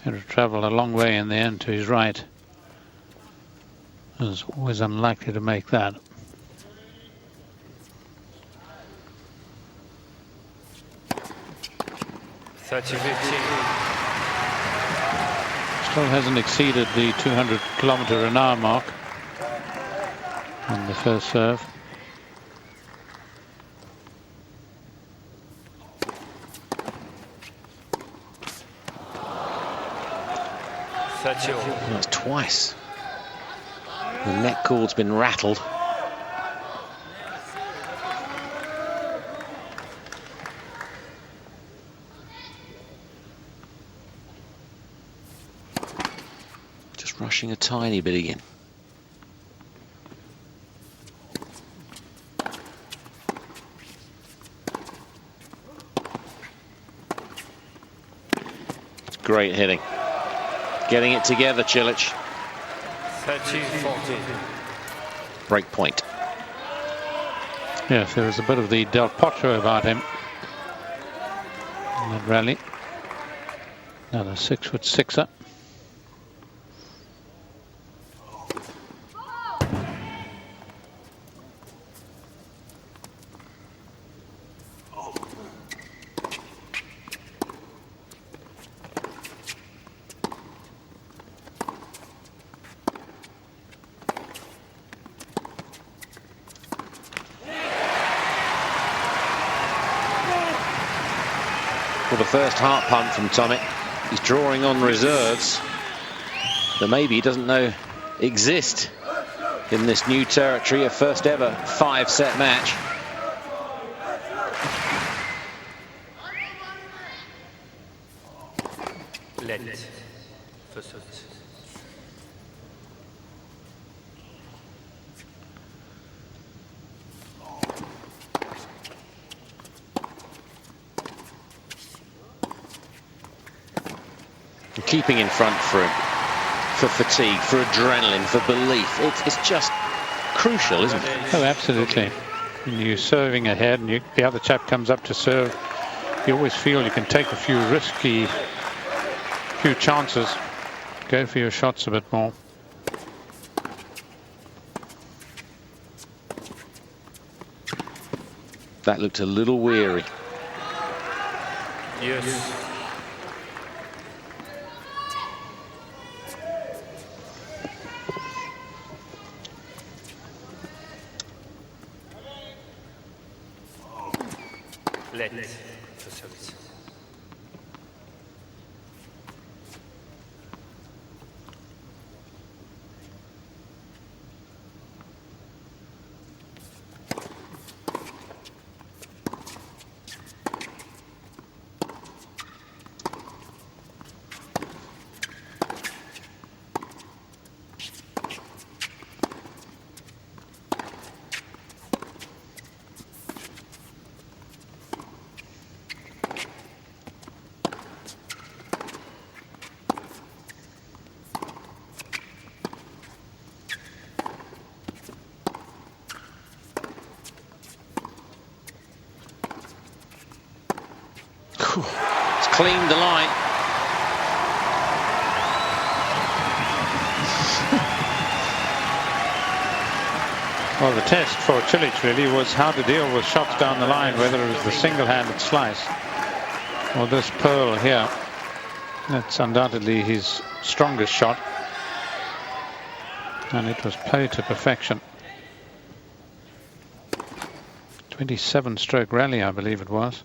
[SPEAKER 2] Had to travel a long way in the end to his right. Was always unlikely to make that. Still hasn't exceeded the 200 km/h mark on the first serve.
[SPEAKER 1] That's twice. The net cord's been rattled. Just rushing a tiny bit again. It's great hitting. Getting it together, Cilic.
[SPEAKER 3] 30-40.
[SPEAKER 1] Break point.
[SPEAKER 2] Yes, there was a bit of the Del Potro about him. that rally. Another 6-foot-6er.
[SPEAKER 1] Well, the first heart pump from Tomic. He's drawing on reserves that maybe he doesn't know exist in this new territory, a first ever 5-set match.
[SPEAKER 3] Let first set.
[SPEAKER 1] Keeping in front for fatigue, for adrenaline, for belief. It's just crucial, isn't it?
[SPEAKER 2] Oh, absolutely. When you're serving ahead and the other chap comes up to serve, you always feel you can take a few chances. Go for your shots a bit more.
[SPEAKER 1] That looked a little weary.
[SPEAKER 3] Yes. Let for service.
[SPEAKER 1] It's cleaned the line.
[SPEAKER 2] Well, the test for Cilic really was how to deal with shots down the line, whether it was the single-handed slice or this pearl here. That's undoubtedly his strongest shot, and it was played to perfection. 27-stroke rally, I believe it was.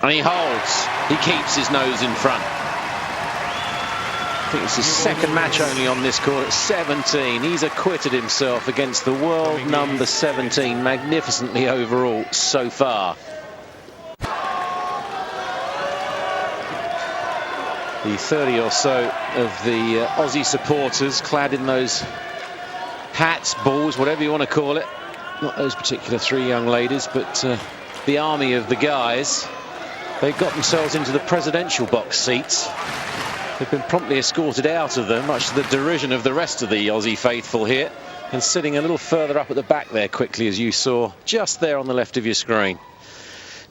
[SPEAKER 1] And he holds. He keeps his nose in front. I think it's his second match only on this court at 17. He's acquitted himself against the world number 17 magnificently overall so far. The 30 or so of the Aussie supporters clad in those hats, balls, whatever you want to call it. Not those particular three young ladies, but the army of the guys. They got themselves into the presidential box seats. They've been promptly escorted out of them, much to the derision of the rest of the Aussie faithful here, and sitting a little further up at the back there quickly, as you saw just there on the left of your screen.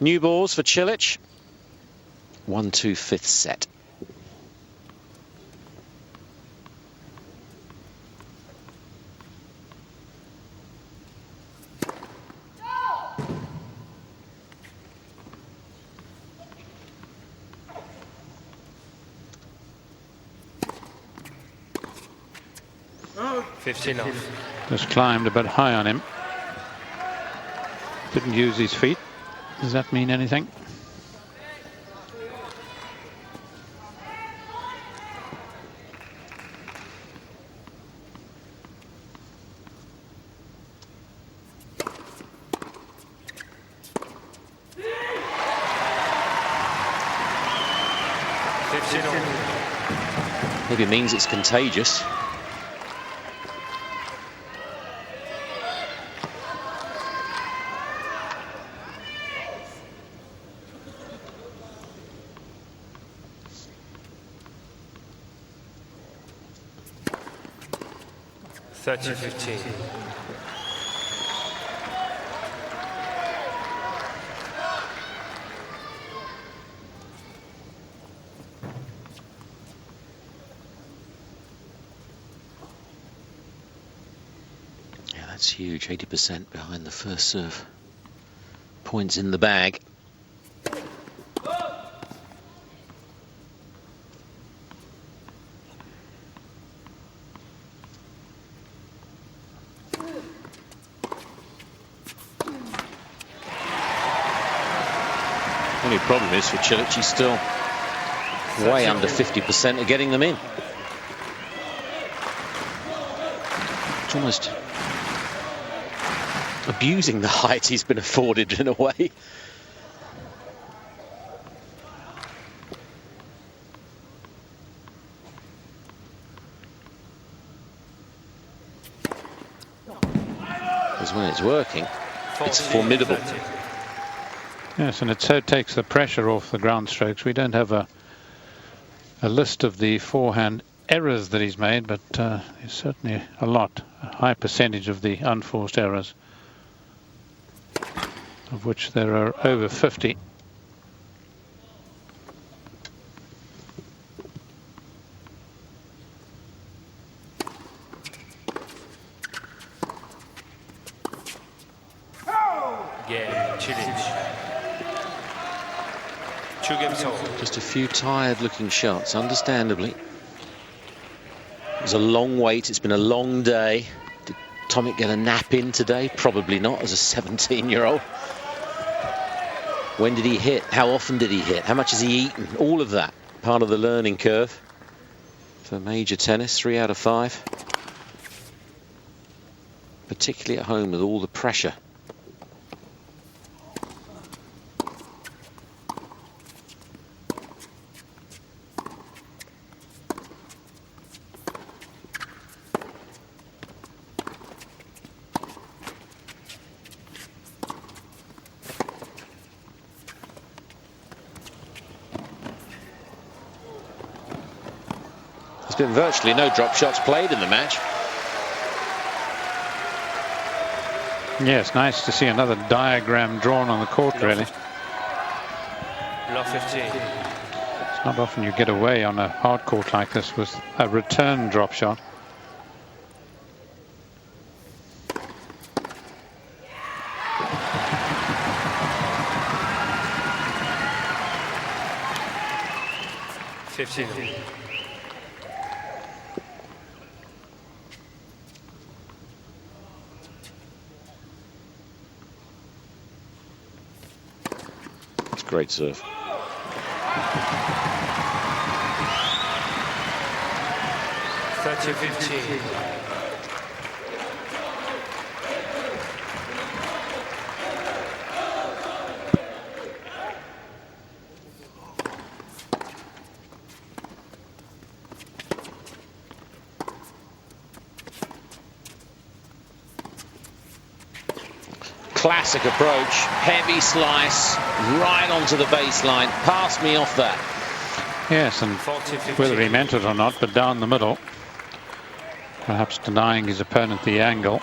[SPEAKER 1] New balls for Cilic. 1-2 5th set.
[SPEAKER 3] Oh. 15 off.
[SPEAKER 2] Just climbed a bit high on him. Didn't use his feet. Does that mean anything?
[SPEAKER 1] Maybe it means it's contagious. That's huge, 80% behind the first serve. Points in the bag. Only problem is for Cilic, he's still way under 50% of getting them in. It's almost abusing the height he's been afforded in a way. Because when it's working, it's formidable.
[SPEAKER 2] Yes, and it so takes the pressure off the ground strokes. We don't have a list of the forehand errors that he's made, but there's certainly a high percentage of the unforced errors, of which there are over 50.
[SPEAKER 3] Yeah, Cilic. 2 games hold.
[SPEAKER 1] Just a few tired looking shots, understandably. It was a long wait, it's been a long day. Did Tomic get a nap in today? Probably not, as a 17-year-old. When did he hit? How often did he hit? How much has he eaten? All of that, part of the learning curve for major tennis, 3 out of 5. Particularly at home with all the pressure. There's been virtually no drop shots played in the match.
[SPEAKER 2] Yes, nice to see another diagram drawn on the court, really.
[SPEAKER 3] Love 15.
[SPEAKER 2] It's not often you get away on a hard court like this with a return drop shot.
[SPEAKER 1] Great serve. Classic approach, heavy slice, right onto the baseline. Pass me off that.
[SPEAKER 2] Yes, and whether he meant it or not, but down the middle, perhaps denying his opponent the angle.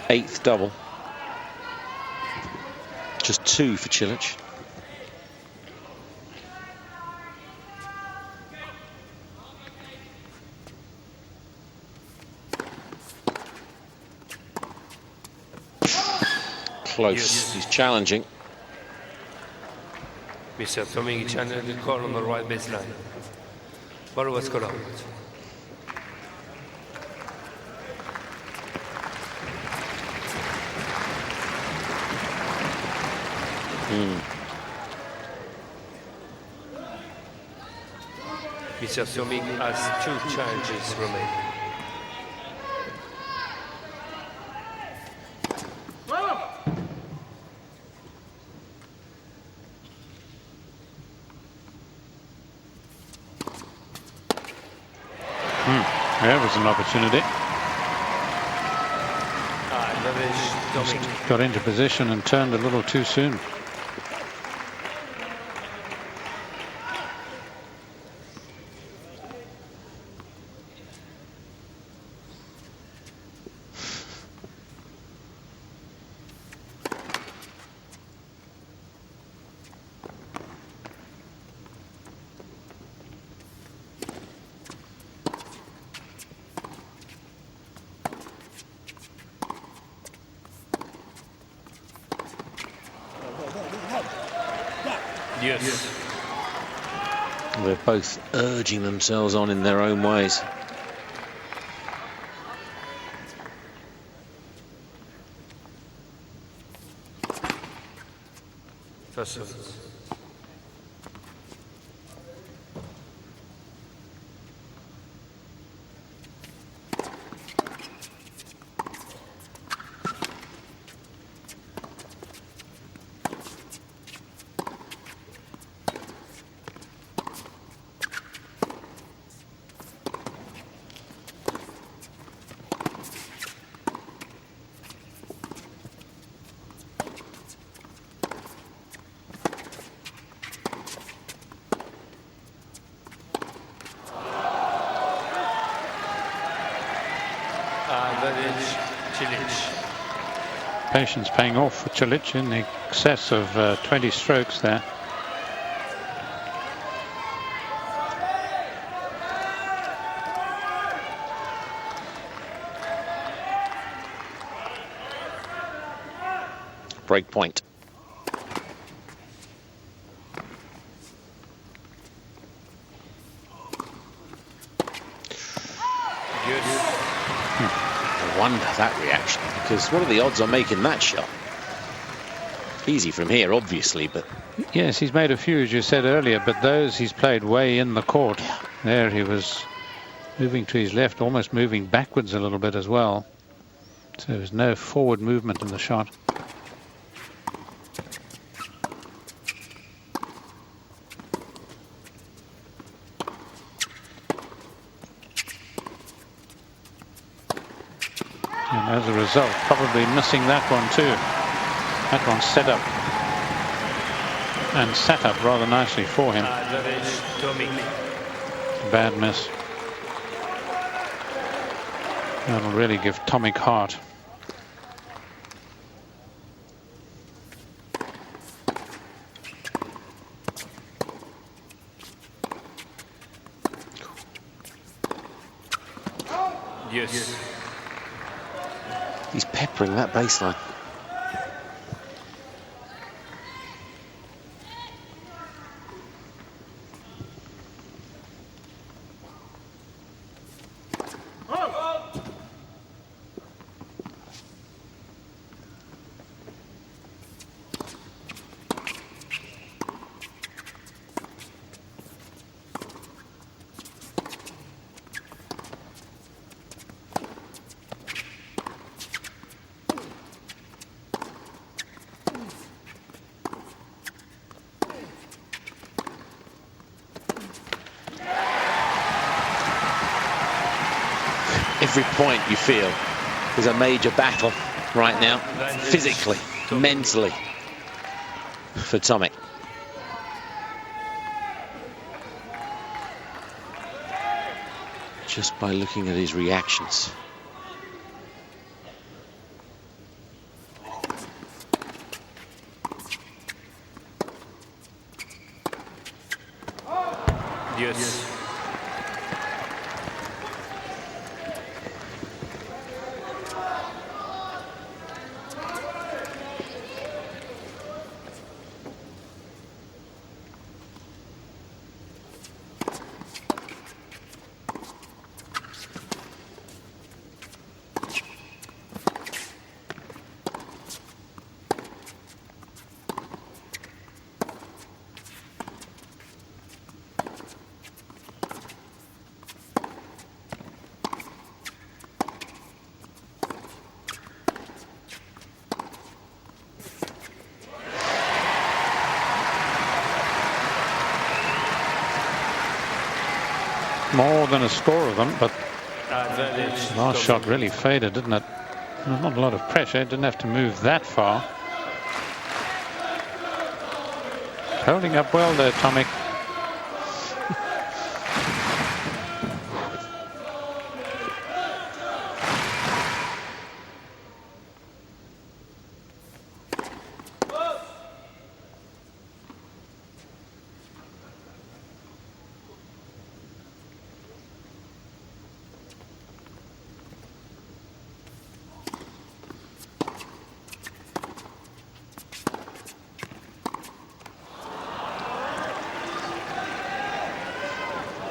[SPEAKER 1] Eighth double. Just 2 for Cilic. Close. He's challenging.
[SPEAKER 3] Mr. Tomic channeled the call on the right baseline. What was called out? Mr. Tomic has 2 challenges remaining.
[SPEAKER 2] There was an opportunity. Got into position and turned a little too soon.
[SPEAKER 3] Yes.
[SPEAKER 1] They're both urging themselves on in their own ways.
[SPEAKER 3] First service. Cilic.
[SPEAKER 2] Patience paying off for Cilic in excess of 20 strokes there.
[SPEAKER 1] Break point. I wonder that reaction, because what are the odds on making that shot? Easy from here, obviously, but...
[SPEAKER 2] Yes, he's made a few, as you said earlier, but those he's played way in the court. There he was moving to his left, almost moving backwards a little bit as well. So there's no forward movement in the shot. And as a result, probably missing that one too. That one set up and sat up rather nicely for him.
[SPEAKER 3] Tomic.
[SPEAKER 2] Bad miss. That'll really give Tomic heart.
[SPEAKER 3] Yes.
[SPEAKER 1] He's peppering that baseline. Every point you feel is a major battle right now, physically, mentally, for Tomic. Just by looking at his reactions.
[SPEAKER 3] Yes.
[SPEAKER 2] More than a score of them, but last shot really faded, didn't it? Not a lot of pressure, didn't have to move that far. Holding up well there, Tomic.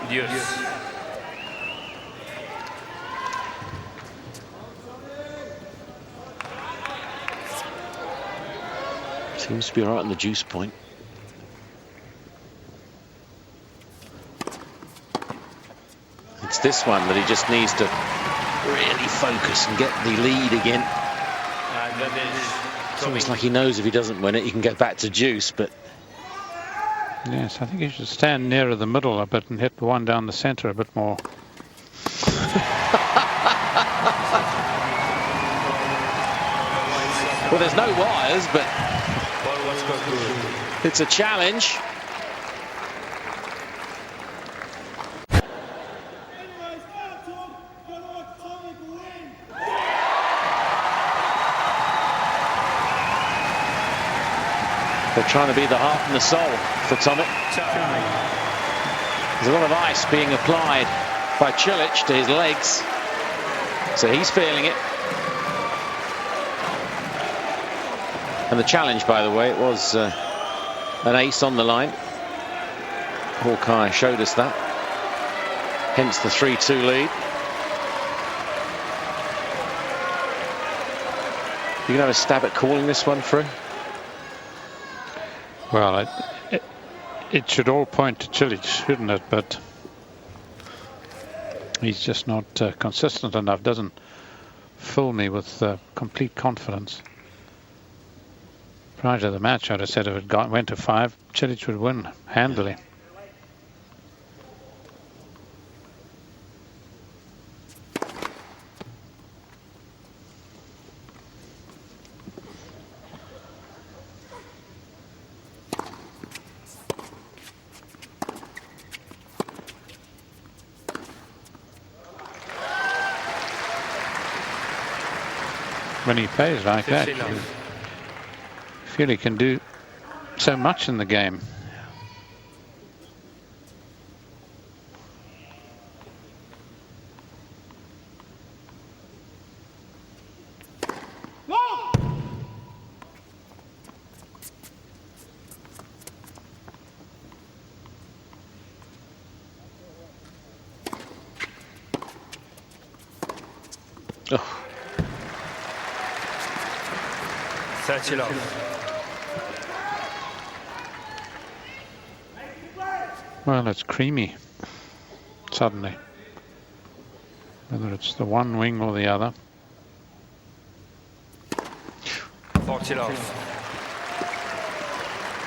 [SPEAKER 3] Dios.
[SPEAKER 1] Seems to be right on the juice point. It's this one that he just needs to really focus and get the lead again.
[SPEAKER 3] And that is
[SPEAKER 1] It's almost like he knows if he doesn't win it, he can get back to juice, but...
[SPEAKER 2] Yes, I think he should stand nearer the middle a bit and hit the one down the centre a bit more.
[SPEAKER 1] Well, there's no wires, but it's a challenge. They're trying to be the heart and the soul for Tomic. There's a lot of ice being applied by Cilic to his legs, so he's feeling it. And the challenge, by the way, it was an ace on the line. Hawkeye showed us that. Hence the 3-2 lead. You can have a stab at calling this one through.
[SPEAKER 2] Well, it should all point to Cilic, shouldn't it? But he's just not consistent enough. Doesn't fill me with complete confidence. Prior to the match, I'd have said if it went to 5, Cilic would win handily. When he plays like that, you feel he can do so much in the game.
[SPEAKER 1] Oh.
[SPEAKER 2] Well, it's creamy suddenly, whether it's the one wing or the other.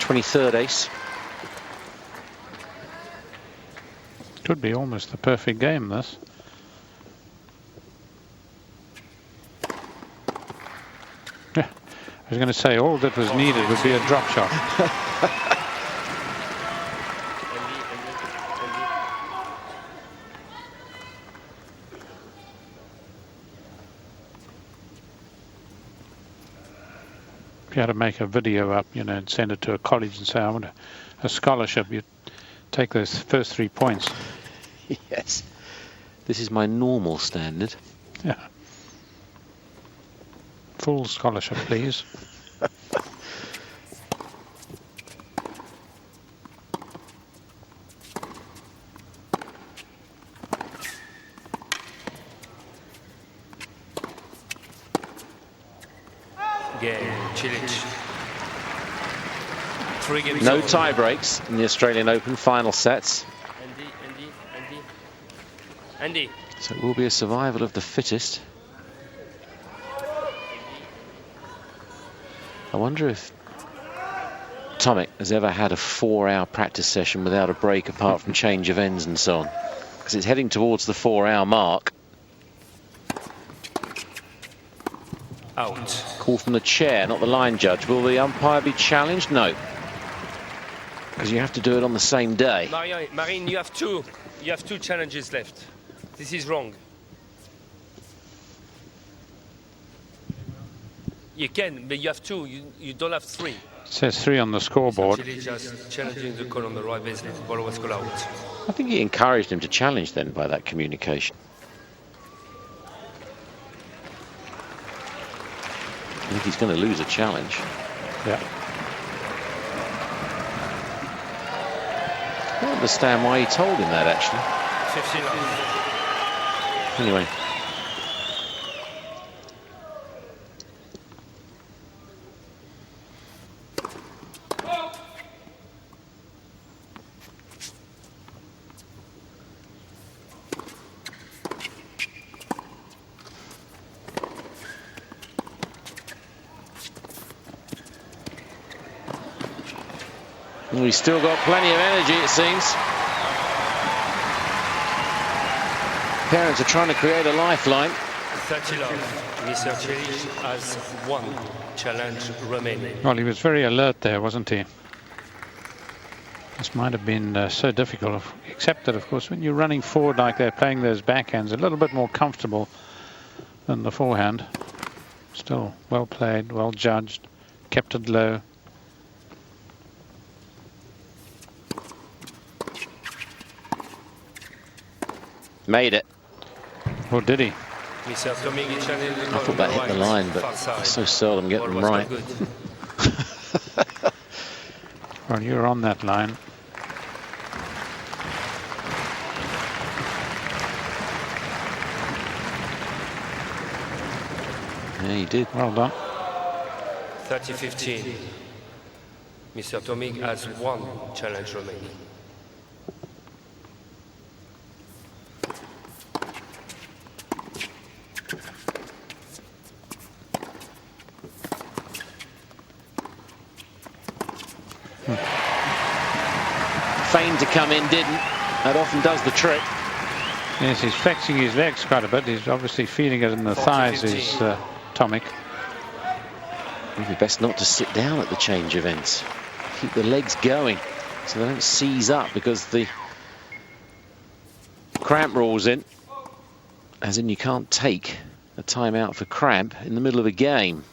[SPEAKER 1] 23rd ace.
[SPEAKER 2] Could be almost the perfect game, this. Yeah, I was going to say all that was needed would be a drop shot. If you had to make a video up, you know, and send it to a college and say, I want a scholarship, you take those first 3 points.
[SPEAKER 1] Yes. This is my normal standard.
[SPEAKER 2] Yeah. Full scholarship, please.
[SPEAKER 1] No tie breaks in the Australian Open final sets.
[SPEAKER 3] Andy.
[SPEAKER 1] So it will be a survival of the fittest. I wonder if Tomic has ever had a 4-hour practice session without a break apart from change of ends and so on. Because it's heading towards the 4-hour mark.
[SPEAKER 3] Out.
[SPEAKER 1] Call from the chair, not the line judge. Will the umpire be challenged? No. Because you have to do it on the same day.
[SPEAKER 3] Marine, you have two challenges left. This is wrong. You can, but you have 2. You don't have 3.
[SPEAKER 2] It says 3 on the scoreboard.
[SPEAKER 3] Cilic just challenging the call on the right baseline. Ball was called out.
[SPEAKER 1] I think he encouraged him to challenge then by that communication. I think he's going to lose a challenge.
[SPEAKER 2] Yeah.
[SPEAKER 1] I don't understand why he told him that, actually.
[SPEAKER 3] 15 love.
[SPEAKER 1] Anyway. He's still got plenty of energy, it seems. Parents are trying to create a lifeline.
[SPEAKER 3] 30 love. Mr. Cilic has one challenge remaining.
[SPEAKER 2] Well, he was very alert there, wasn't he? This might have been so difficult, except that, of course, when you're running forward like they're playing those backhands, a little bit more comfortable than the forehand. Still well played, well judged, kept it low.
[SPEAKER 1] Made it.
[SPEAKER 2] Or did he?
[SPEAKER 1] I thought that hit the line, but I so seldom get them right.
[SPEAKER 2] Well, you're on that line.
[SPEAKER 1] Yeah, you did.
[SPEAKER 2] Well done.
[SPEAKER 3] 30-15. Mr. Tomic has one challenge remaining.
[SPEAKER 1] Feigned to come in, didn't. That often does the trick.
[SPEAKER 2] Yes, he's flexing his legs quite a bit. He's obviously feeling it in the thighs, is Tomic.
[SPEAKER 1] Maybe best not to sit down at the change events. Keep the legs going so they don't seize up, because the cramp rule's in. As in, you can't take a timeout for cramp in the middle of a game.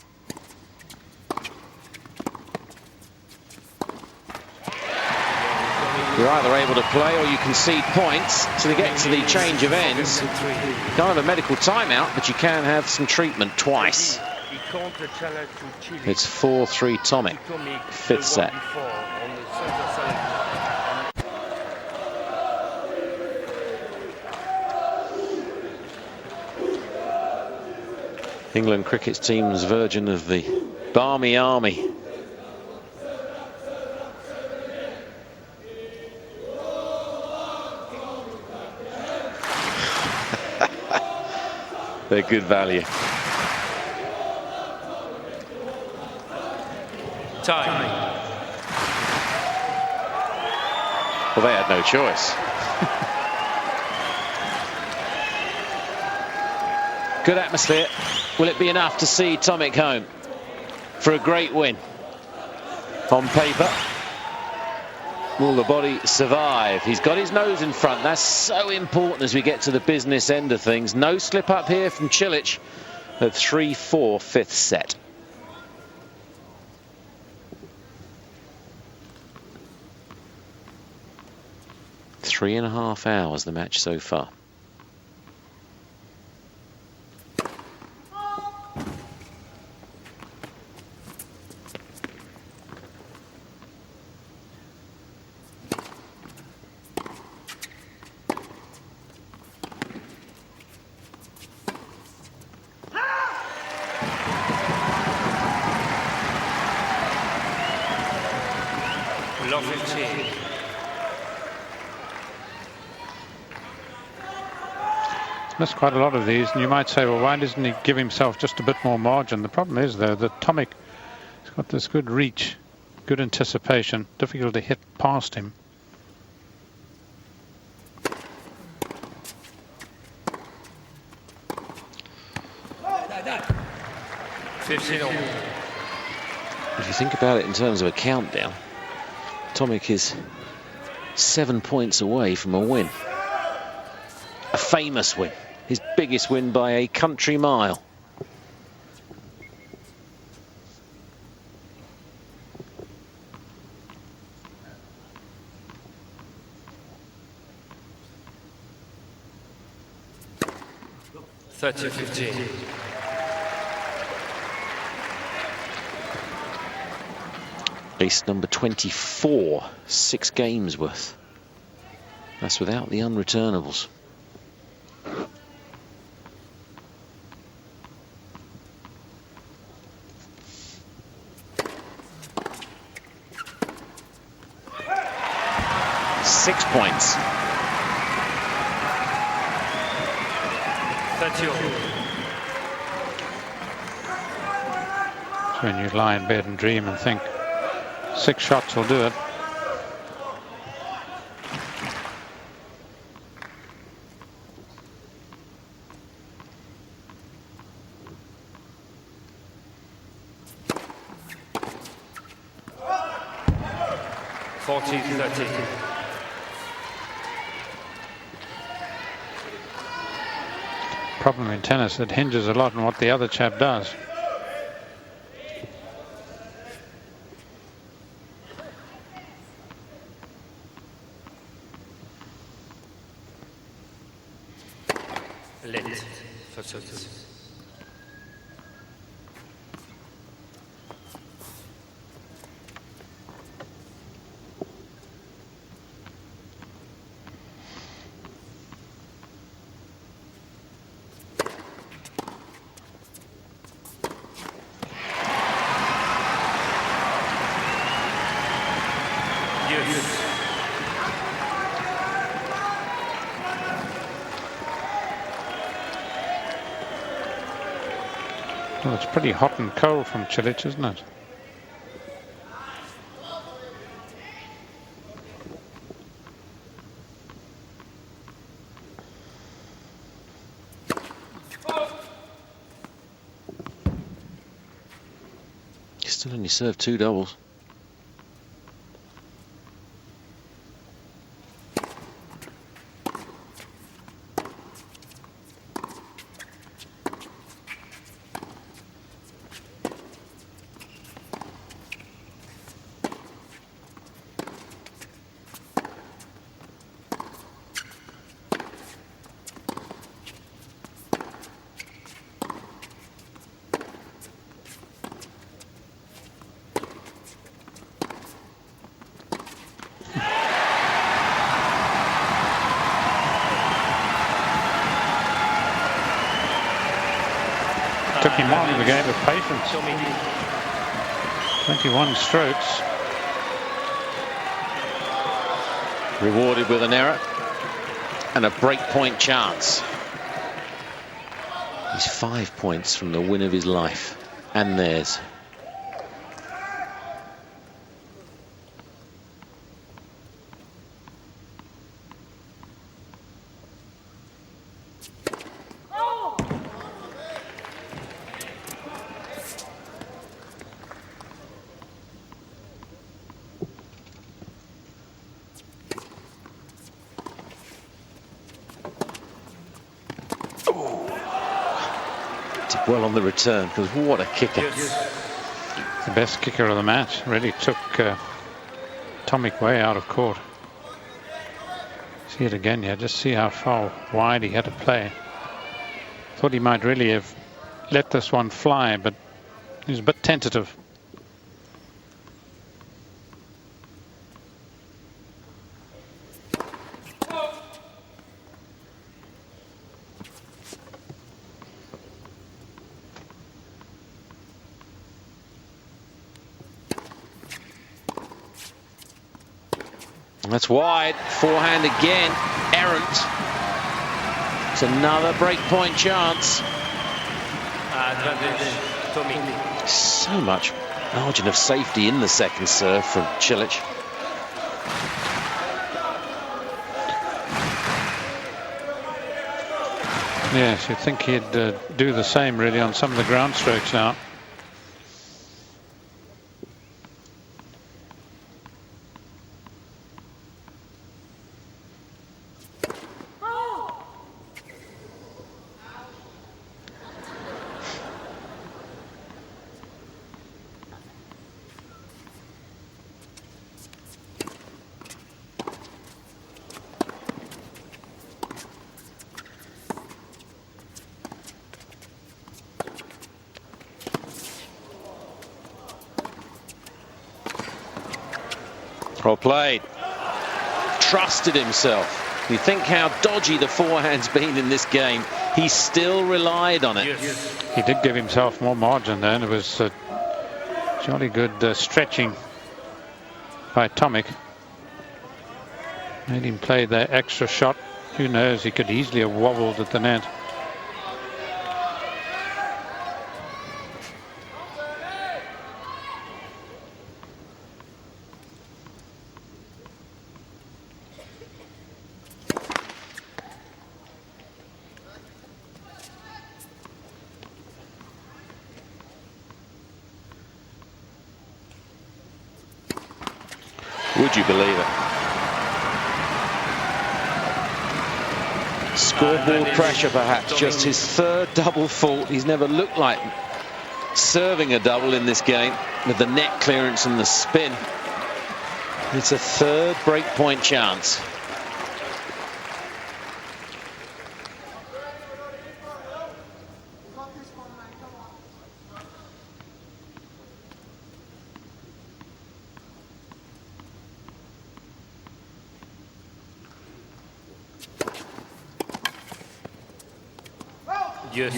[SPEAKER 1] You're either able to play or you concede points to get to the change of ends. You can't have a medical timeout, but you can have some treatment twice. It's 4-3 Tomic, fifth set. England cricket team's version of the Barmy Army. They're good value.
[SPEAKER 3] Time.
[SPEAKER 1] Well, they had no choice. Good atmosphere. Will it be enough to see Tomic home for a great win? On paper, will the body survive? He's got his nose in front. That's so important as we get to the business end of things. No slip up here from Cilic at 3-4, fifth set. Three and a half hours the match so far.
[SPEAKER 3] Love 15.
[SPEAKER 2] Missed quite a lot of these, and you might say, well, why doesn't he give himself just a bit more margin? The problem is, though, that Tomic has got this good reach, good anticipation, difficult to hit past him.
[SPEAKER 1] If you think about it in terms of a countdown, Tomic is 7 points away from a win. A famous win. His biggest win by a country mile. Ace number 24, 6 games worth. That's without the unreturnables. Six points.
[SPEAKER 3] 30.
[SPEAKER 2] So when you lie in bed and dream and think 6 shots will do it. Problem in tennis, it hinges a lot on what the other chap does.
[SPEAKER 3] Late for Sotis.
[SPEAKER 2] Well, it's pretty hot and cold from Cilic, isn't it?
[SPEAKER 1] He still only served 2 doubles.
[SPEAKER 2] Took him on the game of patience. 21 strokes.
[SPEAKER 1] Rewarded with an error and a breakpoint chance. He's 5 points from the win of his life and theirs. Well on the return, because what a kicker.
[SPEAKER 2] The best kicker of the match. Really took Tomic way out of court. See it again, yeah, just see how far wide he had to play. Thought he might really have let this one fly, but he was a bit tentative.
[SPEAKER 1] That's wide. Forehand again. Errant. It's another breakpoint chance.
[SPEAKER 3] Advantage, Tomic.
[SPEAKER 1] So much margin of safety in the second serve from Cilic.
[SPEAKER 2] Yes, you'd think he'd do the same really on some of the ground strokes now.
[SPEAKER 1] Well played. trusted himself. You think how dodgy the forehand's been in this game. He still relied on it.
[SPEAKER 3] Yes.
[SPEAKER 2] He did give himself more margin there, and it was jolly good stretching by Tomic. Made him play that extra shot. Who knows, he could easily have wobbled at the net.
[SPEAKER 1] Would you believe it? Scoreboard pressure perhaps, just his third double fault. He's never looked like serving a double in this game with the net clearance and the spin. It's a third breakpoint chance.
[SPEAKER 3] Yes.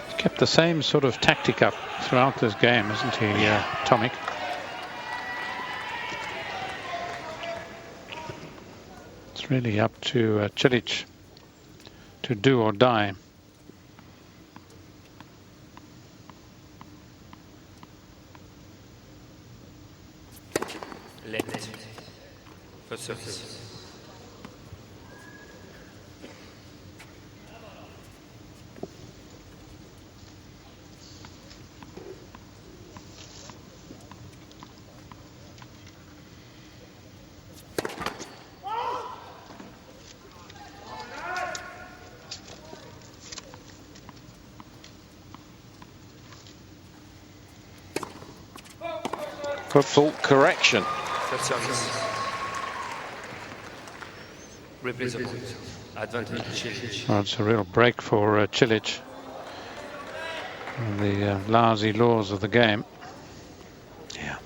[SPEAKER 2] He's kept the same sort of tactic up throughout this game, hasn't he, Tomic? It's really up to Cilic to do or die.
[SPEAKER 3] Left for service.
[SPEAKER 1] For fault correction.
[SPEAKER 3] Replace the point. Advantage Cilic.
[SPEAKER 2] Well, it's a real break for Cilic. The lousy laws of the game.
[SPEAKER 1] Yeah.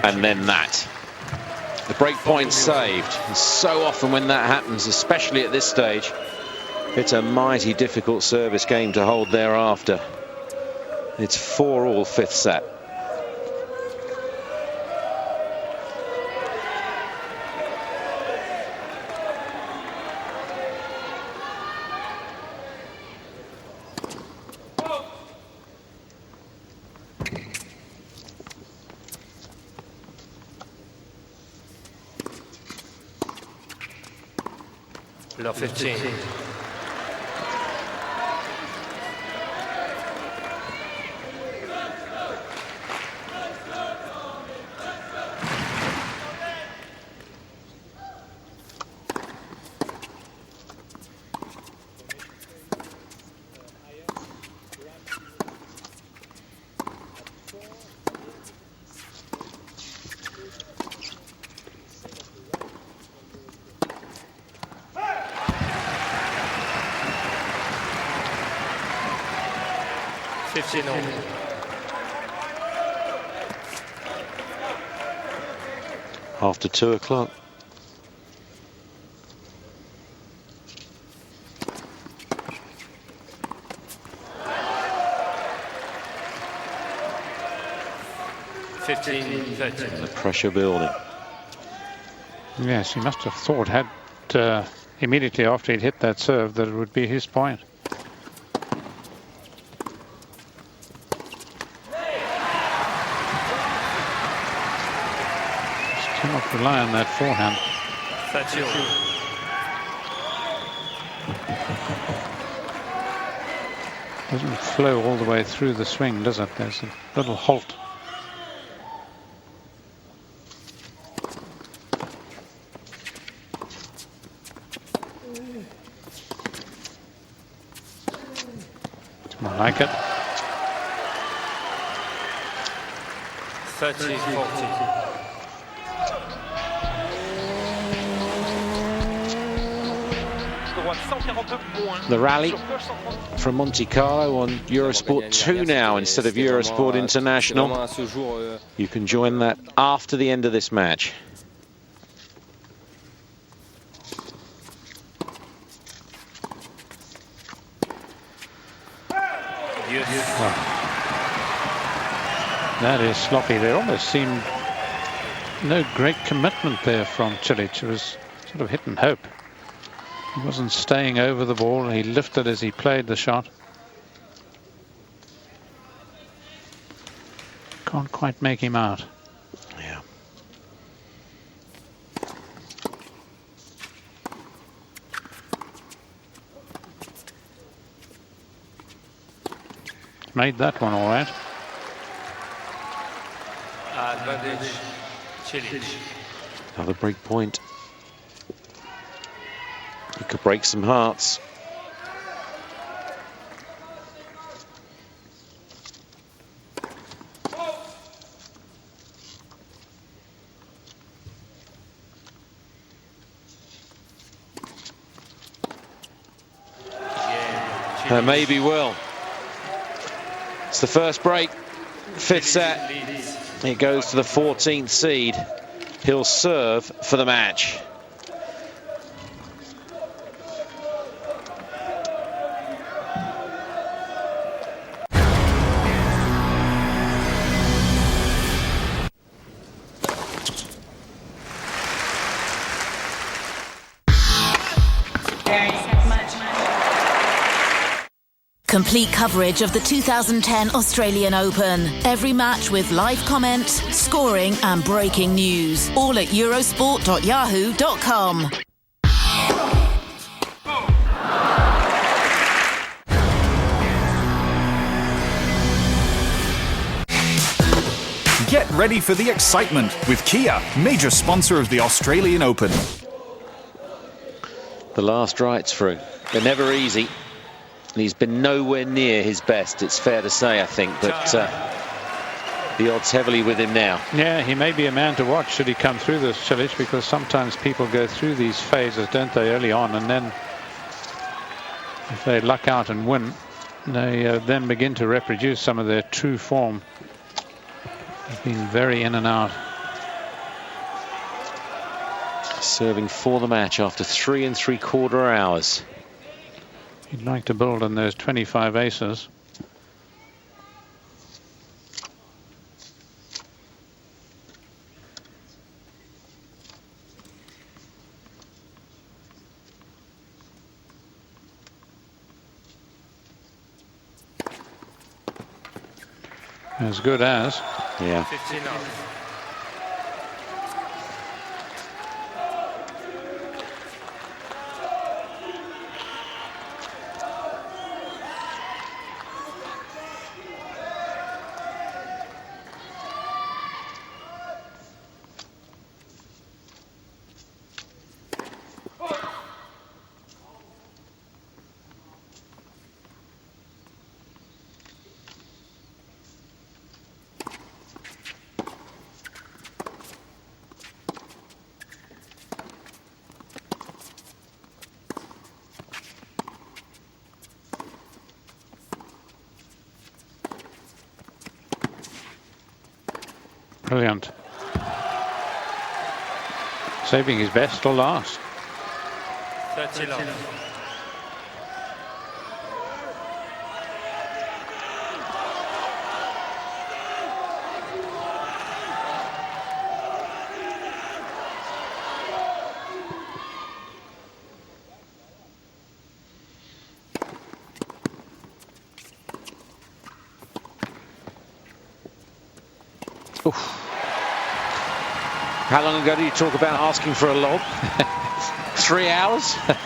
[SPEAKER 1] And then that. The break point saved. And so often when that happens, especially at this stage, it's a mighty difficult service game to hold thereafter. It's 4-all fifth set.
[SPEAKER 3] Love 15.
[SPEAKER 1] After 2 o'clock.
[SPEAKER 3] The
[SPEAKER 1] pressure building.
[SPEAKER 2] Yes, he must have thought, had that immediately after he'd hit that serve that it would be his point. Just cannot rely on that forehand. Doesn't flow all the way through the swing, does it? There's a little halt. It's more like it.
[SPEAKER 3] 30-40.
[SPEAKER 1] The rally from Monte Carlo on Eurosport 2 now instead of Eurosport International. You can join that after the end of this match.
[SPEAKER 2] That is sloppy. There almost seemed no great commitment there from Cilic. It was sort of hit and hope. He wasn't staying over the ball. He lifted as he played the shot. Can't quite make him out.
[SPEAKER 1] Yeah.
[SPEAKER 2] Made that one all right.
[SPEAKER 3] Advantage, Cilic.
[SPEAKER 1] Another break point. He could break some hearts. Maybe will. It's the first break, fifth set. It goes to the 14th seed. He'll serve for the match.
[SPEAKER 6] Complete coverage of the 2010 Australian Open. Every match with live comment, scoring and breaking news. All at eurosport.yahoo.com.
[SPEAKER 4] Get ready for the excitement with Kia, major sponsor of the Australian Open.
[SPEAKER 1] The last rights through. They're never easy. And he's been nowhere near his best, it's fair to say, I think. But the odds heavily with him now.
[SPEAKER 2] Yeah, he may be a man to watch should he come through this, Cilic, because sometimes people go through these phases, don't they, early on, and then if they luck out and win, they then begin to reproduce some of their true form. They've been very in and out.
[SPEAKER 1] Serving for the match after 3 3/4 hours.
[SPEAKER 2] He'd like to build on those 25 aces. As good as.
[SPEAKER 1] Yeah.
[SPEAKER 3] 15 off.
[SPEAKER 2] Brilliant. Saving his best till last.
[SPEAKER 3] 30 love.
[SPEAKER 1] Oof. How long ago did you talk about asking for a lob? 3 hours?
[SPEAKER 3] 30-15.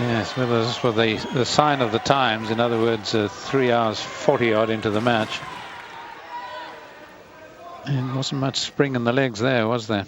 [SPEAKER 2] Yes, well, this was the sign of the times. In other words, 3 hours 40 odd into the match. And wasn't much spring in the legs there, was there?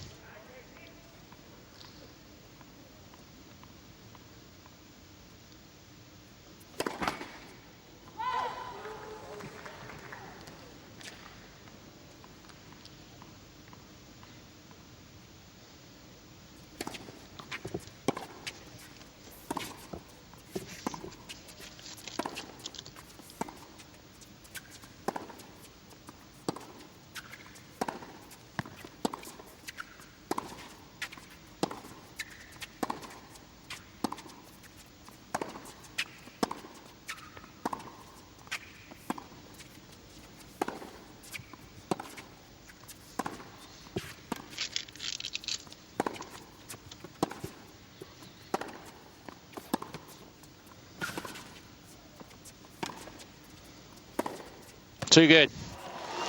[SPEAKER 1] Too good.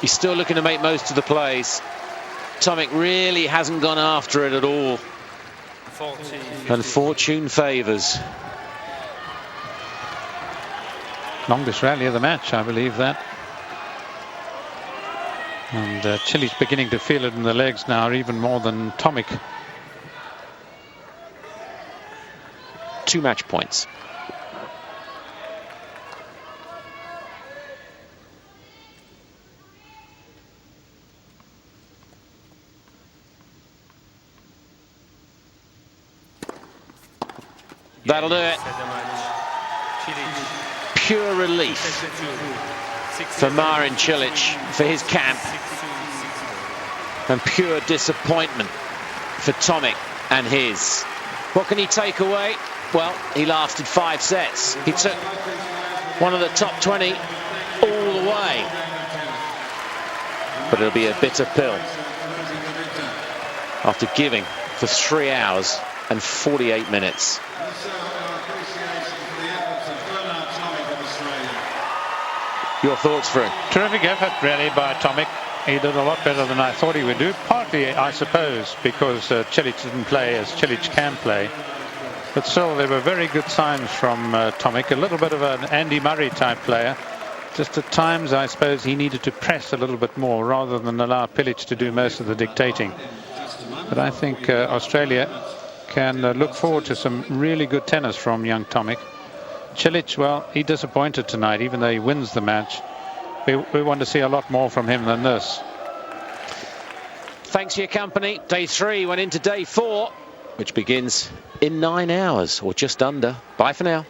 [SPEAKER 1] He's still looking to make most of the plays. Tomic really hasn't gone after it at all.
[SPEAKER 3] 40,
[SPEAKER 1] and fortune favours.
[SPEAKER 2] Longest rally of the match, I believe that. And Cilic beginning to feel it in the legs now, even more than Tomic.
[SPEAKER 1] 2 match points. That'll do it. Pure relief for Marin Cilic for his camp, and pure disappointment for Tomic and his. What can he take away? Well, he lasted 5 sets. He took one of the top 20 all the way. But it'll be a bitter pill after giving for 3 hours and 48 minutes. Your thoughts, Fred?
[SPEAKER 2] Terrific effort, really, by Tomic. He did a lot better than I thought he would do. Partly, I suppose, because Cilic didn't play as Cilic can play. But still, there were very good signs from Tomic. A little bit of an Andy Murray type player. Just at times, I suppose, he needed to press a little bit more rather than allow Cilic to do most of the dictating. But I think Australia can look forward to some really good tennis from young Tomic. Cilic, well, he disappointed tonight, even though he wins the match. We want to see a lot more from him than this.
[SPEAKER 1] Thanks for your company. Day 3 went into day 4, which begins in 9 hours, or just under. Bye for now.